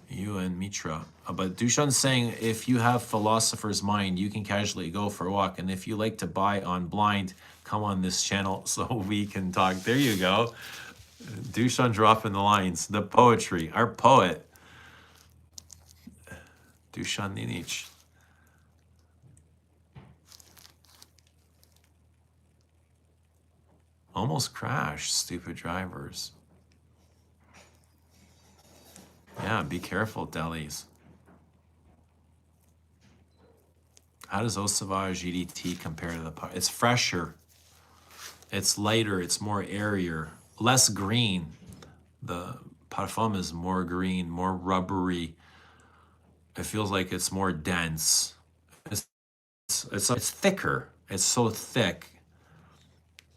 [SPEAKER 2] You and Mitra. But Dushan's saying, if you have philosopher's mind, you can casually go for a walk. And if you like to buy on blind, come on this channel so we can talk. There you go. Dushan dropping the lines. The poetry. Our poet. Dushan Ninich. Almost crashed, stupid drivers. Yeah, be careful, delis. How does Eau Sauvage EDT compare to the... It's fresher. It's lighter. It's more airier. Less green. The Parfum is more green, more rubbery. It feels like it's more dense. It's thicker. It's so thick.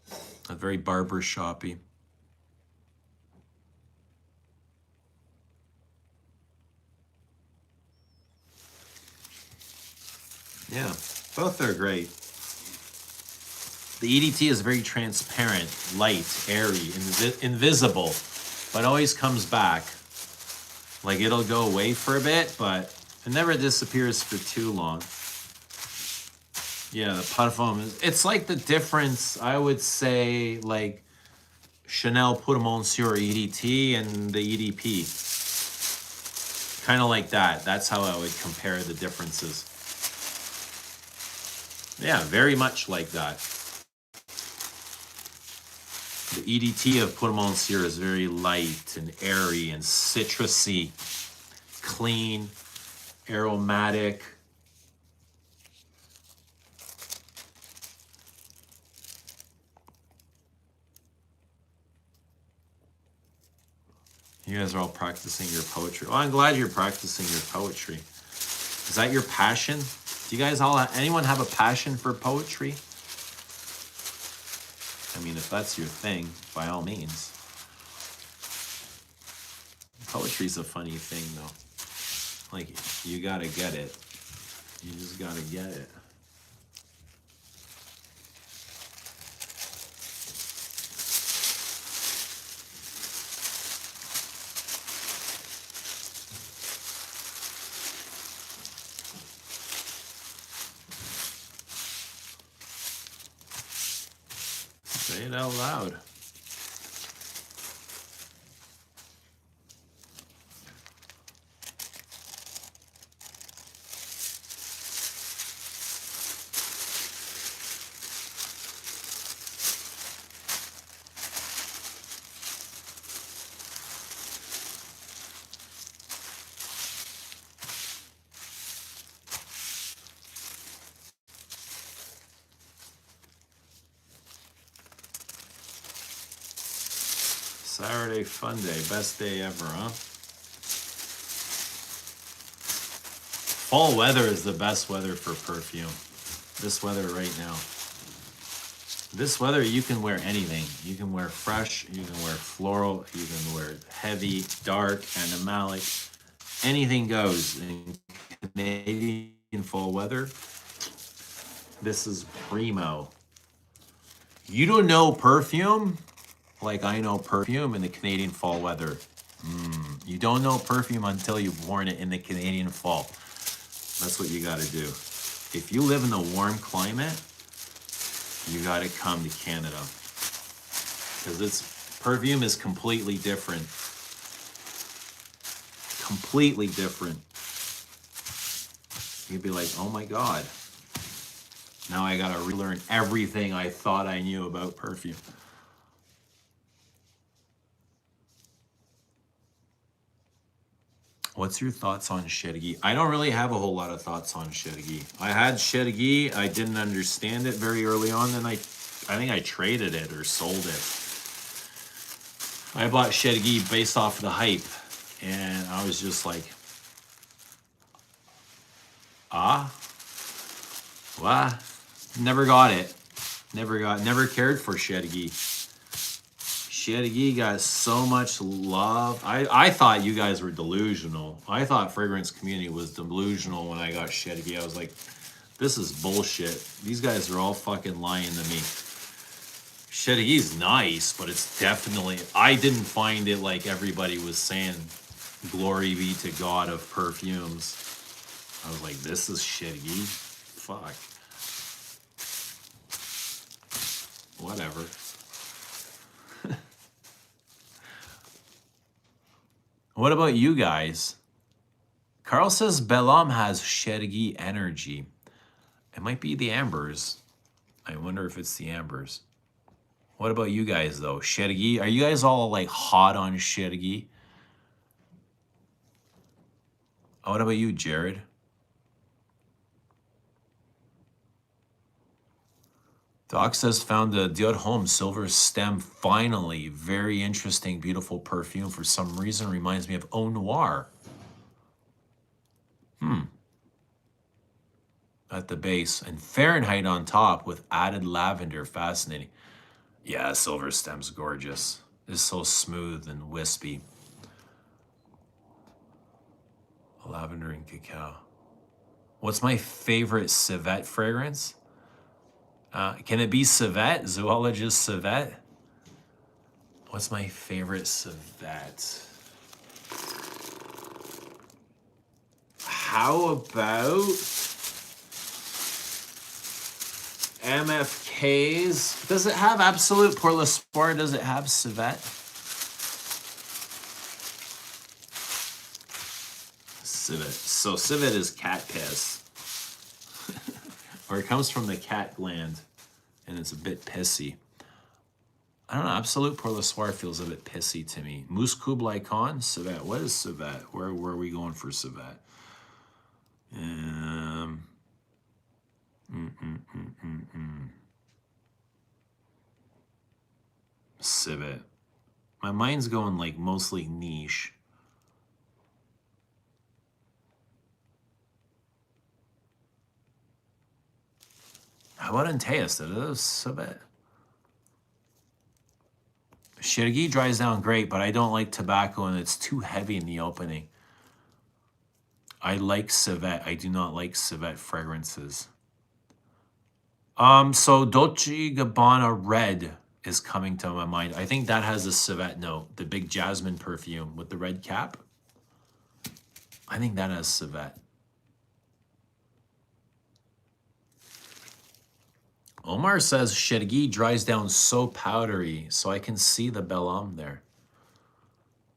[SPEAKER 2] It's very barber-shoppy. Yeah, both are great. The EDT is very transparent, light, airy, invisible, but always comes back. Like it'll go away for a bit, but it never disappears for too long. Yeah, the Parfum, it's like the difference, I would say, like Chanel Pour Monsieur EDT and the EDP. Kind of like that. That's how I would compare the differences. Yeah, very much like that. The EDT of Pour Monsieur is very light and airy and citrusy, clean, aromatic. You guys are all practicing your poetry. Well, I'm glad you're practicing your poetry. Is that your passion? Do you guys all, anyone have a passion for poetry? I mean, if that's your thing, by all means. Poetry's a funny thing, though. Like, you gotta get it. You just gotta get it. Say it out loud. Saturday fun day, best day ever, huh? Fall weather is the best weather for perfume. This weather right now. This weather, you can wear anything. You can wear fresh, you can wear floral, you can wear heavy, dark, animalic. Anything goes. In Canadian fall weather, this is primo. You don't know perfume? Like I know perfume in the Canadian fall weather. You don't know perfume until you've worn it in the Canadian fall. That's what you gotta do. If you live in a warm climate, you gotta come to Canada. Because perfume is completely different. Completely different. You'd be like, oh my God. Now I gotta relearn everything I thought I knew about perfume. What's your thoughts on Shedigi? I don't really have a whole lot of thoughts on Shedigi. I had Shedigi. I didn't understand it very early on. Then I think I traded it or sold it. I bought Shedigi based off of the hype. And I was just like, what? Never got it. Never cared for Shedigi. Shedigi got so much love. I thought you guys were delusional. I thought fragrance community was delusional when I got Shedigi. I was like, this is bullshit. These guys are all fucking lying to me. Shedigi's nice, but it's definitely, I didn't find it like everybody was saying, glory be to God of perfumes. I was like, this is Shedigi? Fuck. Whatever. What about you guys? Carl says Bellam has Shedigi energy. It might be the ambers. I wonder if it's the ambers. What about you guys though? Shedigi? Are you guys all like hot on Shedigi? What about you, Jared? Doc says found the Dior Homme Silver Stem. Finally, very interesting, beautiful perfume. For some reason, reminds me of Eau Noir. At the base and Fahrenheit on top with added lavender. Fascinating. Yeah, Silver Stem's gorgeous. It's so smooth and wispy. Lavender and cacao. What's my favorite civet fragrance? Can it be civet? Zoologist civet? What's my favorite civet? How about MFK's? Does it have Absolute Pour Le Sport? Does it have civet? Civet. So civet is cat piss. Or it comes from the cat gland, and it's a bit pissy. I don't know. Absolute Pour le Soir feels a bit pissy to me. Mousse Kublai Khan, Civet. What is Civet? Where are we going for Civet? Civet. My mind's going like mostly niche. How about Antaeus? That is Civet. Chergui dries down great, but I don't like tobacco and it's too heavy in the opening. I like Civet. I do not like Civet fragrances. So Dolce Gabbana Red is coming to my mind. I think that has a Civet note, the big jasmine perfume with the red cap. I think that has Civet. Omar says Chergui dries down so powdery, so I can see the Bel Homme there.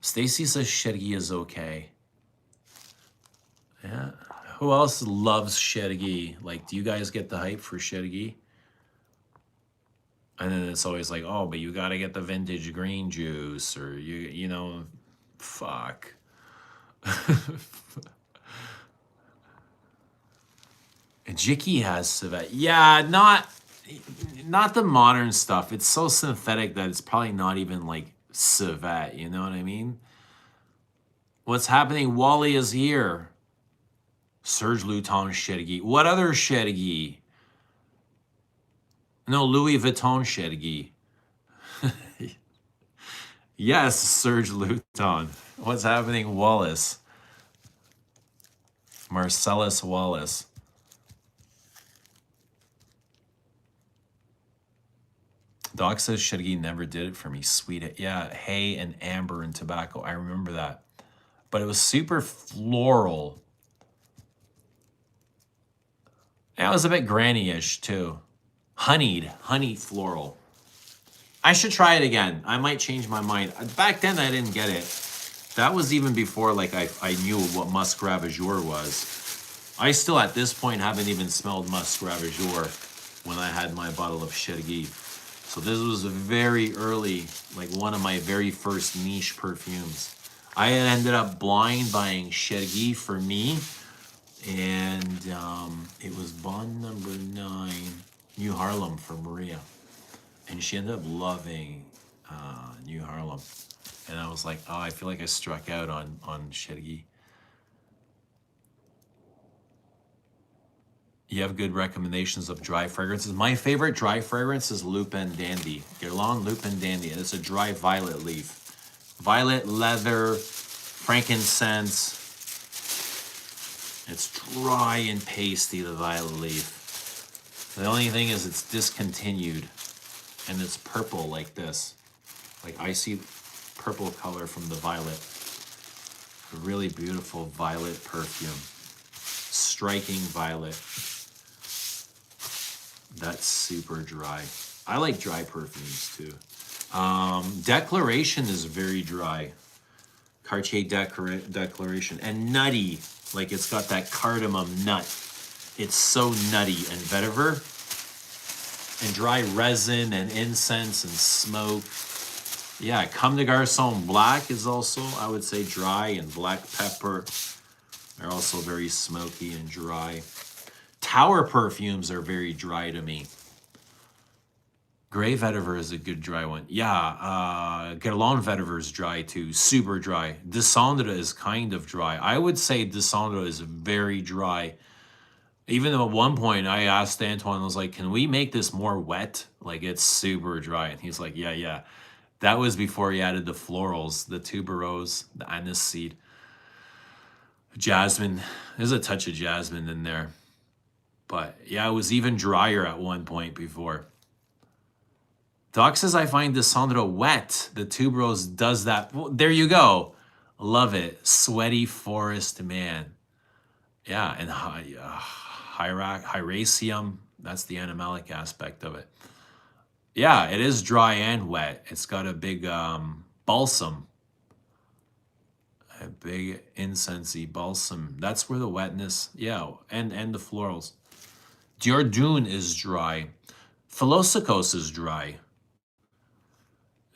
[SPEAKER 2] Stacy says Chergui is okay. Yeah. Who else loves Chergui? Like, do you guys get the hype for Chergui? And then it's always like, oh, but you got to get the vintage green juice, or you know, fuck. Jicky has Civet. Yeah, not the modern stuff. It's so synthetic that it's probably not even like Civet, you know what I mean? What's happening? Wally is here. Serge Luton Chergui. What other Chergui? No, Louis Vuitton Chergui. Yes, Serge Luton. What's happening? Wallace. Marcellus Wallace. Doc says Chergui never did it for me. Sweet. Yeah, hay and amber and tobacco. I remember that. But it was super floral. Yeah, it was a bit granny-ish too. Honeyed floral. I should try it again. I might change my mind. Back then, I didn't get it. That was even before like I knew what Musk Ravageur was. I still, at this point, haven't even smelled Musk Ravageur when I had my bottle of Chergui. So this was a very early, like one of my very first niche perfumes. I ended up blind buying Chergui for me, and it was Bond number 9, New Harlem for Maria. And she ended up loving New Harlem. And I was like, oh, I feel like I struck out on Chergui. You have good recommendations of dry fragrances. My favorite dry fragrance is Lupin Dandy. Guerlain Lupin Dandy. And it's a dry violet leaf. Violet, leather, frankincense. It's dry and pasty, the violet leaf. The only thing is it's discontinued. And it's purple like this. Like I see purple color from the violet. A really beautiful violet perfume. Striking violet. That's super dry. I like dry perfumes too. Declaration is very dry. Cartier Declaration. And nutty. Like it's got that cardamom nut. It's so nutty. And vetiver. And dry resin and incense and smoke. Yeah, Comme des Garçons Black is also, I would say, dry. And black pepper are also very smoky and dry. Tower perfumes are very dry to me. Gray vetiver is a good dry one. Yeah, Guerlain vetiver is dry too, super dry. Descendre is kind of dry. I would say Descendre is very dry. Even though at one point I asked Antoine, I was like, can we make this more wet? Like it's super dry. And he's like, yeah. That was before he added the florals, the tuberose, the anise seed. Jasmine, there's a touch of jasmine in there. But yeah, it was even drier at one point before. Doc says I find Descendre wet. The tuberose does that. Well, there you go. Love it. Sweaty forest man. Yeah, and Hyraceum. That's the animalic aspect of it. Yeah, it is dry and wet. It's got a big balsam. A big incensey balsam. That's where the wetness, yeah, and the florals. Dior Dune is dry. Philosopos is dry.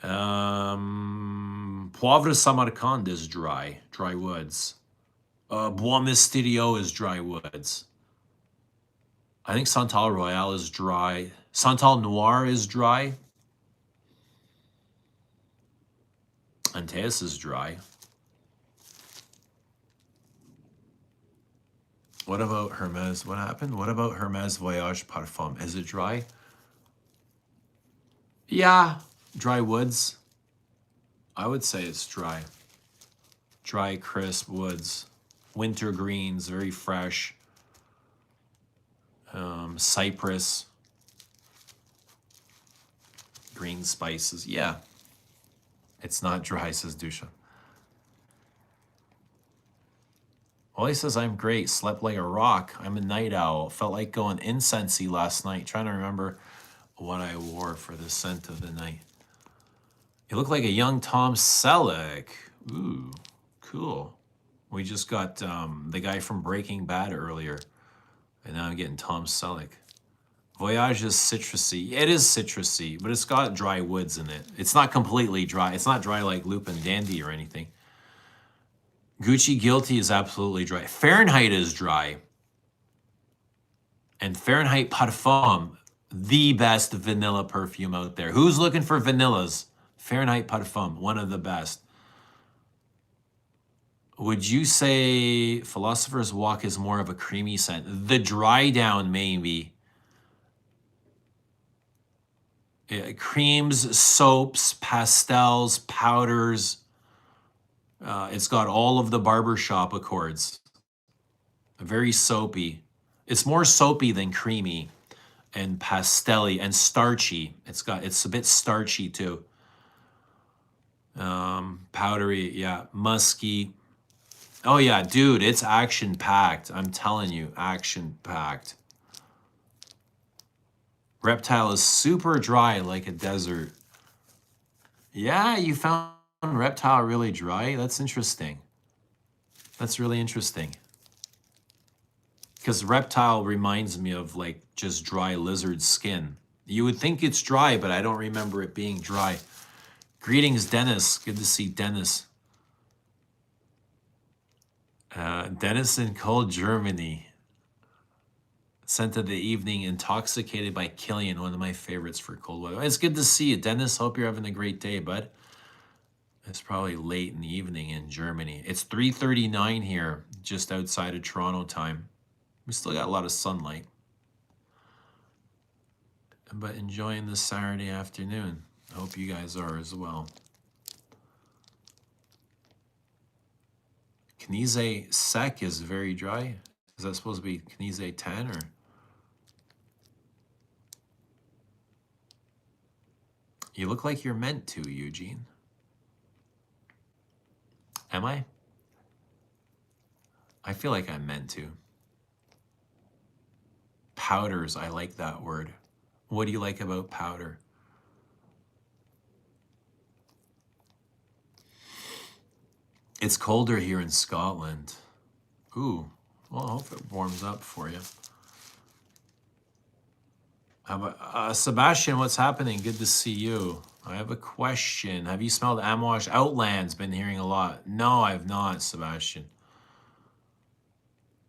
[SPEAKER 2] Poivre Samarkand is dry woods. Bois Mysterio is dry woods. I think Santal Royale is dry. Santal Noir is dry. Antaeus is dry. What about Hermes? What happened? What about Hermes Voyage Parfum? Is it dry? Yeah, dry woods. I would say it's dry. Dry, crisp woods. Winter greens, very fresh. Cypress. Green spices. Yeah. It's not dry, says Dusha. Well, he says, I'm great. Slept like a rock. I'm a night owl. Felt like going incensey last night. Trying to remember what I wore for the scent of the night. You look like a young Tom Selleck. Ooh, cool. We just got the guy from Breaking Bad earlier. And now I'm getting Tom Selleck. Voyage is citrusy. It is citrusy, but it's got dry woods in it. It's not completely dry. It's not dry like Lupin Dandy or anything. Gucci Guilty is absolutely dry. Fahrenheit is dry. And Fahrenheit Parfum, the best vanilla perfume out there. Who's looking for vanillas? Fahrenheit Parfum, one of the best. Would you say Philosopher's Walk is more of a creamy scent? The dry down, maybe. Creams, soaps, pastels, powders. It's got all of the barbershop accords. Very soapy. It's more soapy than creamy and pastelly and starchy. It's a bit starchy too. Powdery, yeah, musky. Oh yeah, dude, it's action packed. I'm telling you, action packed. Reptile is super dry like a desert. Yeah, you found Reptile really dry? That's interesting. That's really interesting. Because Reptile reminds me of like just dry lizard skin. You would think it's dry, but I don't remember it being dry. Greetings, Dennis. Good to see Dennis. Dennis in cold Germany. Scent of the evening, intoxicated by Killian, one of my favorites for cold weather. It's good to see you, Dennis. Hope you're having a great day, bud. It's probably late in the evening in Germany. It's 3:39 here, just outside of Toronto time. We still got a lot of sunlight. But enjoying this Saturday afternoon. Hope you guys are as well. Knize Sec is very dry. Is that supposed to be Knize 10 or? You look like you're meant to, Eugene. Am I? I feel like I'm meant to. Powders, I like that word. What do you like about powder? It's colder here in Scotland. Ooh, well, I hope it warms up for you. How about, Sebastian, what's happening? Good to see you. I have a question. Have you smelled Amwash Outlands? Been hearing a lot. No, I've not, Sebastian.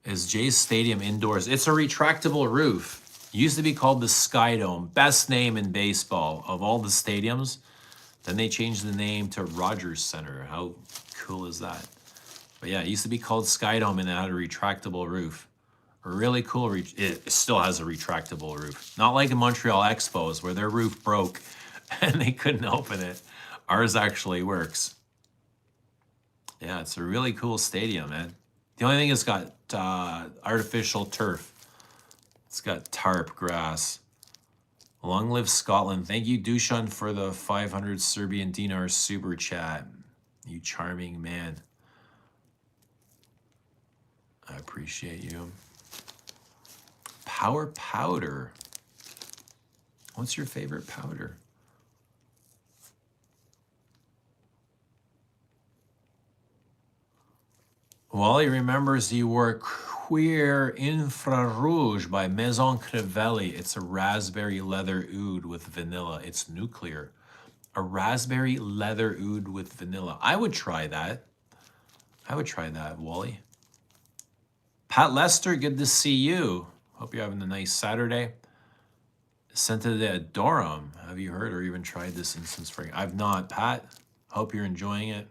[SPEAKER 2] Is Jay's Stadium indoors? It's a retractable roof. It used to be called the Sky Dome. Best name in baseball of all the stadiums. Then they changed the name to Rogers Center. How cool is that? But yeah, it used to be called Sky Dome and it had a retractable roof. Really cool. It still has a retractable roof. Not like in Montreal Expos where their roof broke and they couldn't open it. Ours actually works. Yeah, it's a really cool stadium, man. The only thing it's got artificial turf. It's got tarp grass. Long live Scotland. Thank you, Dushan, for the 500 Serbian dinar super chat. You charming man. I appreciate you. Power powder. What's your favorite powder? Wally remembers he wore Queer Infrarouge by Maison Crivelli. It's a raspberry leather oud with vanilla. It's nuclear. A raspberry leather oud with vanilla. I would try that. Wally. Pat Lester, good to see you. Hope you're having a nice Saturday. Senta de Adorum. Have you heard or even tried this incense fragrance? I've not, Pat. Hope you're enjoying it.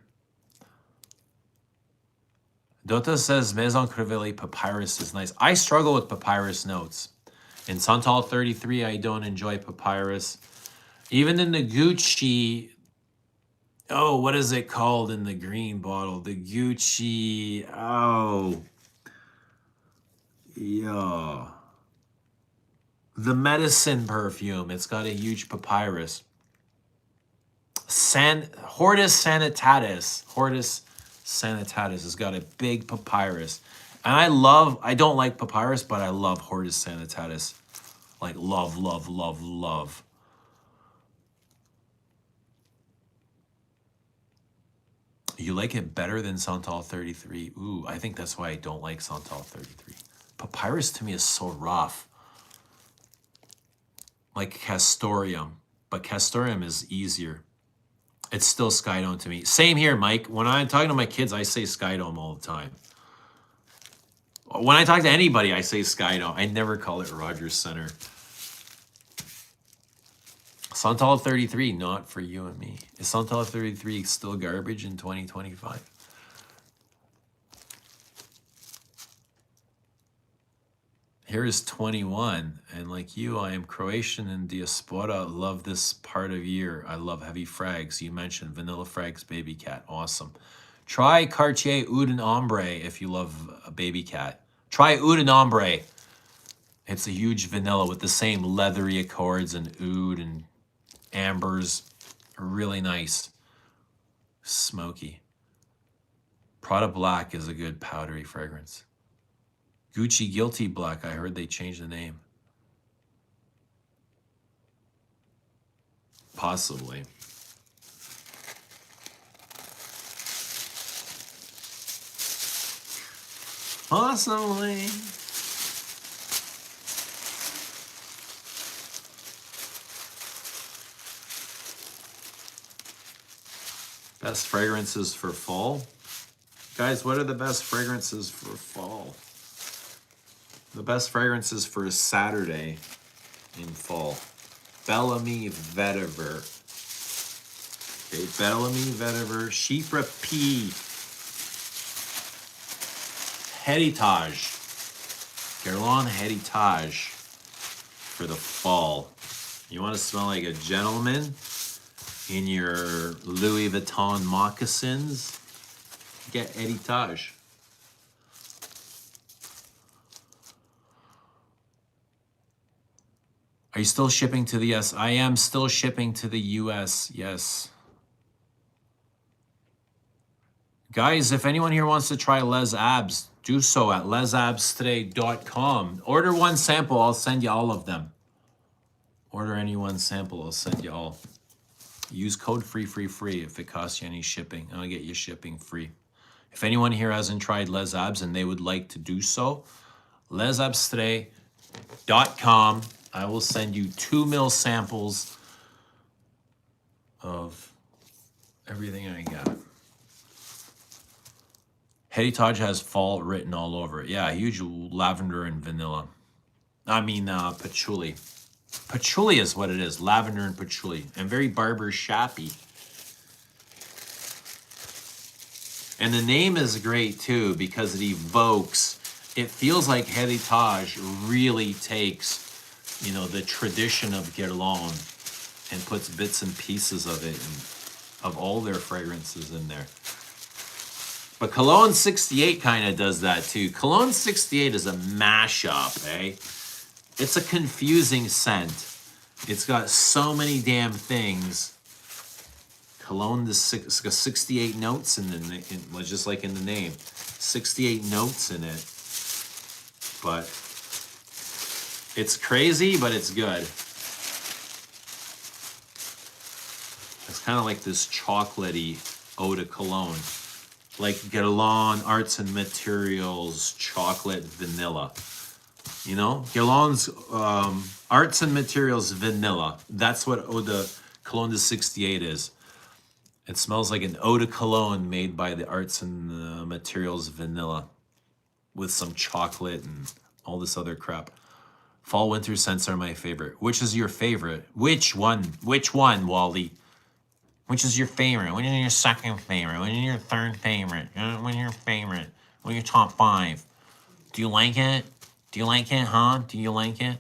[SPEAKER 2] Dota says Maison Crevelli papyrus is nice. I struggle with papyrus notes. In Santal 33, I don't enjoy papyrus. Even in the Gucci, oh, what is it called in the green bottle? The Gucci, oh, yeah. The medicine perfume, it's got a huge papyrus. Hortus sanitatis has got a big papyrus. And I don't like papyrus, but I love Hortus sanitatis. Like love, love, love, love. You like it better than Santal 33? Ooh, I think that's why I don't like Santal 33. Papyrus to me is so rough. Like Castoreum, but Castoreum is easier. It's still Skydome to me. Same here, Mike. When I'm talking to my kids, I say Skydome all the time. When I talk to anybody, I say Skydome. I never call it Rogers Center. Santal 33, not for you and me. Is Santal 33 still garbage in 2025? Here is 21, and like you, I am Croatian and diaspora. Love this part of year. I love heavy frags. You mentioned Vanilla Frags Baby Cat. Awesome. Try Cartier Oud and Ombre if you love a Baby Cat. Try Oud and Ombre. It's a huge vanilla with the same leathery accords and oud and ambers. Really nice. Smoky. Prada Black is a good powdery fragrance. Gucci Guilty Black. I heard they changed the name. Possibly. Possibly. Best fragrances for fall. Guys, what are the best fragrances for fall? The best fragrances for a Saturday in fall. Bellamy Vetiver. Okay, Bellamy Vetiver. Chypre P. Heritage. Guerlain Heritage for the fall. You want to smell like a gentleman in your Louis Vuitton moccasins? Get Heritage. Are you still shipping to the US? I am still shipping to the US, yes. Guys, if anyone here wants to try Les Abs, do so at lesabstray.com. Order one sample, I'll send you all of them. Order any one sample, I'll send you all. Use code FREE if it costs you any shipping, and I'll get you shipping free. If anyone here hasn't tried Les Abs and they would like to do so, lesabstray.com. I will send you 2 ml samples of everything I got. Heritage has fall written all over it. Yeah, huge lavender and vanilla. I mean, patchouli. Patchouli is what it is, lavender and patchouli. And very barber shappy. And the name is great too because it evokes, it feels like Heritage really takes, you know, the tradition of Guerlain and puts bits and pieces of it and of all their fragrances in there. But Cologne 68 kind of does that too. Cologne 68 is a mashup, eh? It's a confusing scent. It's got so many damn things. Cologne, it's got 68 notes in just like in the name. 68 notes in it. But it's crazy, but it's good. It's kind of like this chocolatey eau de cologne. Like Guerlain Arts and Materials chocolate vanilla. You know? Guerlain's Arts and Materials vanilla. That's what eau de Cologne de 68 is. It smells like an eau de cologne made by the Arts and Materials Vanilla with some chocolate and all this other crap. Fall winter scents are my favorite. Which is your favorite? Which one? Which one, Wally? Which is your favorite? Which is your second favorite? Which is your third favorite? Which is your favorite? What are your top 5? Do you like it? Do you like it, huh? Do you like it?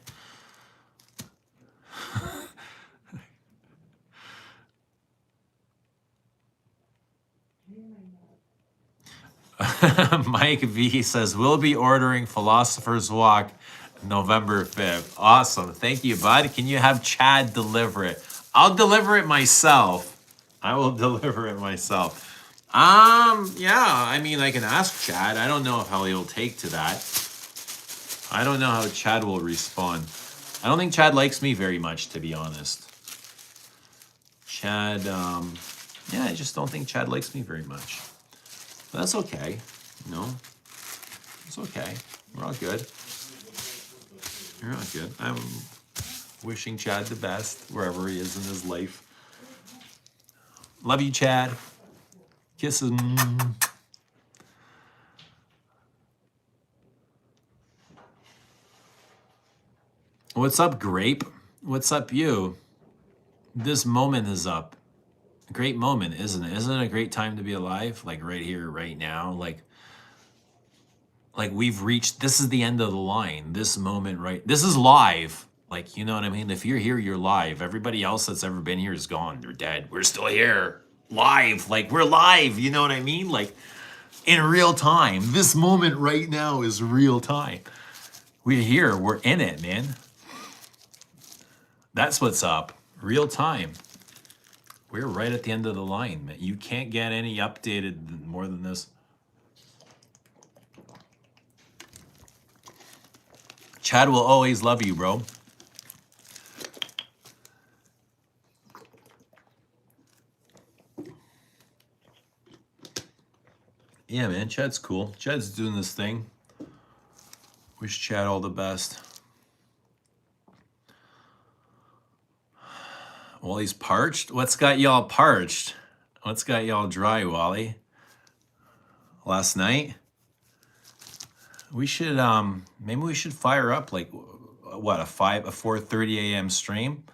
[SPEAKER 2] Mike V says, we'll be ordering Philosopher's Walk November 5th. Awesome. Thank you, bud. Can you have Chad deliver it? I'll deliver it myself. I will deliver it myself. Yeah, I mean, I can ask Chad. I don't know how he'll take to that. I don't know how Chad will respond. I don't think Chad likes me very much, to be honest. Chad, yeah, I just don't think Chad likes me very much. But that's okay, you know. It's okay. We're all good. We're all good. I'm wishing Chad the best wherever he is in his life. Love you, Chad. Kisses. What's up, Grape? What's up, you? This moment is up. A great moment, isn't it? Isn't it a great time to be alive? Like right here, right now. Like we've reached, this is the end of the line. This moment, right? This is live. Like, you know what I mean? If you're here, you're live. Everybody else that's ever been here is gone. They're dead. We're still here. Live. Like, we're live. You know what I mean? Like, in real time. This moment right now is real time. We're here. We're in it, man. That's what's up. Real time. We're right at the end of the line, man. You can't get any updated more than this. Chad will always love you, bro. Yeah, man, Chad's cool. Chad's doing this thing. Wish Chad all the best. Wally's parched? What's got y'all parched? What's got y'all dry, Wally? Last night? We should, maybe we should fire up like, what, a 4:30 a.m. stream?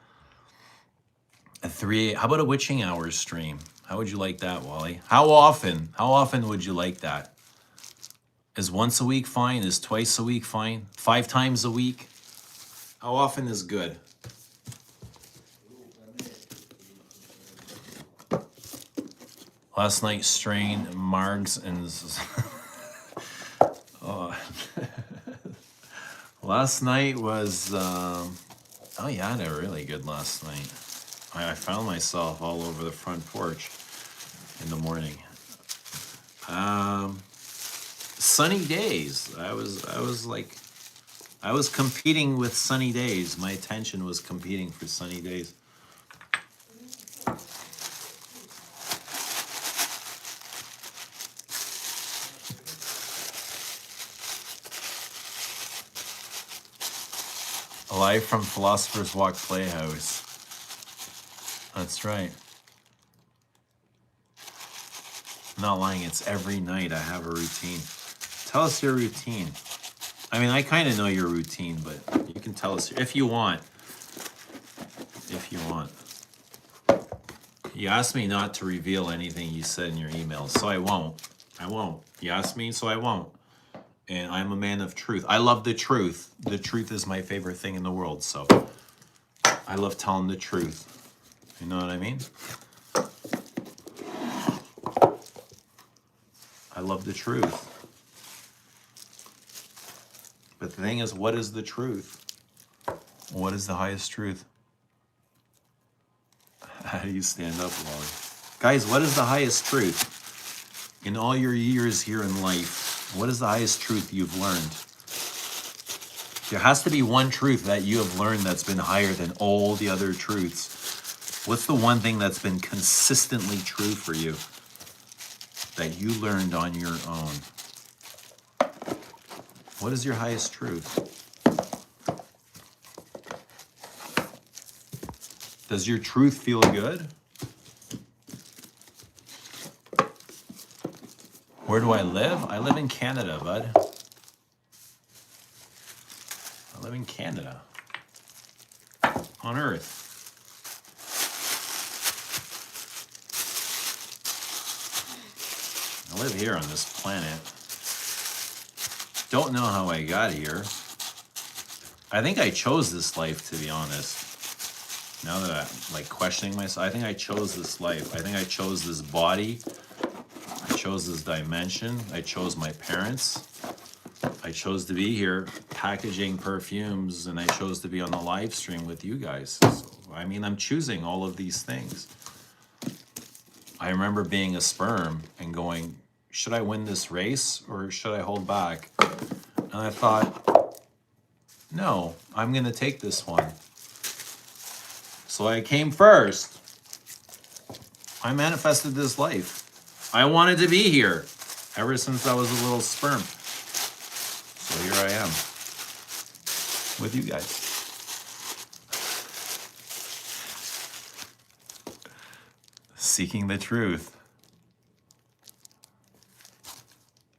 [SPEAKER 2] How about a witching hours stream? How would you like that, Wally? How often would you like that? Is once a week fine? Is twice a week fine? 5 times a week? How often is good? Last night, Strain, Margs, and... oh. Last night was... oh yeah, I had a really good last night. I found myself all over the front porch in the morning. Sunny days. I was competing with sunny days. My attention was competing for sunny days. Live from Philosopher's Walk Playhouse. That's right. I'm not lying, it's every night I have a routine. Tell us your routine. I mean, I kind of know your routine, but you can tell us if you want. If you want. You asked me not to reveal anything you said in your emails, so I won't. I won't. You asked me, so I won't. And I'm a man of truth. I love the truth. The truth is my favorite thing in the world, so I love telling the truth. You know what I mean? I love the truth. But the thing is, what is the truth? What is the highest truth? How do you stand up, Wally? Guys, what is the highest truth? In all your years here in life, what is the highest truth you've learned? There has to be one truth that you have learned that's been higher than all the other truths. What's the one thing that's been consistently true for you that you learned on your own? What is your highest truth? Does your truth feel good? Where do I live? I live in Canada, bud. I live in Canada. On Earth. I live here on this planet. Don't know how I got here. I think I chose this life, to be honest. Now that I'm like questioning myself, I think I chose this life. I think I chose this body. I chose this dimension. I chose my parents. I chose to be here packaging perfumes, and I chose to be on the live stream with you guys. So, I mean, I'm choosing all of these things. I remember being a sperm and going, should I win this race or should I hold back? And I thought, no, I'm going to take this one. So I came first. I manifested this life. I wanted to be here ever since I was a little sperm. So here I am with you guys. Seeking the truth.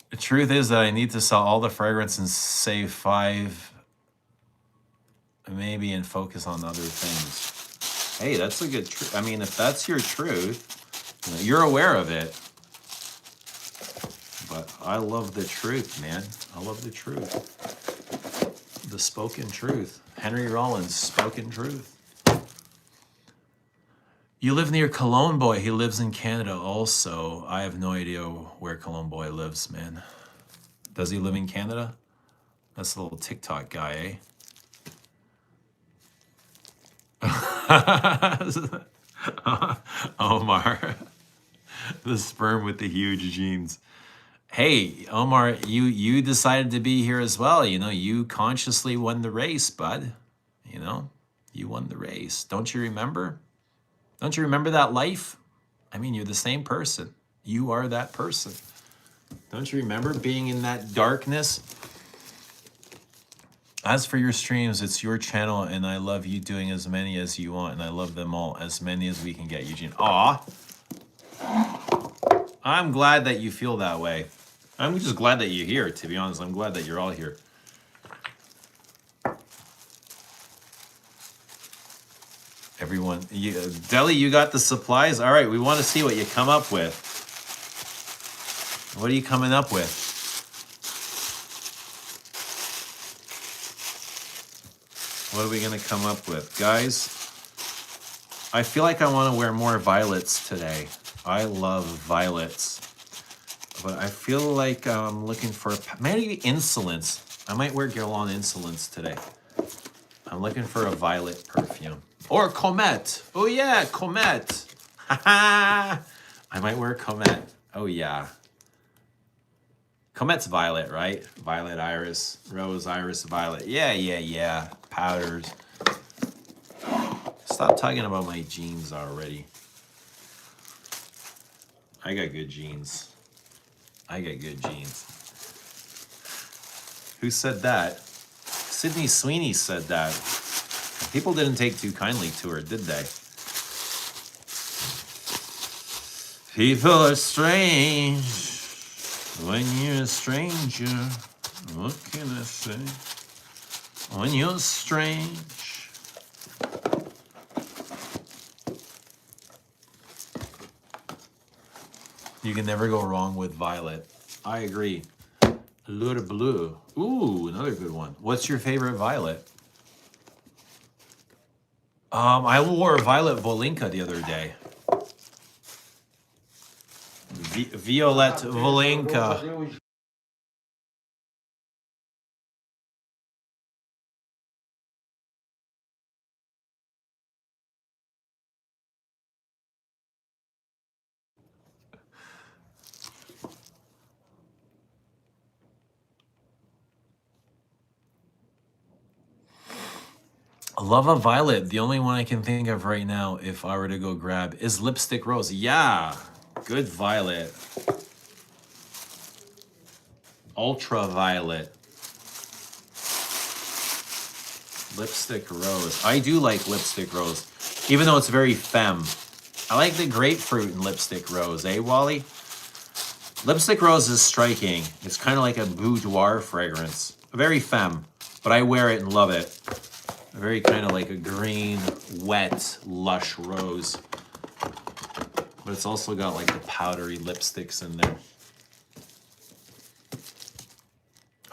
[SPEAKER 2] The truth is that I need to sell all the fragrance and save 5 maybe and focus on other things. Hey, that's a good truth. I mean, if that's your truth, you're aware of it. But I love the truth, man. I love the truth. The spoken truth. Henry Rollins, spoken truth. You live near Cologne Boy. He lives in Canada also. I have no idea where Cologne Boy lives, man. Does he live in Canada? That's a little TikTok guy, eh? Omar. The sperm with the huge genes. Hey, Omar, you decided to be here as well. You know, you consciously won the race, bud. You know, you won the race. Don't you remember? Don't you remember that life? I mean, you're the same person. You are that person. Don't you remember being in that darkness? As for your streams, it's your channel, and I love you doing as many as you want, and I love them all, as many as we can get, Eugene. Aw. I'm glad that you feel that way. I'm just glad that you're here, to be honest. I'm glad that you're all here. Everyone, Deli, you got the supplies? All right, we want to see what you come up with. What are you coming up with? What are we going to come up with? Guys, I feel like I want to wear more violets today. I love violets. But I feel like I'm looking for maybe insolence. I might wear Guerlain Insolence today. I'm looking for a violet perfume. Or Comet. Oh yeah, Comet. I might wear Comet. Oh yeah. Comet's violet, right? Violet iris, rose iris, violet. Yeah. Powders. Stop talking about my jeans already. I got good jeans. Who said that? Sydney Sweeney said that. People didn't take too kindly to her, did they? People are strange when you're a stranger. What can I say? When you're strange. You can never go wrong with violet. I agree. Allure bleu. Ooh, another good one. What's your favorite violet? I wore a violet Volinka the other day. Violet Volinka. Lava Violet, the only one I can think of right now, if I were to go grab, is Lipstick Rose. Yeah, good violet. Ultraviolet. Lipstick Rose. I do like Lipstick Rose. Even though it's very femme. I like the grapefruit and lipstick rose, eh, Wally? Lipstick rose is striking. It's kind of like a boudoir fragrance. Very femme, but I wear it and love it. Very kind of like a green, wet, lush rose. But it's also got like the powdery lipsticks in there.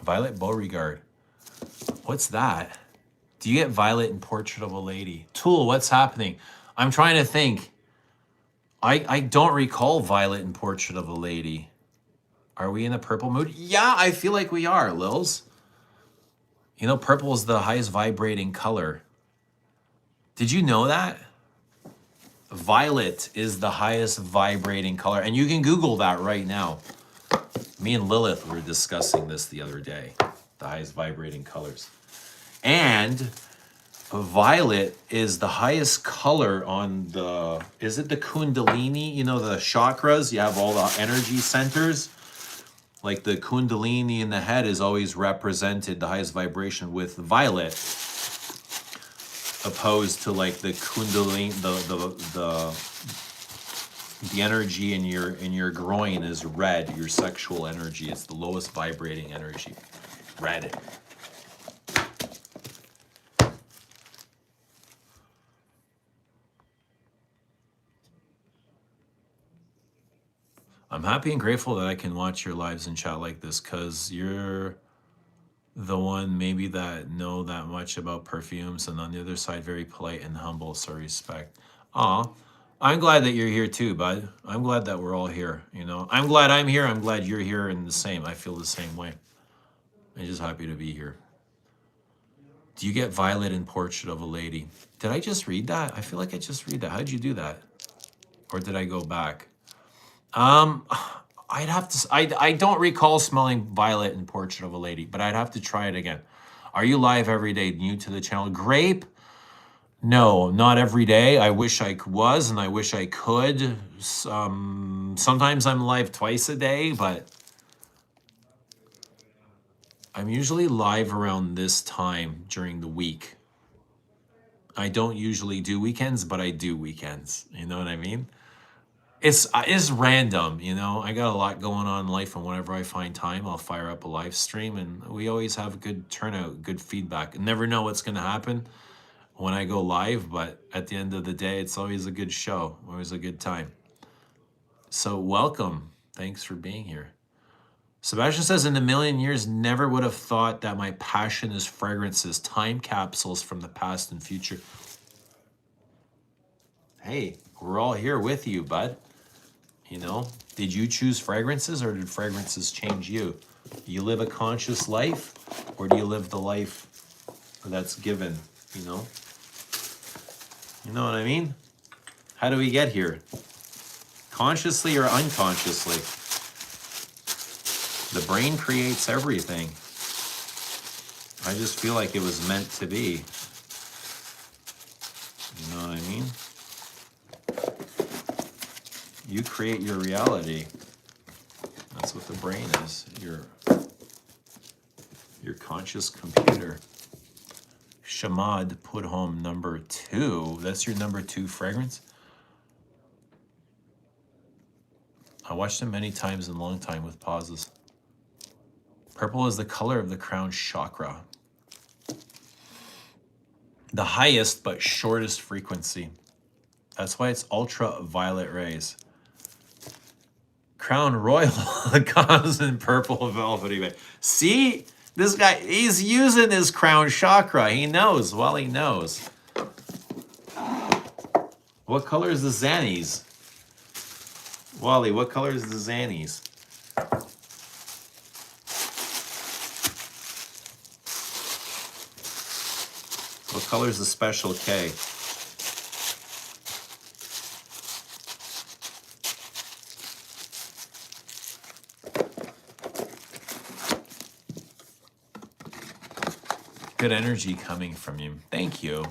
[SPEAKER 2] Violet Beauregard. What's that? Do you get Violet in Portrait of a Lady? Tool, what's happening? I'm trying to think. I don't recall Violet in Portrait of a Lady. Are we in a purple mood? Yeah, I feel like we are, Lils. You know, purple is the highest vibrating color. Did you know that? Violet is the highest vibrating color. And you can Google that right now. Me and Lilith were discussing this the other day. The highest vibrating colors. And violet is the highest color on the, is it the Kundalini? You know, the chakras, you have all the energy centers. Like the Kundalini in the head is always represented, the highest vibration, with violet. Opposed to like the Kundalini, the energy in your groin is red, your sexual energy. It's the lowest vibrating energy. Red. I'm happy and grateful that I can watch your lives and chat like this, because you're the one maybe that know that much about perfumes, and on the other side, very polite and humble, so respect. Aw, I'm glad that you're here too, bud. I'm glad that we're all here, you know. I'm glad I'm here. I'm glad you're here, and the same. I feel the same way. I'm just happy to be here. Do you get Violet in Portrait of a Lady? Did I just read that? I feel like I just read that. How'd you do that? Or did I go back? I'd have to, I don't recall smelling Violet in Portrait of a Lady, but I'd have to try it again. Are you live every day? New to the channel? Grape? No, not every day. I wish I was, and I wish I could. Sometimes I'm live twice a day, but I'm usually live around this time during the week. I don't usually do weekends, but I do weekends. You know what I mean? It's random, you know. I got a lot going on in life, and whenever I find time, I'll fire up a live stream, and we always have good turnout, good feedback. Never know what's going to happen when I go live, but at the end of the day, it's always a good show, always a good time. So welcome. Thanks for being here. Sebastian says, in a million years, never would have thought that my passion is fragrances, time capsules from the past and future. Hey, we're all here with you, bud. You know, did you choose fragrances, or did fragrances change you? Do you live a conscious life, or do you live the life that's given, you know? You know what I mean? How do we get here? Consciously or unconsciously? The brain creates everything. I just feel like it was meant to be. You know what I mean? You create your reality. That's what the brain is. Your conscious computer. Shamad put home number 2. That's your number 2 fragrance? I watched it many times in a long time with pauses. Purple is the color of the crown chakra. The highest but shortest frequency. That's why it's ultraviolet rays. Crown Royal comes in purple velvety bag. See? This guy, he's using his crown chakra. He knows. Well, he knows. What color is the Xannies? Wally, what color is the Xannies? What color is the Special K? Good energy coming from you. Thank you.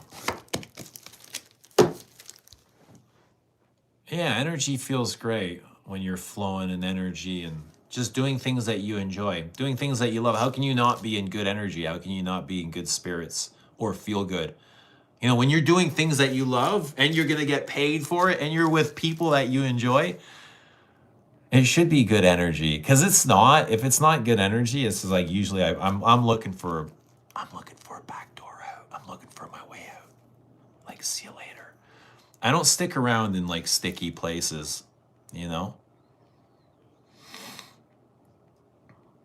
[SPEAKER 2] Yeah, energy feels great when you're flowing in energy and just doing things that you enjoy, doing things that you love. How can you not be in good energy? How can you not be in good spirits or feel good? You know, when you're doing things that you love and you're gonna get paid for it and you're with people that you enjoy, it should be good energy. Because it's not. If it's not good energy, it's like usually I'm looking for a back door out. I'm looking for my way out. Like, see you later. I don't stick around in like sticky places, you know?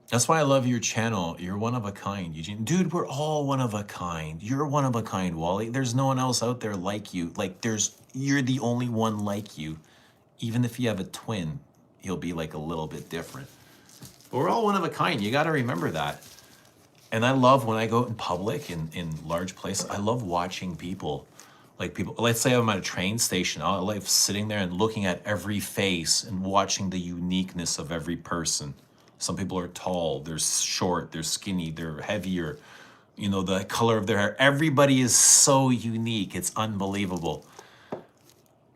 [SPEAKER 2] That's why I love your channel. You're one of a kind, Eugene. Dude, we're all one of a kind. You're one of a kind, Wally. There's no one else out there like you. Like, you're the only one like you. Even if you have a twin, he'll be like a little bit different. But we're all one of a kind. You got to remember that. And I love when I go in public, in large places, I love watching people. Like people, let's say I'm at a train station. I like sitting there and looking at every face and watching the uniqueness of every person. Some people are tall, they're short, they're skinny, they're heavier. You know, the color of their hair. Everybody is so unique. It's unbelievable.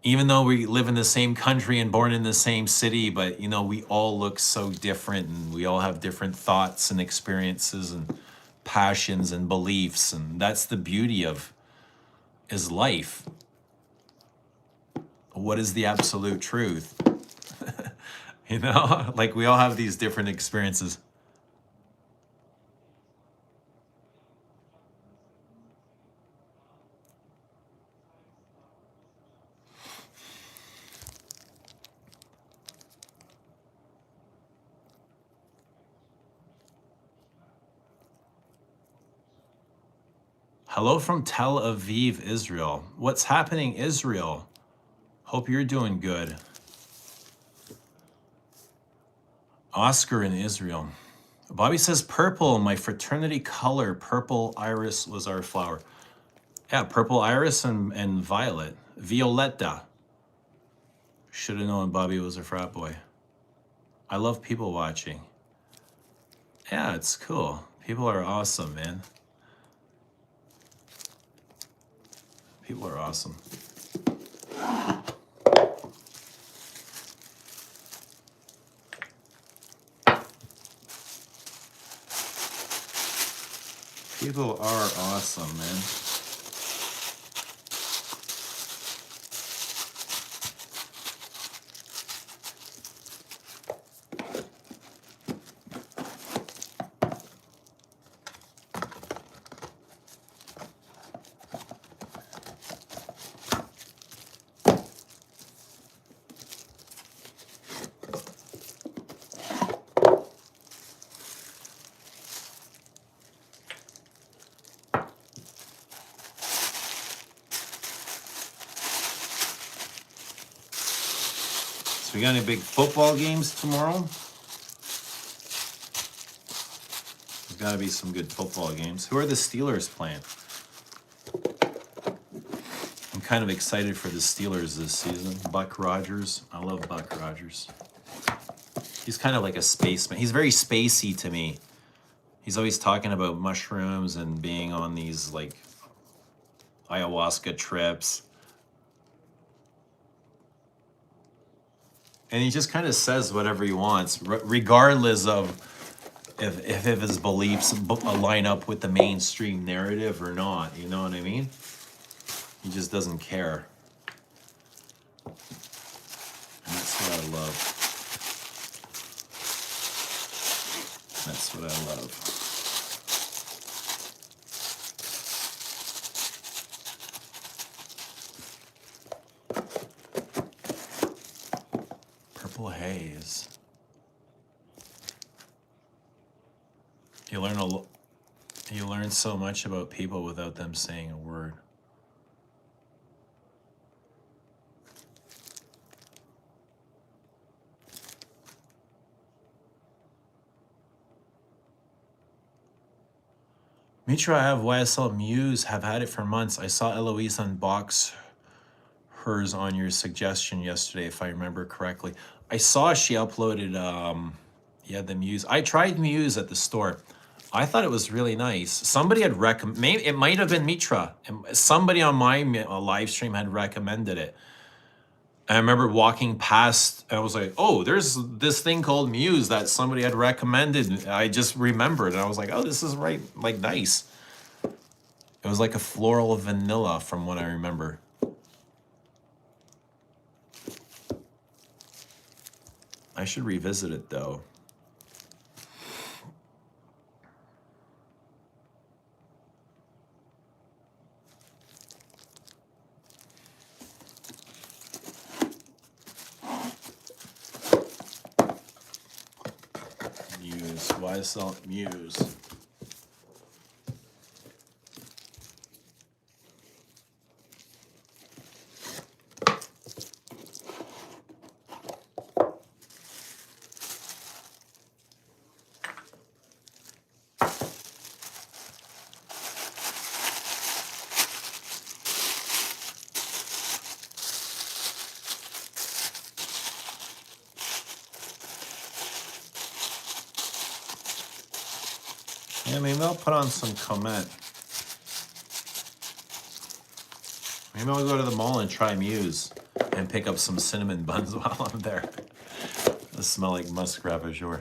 [SPEAKER 2] Even though we live in the same country and born in the same city, but you know, we all look so different and we all have different thoughts and experiences and passions and beliefs. And that's the beauty of is life. What is the absolute truth? You know, like we all have these different experiences. Hello from Tel Aviv, Israel. What's happening, Israel? Hope you're doing good. Oscar in Israel. Bobby says purple, my fraternity color. Purple iris was our flower. Yeah, purple iris and violet. Violetta. Should have known Bobby was a frat boy. I love people watching. Yeah, it's cool. People are awesome, man. People are awesome. People are awesome, man. So we got any big football games tomorrow? There's got to be some good football games. Who are the Steelers playing? I'm kind of excited for the Steelers this season. Buck Rogers. I love Buck Rogers. He's kind of like a spaceman. He's very spacey to me. He's always talking about mushrooms and being on these like ayahuasca trips. And he just kind of says whatever he wants, regardless of if his beliefs line up with the mainstream narrative or not. You know what I mean? He just doesn't care. And that's what I love. That's what I love. Haze. You learn so much about people without them saying a word. Mitra, I have YSL Muse, have had it for months. I saw Eloise unbox hers on your suggestion yesterday, if I remember correctly. I saw she uploaded, the Muse. I tried Muse at the store. I thought it was really nice. Somebody had recommended, it might have been Mitra. Somebody on my live stream had recommended it. I remember walking past, and I was like, oh, there's this thing called Muse that somebody had recommended. I just remembered, and I was like, oh, this is right, like nice. It was like a floral vanilla from what I remember. I should revisit it though. Muse. Why sell Muse? Yeah, maybe I'll put on some Comet. Maybe I'll go to the mall and try Muse and pick up some cinnamon buns while I'm there. They smell like musk ravageur.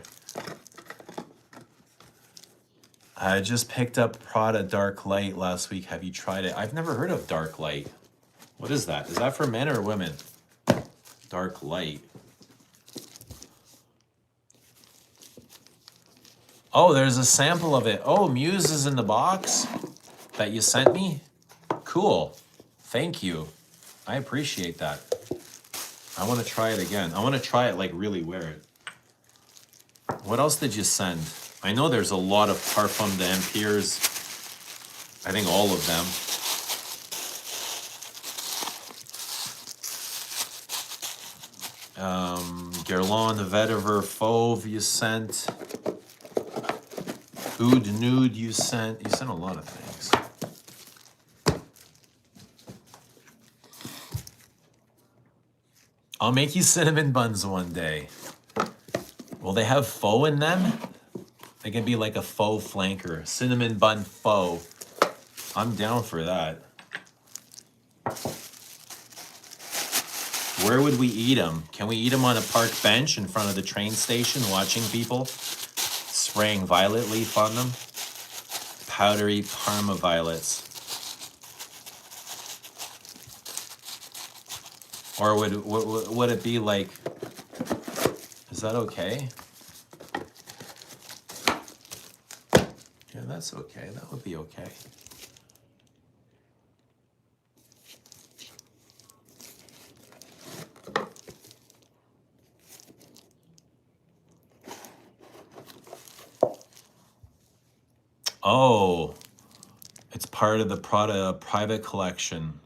[SPEAKER 2] I just picked up Prada Dark Light last week. Have you tried it? I've never heard of Dark Light. What is that? Is that for men or women? Dark Light. Oh, there's a sample of it. Oh, Muse is in the box that you sent me? Cool. Thank you. I appreciate that. I want to try it again. I want to try it, like, really wear it. What else did you send? I know there's a lot of Parfum d'Empires. I think all of them. Guerlain Vetiver Fauve you sent. Oud Nude you sent. You sent a lot of things. I'll make you cinnamon buns one day. Will they have faux in them? They can be like a faux flanker. Cinnamon bun faux. I'm down for that. Where would we eat them? Can we eat them on a park bench in front of the train station watching people spraying violet leaf on them? Powdery Parma violets. Or would it be like, is that okay? Yeah, that's okay. That would be okay. Oh, it's part of the Prada private collection.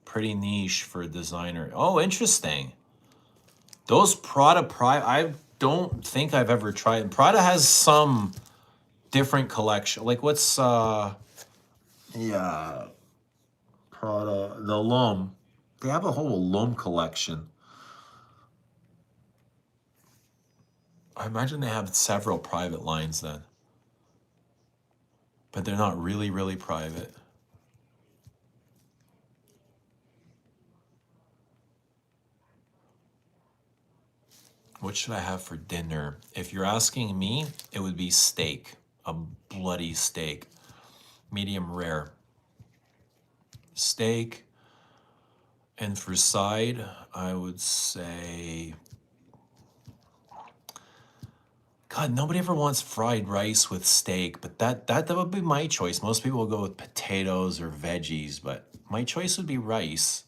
[SPEAKER 2] Pretty niche for a designer. Oh, interesting. Those Prada I don't think I've ever tried. Prada has some different collection. Like what's Prada, the L'Homme. They have a whole L'Homme collection. I imagine they have several private lines then. But they're not really, really private. What should I have for dinner? If you're asking me, it would be steak. A bloody steak. Medium rare. Steak. And for side, I would say... God, nobody ever wants fried rice with steak, but that would be my choice. Most people will go with potatoes or veggies, but my choice would be rice.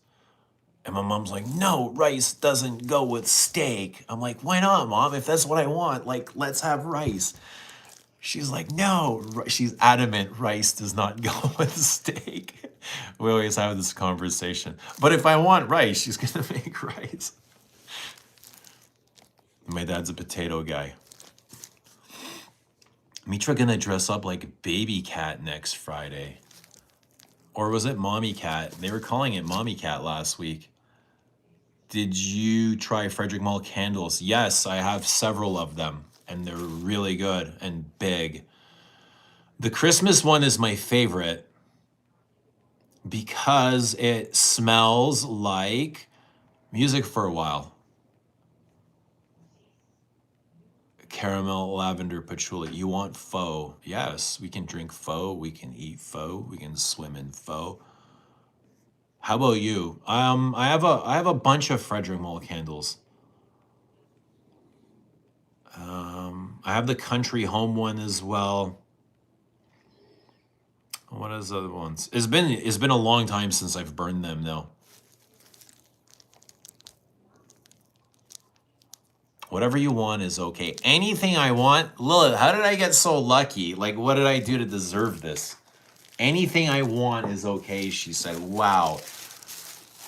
[SPEAKER 2] And my mom's like, no, rice doesn't go with steak. I'm like, why not, Mom? If that's what I want, like, let's have rice. She's like, no. She's adamant rice does not go with steak. We always have this conversation. But if I want rice, she's going to make rice. My dad's a potato guy. Mitra gonna dress up like Baby Cat next Friday. Or was it Mommy Cat? They were calling it Mommy Cat last week. Did you try Frederick Mall candles? Yes, I have several of them, and they're really good and big. The Christmas one is my favorite because it smells like music for a while. Caramel, lavender, patchouli. You want pho? Yes, we can drink pho. We can eat pho. We can swim in pho. How about you? I have a bunch of Frederick Mole candles. I have the country home one as well. What is the other ones? It's been a long time since I've burned them though. Whatever you want is okay. Anything I want. Lilith, how did I get so lucky? Like, what did I do to deserve this? Anything I want is okay, she said. Wow.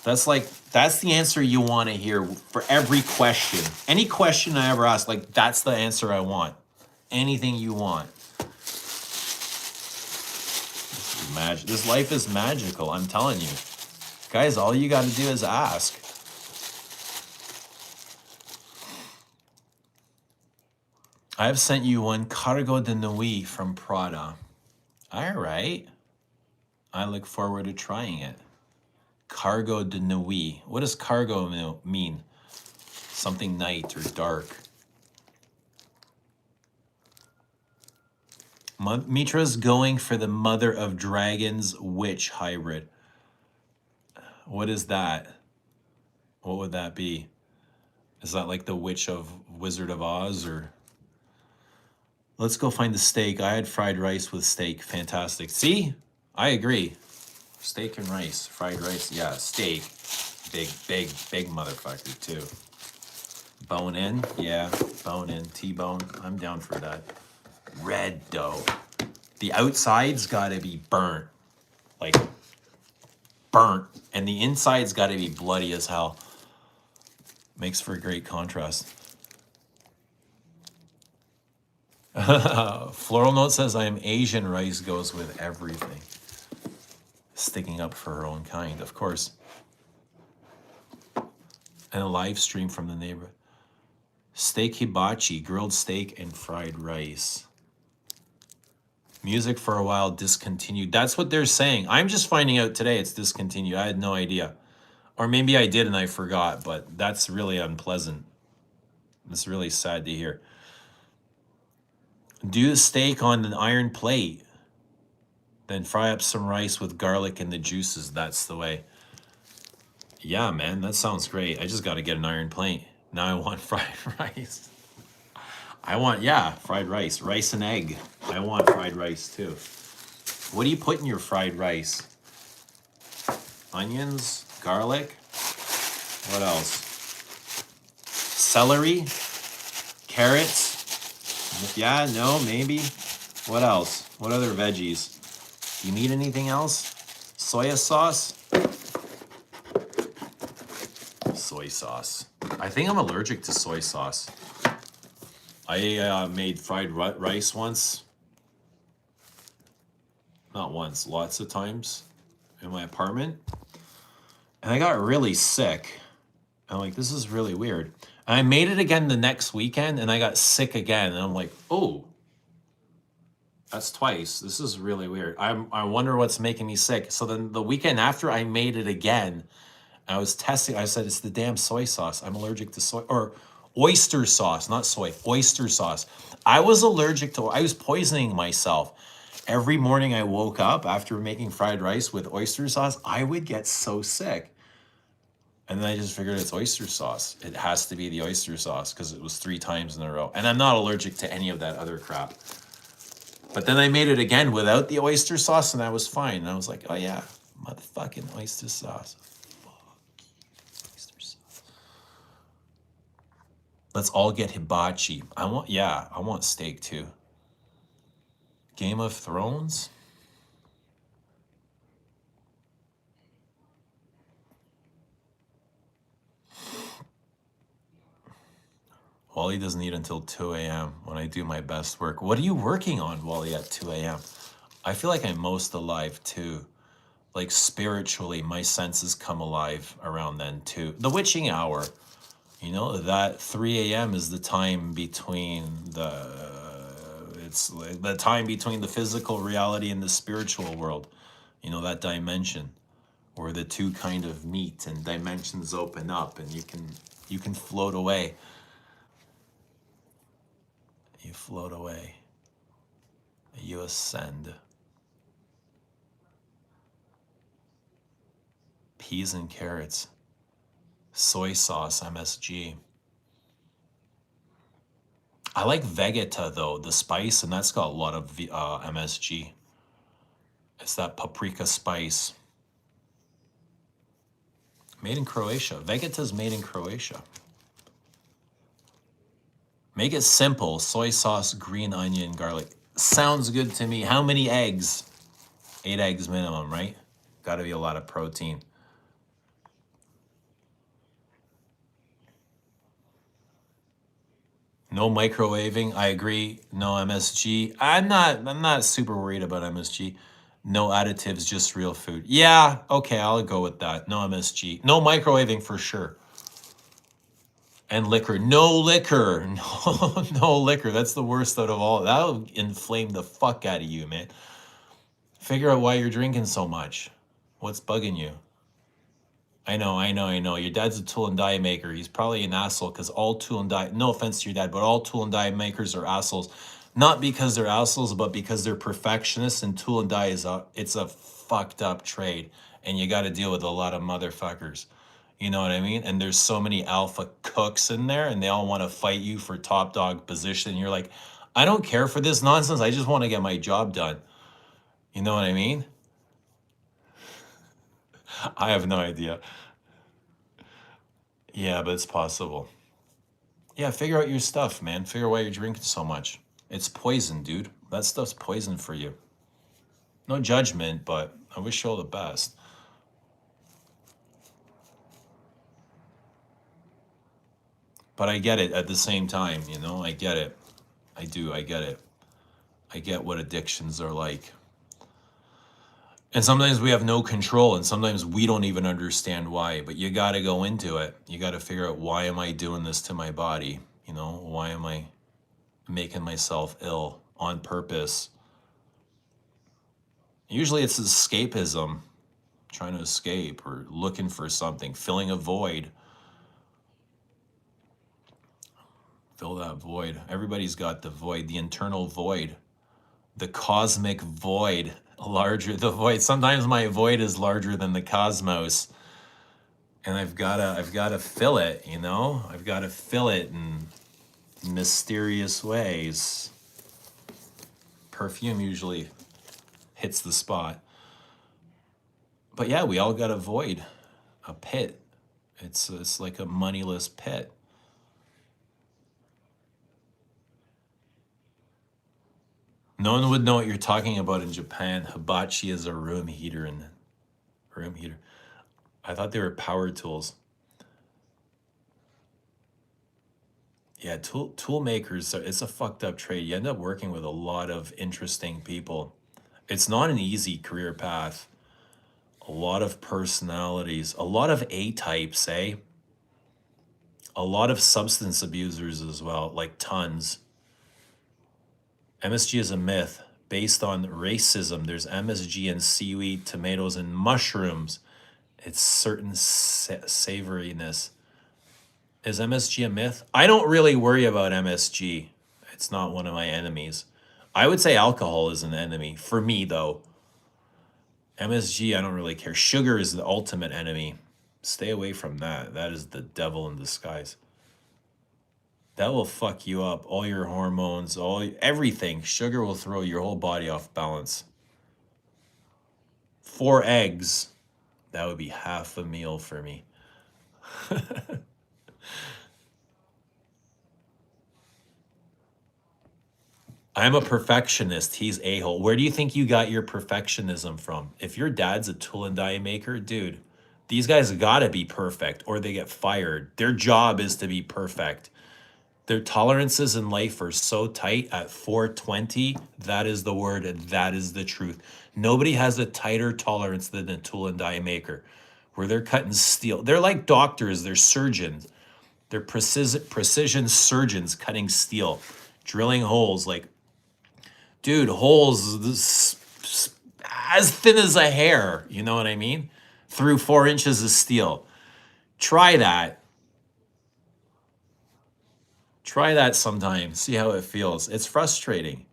[SPEAKER 2] That's the answer you want to hear for every question. Any question I ever ask, like, that's the answer I want. Anything you want. This life is magical, I'm telling you. Guys, all you got to do is ask. I have sent you one Cargo de Nuit from Prada. All right. I look forward to trying it. Cargo de Nuit. What does cargo mean? Something night or dark. Mitra's going for the Mother of Dragons Witch hybrid. What is that? What would that be? Is that like the Witch of Wizard of Oz or? Let's go find the steak. I had fried rice with steak. Fantastic. See? I agree. Steak and rice. Fried rice. Yeah, steak. Big motherfucker too. Bone in? Yeah, bone in. T-bone. I'm down for that. Red dough. The outside's gotta be burnt. Like, burnt. And the inside's gotta be bloody as hell. Makes for a great contrast. Floral Note says, I am Asian. Rice goes with everything. Sticking up for her own kind, of course. And a live stream from the neighborhood. Steak hibachi, grilled steak and fried rice. Music for a while discontinued. That's what they're saying. I'm just finding out today it's discontinued. I had no idea. Or maybe I did and I forgot, but that's really unpleasant. It's really sad to hear. Do the steak on an iron plate. Then fry up some rice with garlic and the juices. That's the way. Yeah, man, that sounds great. I just got to get an iron plate. Now I want fried rice. I want, yeah, fried rice. Rice and egg. I want fried rice too. What do you put in your fried rice? Onions, garlic. What else? Celery, carrots. Yeah, no, maybe. What else? What other veggies? You need anything else? Soya sauce? Soy sauce. I think I'm allergic to soy sauce. I made fried rice once. Not once, lots of times in my apartment. And I got really sick. I'm like, this is really weird. And I made it again the next weekend and I got sick again. And I'm like, oh, that's twice. This is really weird. I wonder what's making me sick. So then the weekend after I made it again, I was testing. I said, it's the damn soy sauce. I'm allergic to soy or oyster sauce, not soy, oyster sauce. I was allergic to, I was poisoning myself. Every morning I woke up after making fried rice with oyster sauce, I would get so sick. And then I just figured it's oyster sauce. It has to be the oyster sauce because it was 3 times in a row. And I'm not allergic to any of that other crap. But then I made it again without the oyster sauce and I was fine. And I was like, oh yeah, motherfucking oyster sauce. Let's all get hibachi. I want steak too. Game of Thrones? Wally doesn't eat until 2 a.m. when I do my best work. What are you working on, Wally, at 2 a.m.? I feel like I'm most alive too. Like spiritually, my senses come alive around then too. The witching hour. You know, that 3 a.m. is the time between it's the time between the physical reality and the spiritual world. You know, that dimension where the two kind of meet and dimensions open up and you can float away. You float away. You ascend. Peas and carrots. Soy sauce, MSG. I like Vegeta though, the spice, and that's got a lot of MSG. It's that paprika spice. Made in Croatia. Vegeta's made in Croatia. Make it simple. Soy sauce, green onion, garlic. Sounds good to me. How many eggs? 8 eggs minimum, right? Gotta be a lot of protein. No microwaving. I agree. No MSG. I'm not super worried about MSG. No additives, just real food. Yeah, okay, I'll go with that. No MSG. No microwaving for sure. And liquor. No liquor. No, no liquor. That's the worst out of all. That'll inflame the fuck out of you, man. Figure out why you're drinking so much. What's bugging you? I know. Your dad's a tool and die maker. He's probably an asshole because all tool and die, no offense to your dad, but all tool and die makers are assholes. Not because they're assholes, but because they're perfectionists, and tool and die it's a fucked up trade. And you got to deal with a lot of motherfuckers. You know what I mean? And there's so many alpha cooks in there, and they all want to fight you for top dog position. And you're like, I don't care for this nonsense. I just want to get my job done. You know what I mean? I have no idea. Yeah, but it's possible. Yeah, figure out your stuff, man. Figure out why you're drinking so much. It's poison, dude. That stuff's poison for you. No judgment, but I wish you all the best. But I get it at the same time, you know? I get it. I do. I get it. I get what addictions are like. And sometimes we have no control, and sometimes we don't even understand why, but you got to go into it. You got to figure out, why am I doing this to my body? You know, why am I making myself ill on purpose? Usually it's escapism, trying to escape or looking for something, filling a void. Fill that void. Everybody's got the void, the internal void, the cosmic void. Larger the void. Sometimes my void is larger than the cosmos, and I've gotta fill it. You know, I've got to fill it in mysterious ways. Perfume usually hits the spot, but yeah, we all got a void, a pit. It's like a moneyless pit. No one would know what you're talking about in Japan. Hibachi is a room heater I thought they were power tools. Yeah, tool makers, it's a fucked up trade. You end up working with a lot of interesting people. It's not an easy career path. A lot of personalities, a lot of A-types, eh? A lot of substance abusers as well, like tons. MSG is a myth based on racism. There's MSG in seaweed, tomatoes, and mushrooms. It's certain savoriness. Is MSG a myth? I don't really worry about MSG. It's not one of my enemies. I would say alcohol is an enemy. For me, though. MSG, I don't really care. Sugar is the ultimate enemy. Stay away from that. That is the devil in disguise. That will fuck you up. All your hormones, everything. Sugar will throw your whole body off balance. 4 eggs. That would be half a meal for me. I'm a perfectionist. He's a-hole. Where do you think you got your perfectionism from? If your dad's a tool and die maker, dude, these guys gotta be perfect or they get fired. Their job is to be perfect. Their tolerances in life are so tight at 420. That is the word, and that is the truth. Nobody has a tighter tolerance than a tool and die maker, where they're cutting steel. They're like doctors. They're surgeons. They're precision surgeons cutting steel, drilling holes. Like, dude, holes as thin as a hair. You know what I mean? Through 4 inches of steel. Try that. Try that sometime. See how it feels. It's frustrating.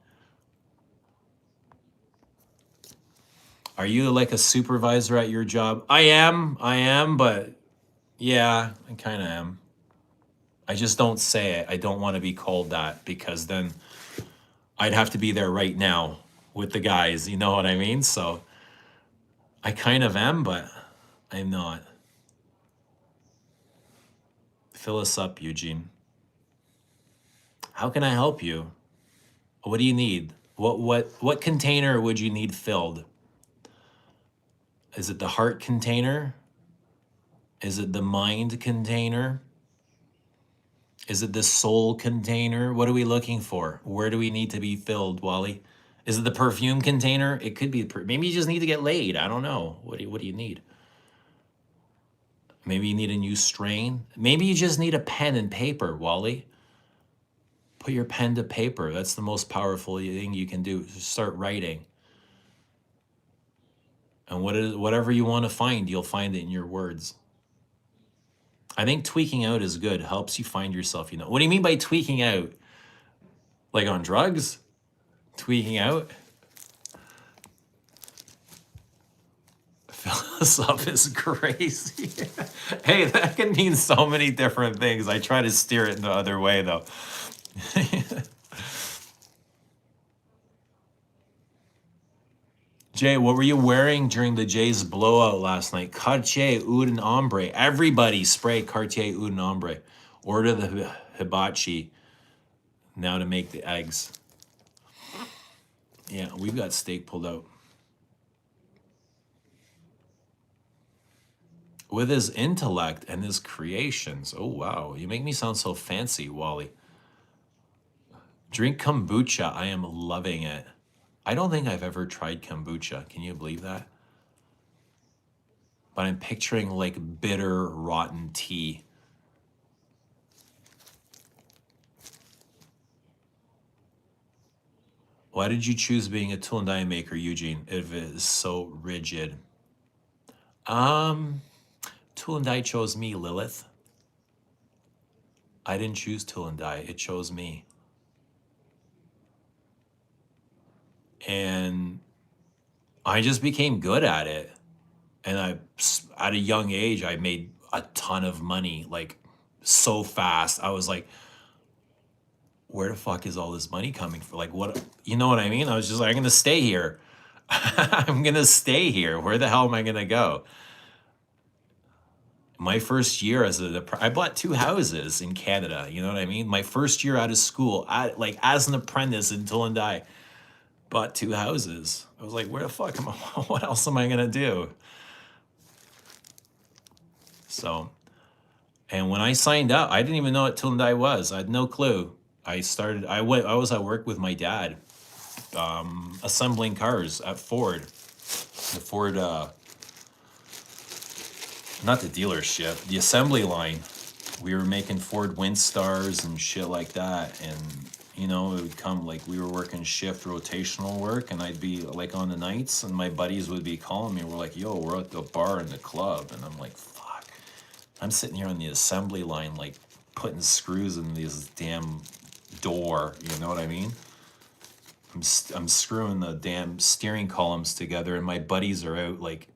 [SPEAKER 2] Are you like a supervisor at your job? I am, but yeah, I kind of am. I just don't say it. I don't want to be called that because then I'd have to be there right now with the guys. You know what I mean? So I kind of am, but I'm not. Fill us up, Eugene. How can I help you? What do you need? What container would you need filled? Is it the heart container? Is it the mind container? Is it the soul container? What are we looking for? Where do we need to be filled, Wally? Is it the perfume container? It could be. Maybe you just need to get laid. I don't know. What do you need? Maybe you need a new strain. Maybe you just need a pen and paper, Wally. Put your pen to paper. That's the most powerful thing you can do. Just start writing. And whatever you want to find, you'll find it in your words. I think tweaking out is good. Helps you find yourself, you know. What do you mean by tweaking out? Like on drugs? Tweaking out? Fill us up is crazy. Hey, that can mean so many different things. I try to steer it the other way, though. Jay, what were you wearing during the Jays blowout last night? Cartier Oud and Ombre. Everybody spray Cartier Oud and Ombre. Order the hibachi now to make the eggs. Yeah, we've got steak pulled out. With his intellect and his creations. Oh, wow. You make me sound so fancy, Wally. Drink kombucha. I am loving it. I don't think I've ever tried kombucha. Can you believe that? But I'm picturing like bitter, rotten tea. Why did you choose being a tool and die maker, Eugene, if it is so rigid? Tool and die chose me, Lilith. I didn't choose tool and die. It chose me. And I just became good at it. And at a young age, I made a ton of money, like so fast. I was like, where the fuck is all this money coming from? Like, what, you know what I mean? I was just like, I'm going to stay here. I'm going to stay here. Where the hell am I going to go? My first year I bought 2 houses in Canada. You know what I mean? My first year out of school, like as an apprentice in Tool and Die, bought 2 houses. I was like, where the fuck am I? What else am I going to do? So, and when I signed up, I didn't even know what Tool and Die was. I had no clue. I was at work with my dad, assembling cars at Ford. The Ford, not the dealership, the assembly line. We were making Ford Windstars and shit like that. And, you know, it would come like we were working shift rotational work, and I'd be like on the nights, and my buddies would be calling me. We're like, yo, we're at the bar in the club. And I'm like, fuck. I'm sitting here on the assembly line, like putting screws in this damn door. You know what I mean? I'm screwing the damn steering columns together, and my buddies are out like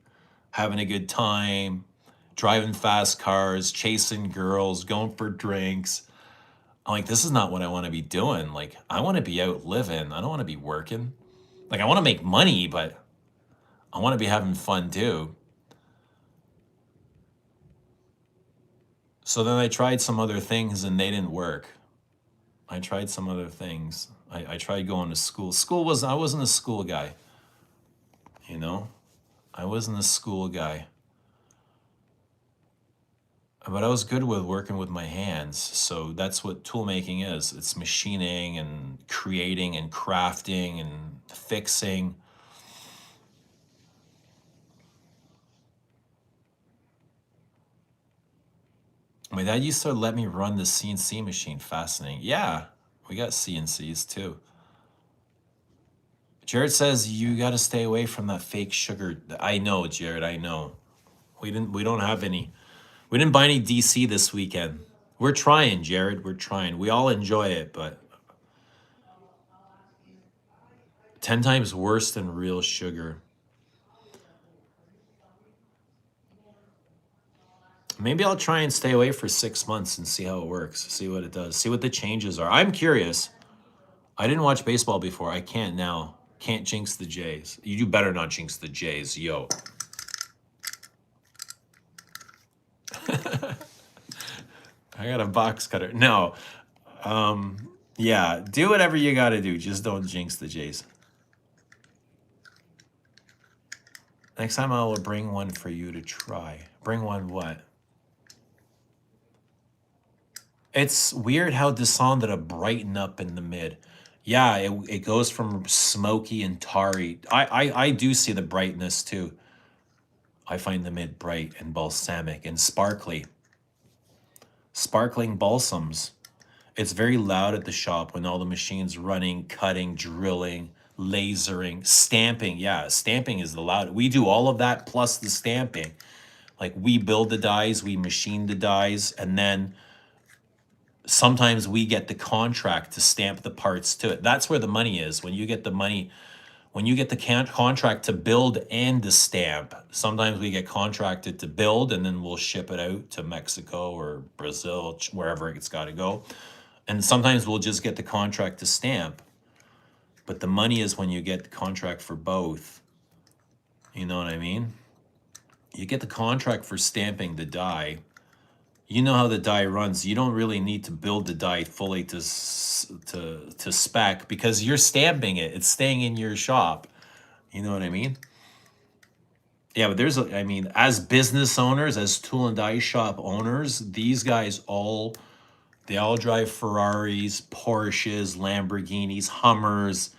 [SPEAKER 2] having a good time, driving fast cars, chasing girls, going for drinks. I'm like, this is not what I want to be doing. Like, I want to be out living. I don't want to be working. Like, I want to make money, but I want to be having fun too. So then I tried some other things and they didn't work. I tried some other things. I tried going to school. I wasn't a school guy. You know? I wasn't a school guy. But I was good with working with my hands. So that's what tool making is. It's machining and creating and crafting and fixing. My dad used to let me run the CNC machine. Fascinating. Yeah, we got CNCs too. Jared says you got to stay away from that fake sugar. I know, Jared, I know. We don't have any. We didn't buy any DC this weekend. We're trying, Jared. We're trying. We all enjoy it, but 10 times worse than real sugar. Maybe I'll try and stay away for 6 months and see how it works. See what it does. See what the changes are. I'm curious. I didn't watch baseball before. I can't now. Can't jinx the Jays. You better not jinx the Jays, yo. I got a box cutter. No. Yeah, do whatever you got to do. Just don't jinx the Jays. Next time I will bring one for you to try. Bring one what? It's weird how Descendra brighten up in the mid. Yeah, it goes from smoky and tarry. I do see the brightness too. I find the mid bright and balsamic and sparkly. Sparkling balsams. It's very loud at the shop when all the machines running, cutting, drilling, lasering, stamping. Yeah, stamping is the loud. We do all of that plus the stamping. Like we build the dies, we machine the dies, and then sometimes we get the contract to stamp the parts to it. That's where the money is. When you get the money, when you get the contract to build and to stamp, sometimes we get contracted to build and then we'll ship it out to Mexico or Brazil, wherever it's got to go. And sometimes we'll just get the contract to stamp. But the money is when you get the contract for both. You know what I mean? You get the contract for stamping the die. You know how the die runs. You don't really need to build the die fully to spec because you're stamping it. It's staying in your shop. You know what I mean? Yeah, but there's, I mean, as business owners, as tool and die shop owners, these guys they all drive Ferraris, Porsches, Lamborghinis, Hummers.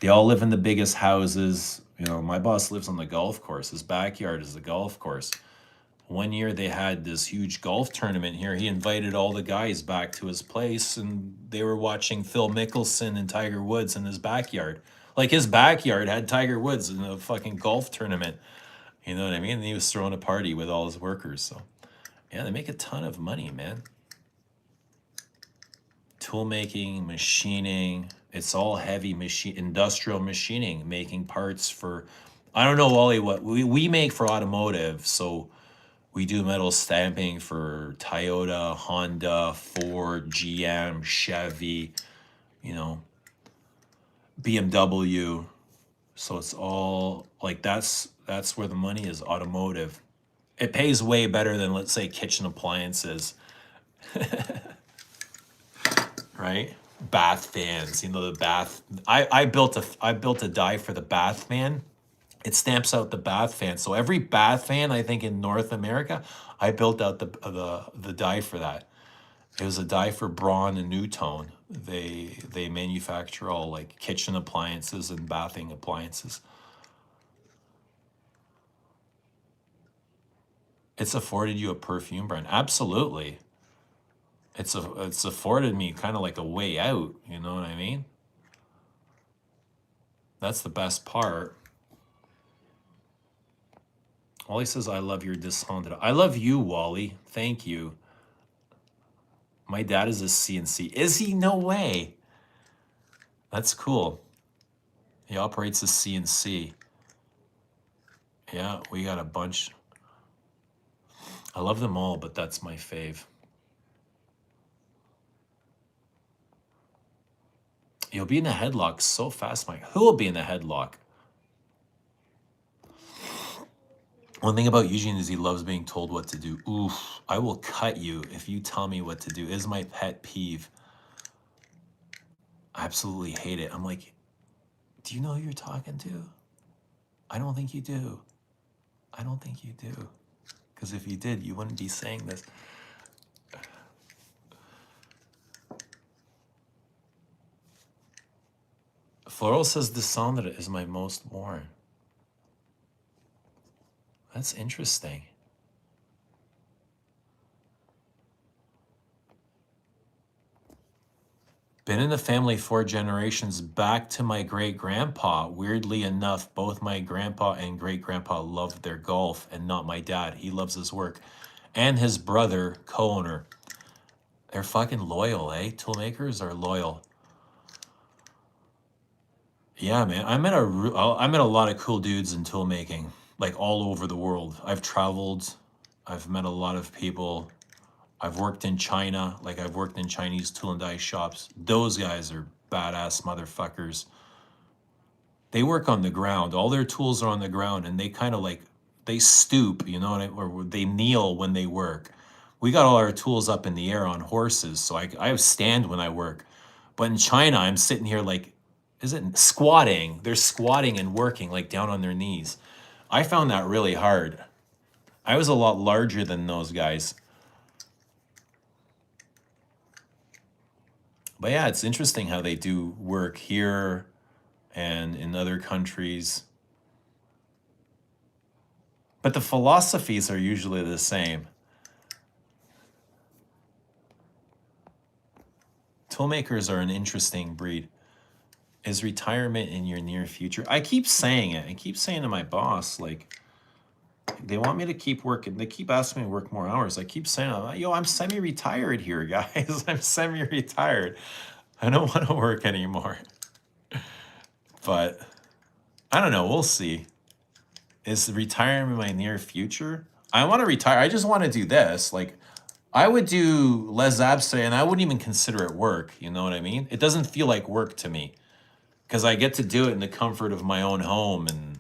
[SPEAKER 2] They all live in the biggest houses. You know, my boss lives on the golf course. His backyard is the golf course. One year they had this huge golf tournament here. He invited all the guys back to his place and they were watching Phil Mickelson and Tiger Woods in his backyard. Like his backyard had Tiger Woods in a fucking golf tournament. You know what I mean? And he was throwing a party with all his workers. So yeah, they make a ton of money, man. Tool making, machining, it's all heavy industrial machining, making parts for, I don't know, Wally, what we make for automotive. So we do metal stamping for Toyota, Honda, Ford, GM, Chevy, you know, BMW. So it's all like that's where the money is, automotive. It pays way better than, let's say, kitchen appliances. Right? Bath fans, you know, the bath. I built a die for the bath fan. It stamps out the bath fan. So every bath fan, I think in North America, I built out the die for that. It was a die for Braun and Newtone. They manufacture all like kitchen appliances and bathing appliances. It's afforded you a perfume brand. Absolutely. It's afforded me kind of like a way out, you know what I mean? That's the best part. Wally says, I love your Descendra. I love you, Wally. Thank you. My dad is a CNC. Is he? No way. That's cool. He operates a CNC. Yeah, we got a bunch. I love them all, but that's my fave. You'll be in a headlock so fast, Mike. Who will be in a headlock? One thing about Eugene is he loves being told what to do. Oof, I will cut you if you tell me what to do. It is my pet peeve. I absolutely hate it. I'm like, do you know who you're talking to? I don't think you do. I don't think you do. Because if you did, you wouldn't be saying this. Floral says Descendra is my most worn. That's interesting. Been in the family 4 generations back to my great-grandpa. Weirdly enough, both my grandpa and great-grandpa loved their golf and not my dad. He loves his work. And his brother, co-owner. They're fucking loyal, eh? Toolmakers are loyal. Yeah, man. I met a lot of cool dudes in tool making, like all over the world. I've traveled. I've met a lot of people. I've worked in China. Like I've worked in Chinese tool and die shops. Those guys are badass motherfuckers. They work on the ground. All their tools are on the ground, and they kind of like they stoop, you know, or they kneel when they work. We got all our tools up in the air on horses, so I stand when I work. But in China, I'm sitting here like, is it squatting? They're squatting and working like down on their knees. I found that really hard. I was a lot larger than those guys. But yeah, it's interesting how they do work here and in other countries. But the philosophies are usually the same. Toolmakers are an interesting breed. Is retirement in your near future? I keep saying it. I keep saying to my boss, like, they want me to keep working. They keep asking me to work more hours. I keep saying, yo, I'm semi-retired here, guys. I'm semi-retired. I don't want to work anymore. But I don't know. We'll see. Is retirement my near future? I want to retire. I just want to do this. Like, I would do Les Abse and I wouldn't even consider it work. You know what I mean? It doesn't feel like work to me because I get to do it in the comfort of my own home, and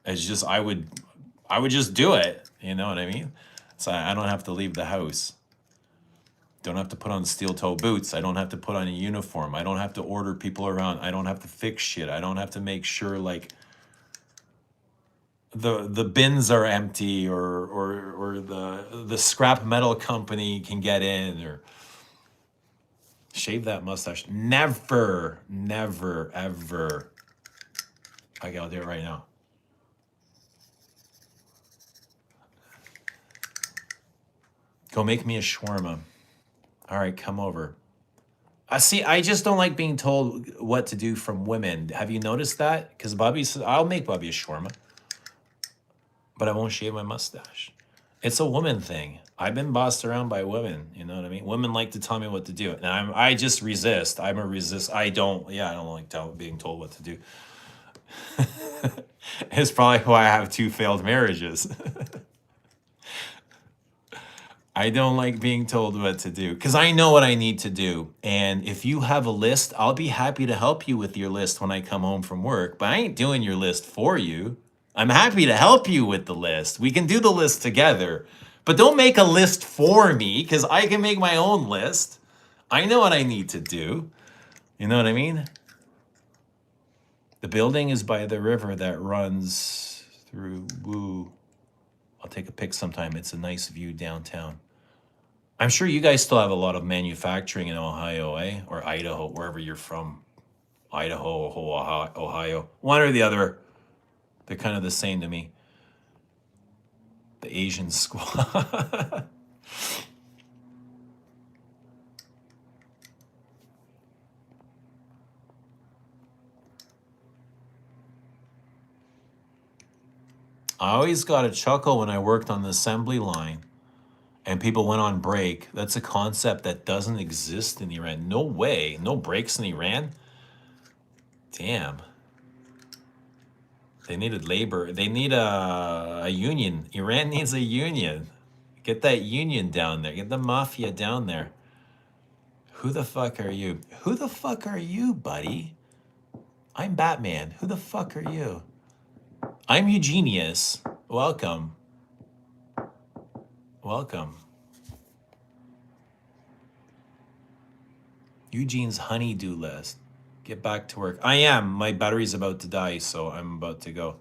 [SPEAKER 2] it's just I would just do it. You know what I mean? So I don't have to leave the house. Don't have to put on steel toe boots. I don't have to put on a uniform. I don't have to order people around. I don't have to fix shit. I don't have to make sure like the bins are empty or the scrap metal company can get in, or shave that mustache. Never, never, ever. Okay, I'll do it right now. Go make me a shawarma. All right, come over. See, I just don't like being told what to do from women. Have you noticed that? Because Bobby says, I'll make Bobby a shawarma, but I won't shave my mustache. It's a woman thing. I've been bossed around by women. You know what I mean? Women like to tell me what to do, and I just resist. I'm a resist. I don't like being told what to do. It's probably why I have 2 failed marriages. I don't like being told what to do because I know what I need to do. And if you have a list, I'll be happy to help you with your list when I come home from work. But I ain't doing your list for you. I'm happy to help you with the list. We can do the list together. But don't make a list for me because I can make my own list. I know what I need to do. You know what I mean? The building is by the river that runs through Woo. I'll take a pic sometime. It's a nice view downtown. I'm sure you guys still have a lot of manufacturing in Ohio, eh? Or Idaho, wherever you're from. Idaho, Ohio. One or the other. They're kind of the same to me. The Asian squad. I always got a chuckle when I worked on the assembly line and people went on break. That's a concept that doesn't exist in Iran. No way. No breaks in Iran? Damn. They needed labor. They need a union. Iran needs a union. Get that union down there. Get the mafia down there. Who the fuck are you? Who the fuck are you, buddy? I'm Batman. Who the fuck are you? I'm Eugenius. Welcome. Welcome. Eugene's honeydew list. Get back to work. I am. My battery's about to die, so I'm about to go.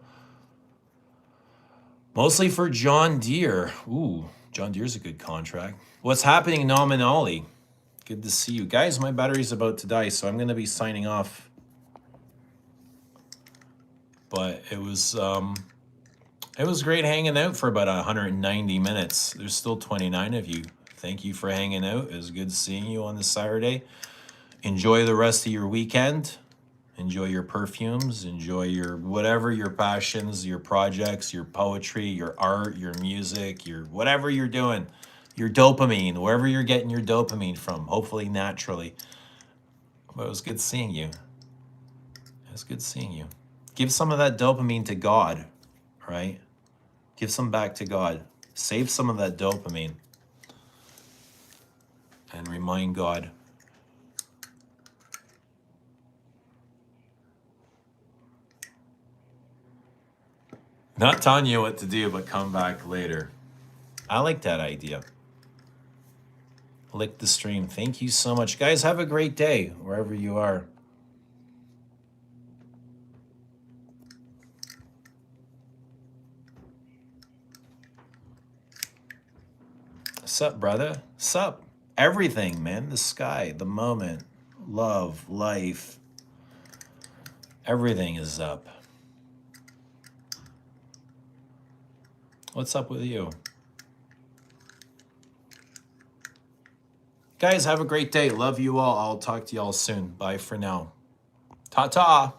[SPEAKER 2] Mostly for John Deere. Ooh, John Deere's a good contract. What's happening, Nom and Ollie? Good to see you. Guys, my battery's about to die, so I'm going to be signing off. But it was great hanging out for about 190 minutes. There's still 29 of you. Thank you for hanging out. It was good seeing you on this Saturday. Enjoy the rest of your weekend. Enjoy your perfumes. Enjoy your whatever your passions, your projects, your poetry, your art, your music, your whatever you're doing. your dopamine, wherever you're getting your dopamine from, hopefully naturally. But it was good seeing you. It was good seeing you. Give some of that dopamine to God, right? Give some back to God. Save some of that dopamine. And remind God. Not telling you what to do, but come back later. I like that idea. Lick the stream. Thank you so much. Guys, have a great day wherever you are. Sup, brother? Sup? Everything, man. The sky, the moment, love, life. Everything is up. What's up with you? Guys, have a great day. Love you all. I'll talk to you all soon. Bye for now. Ta-ta.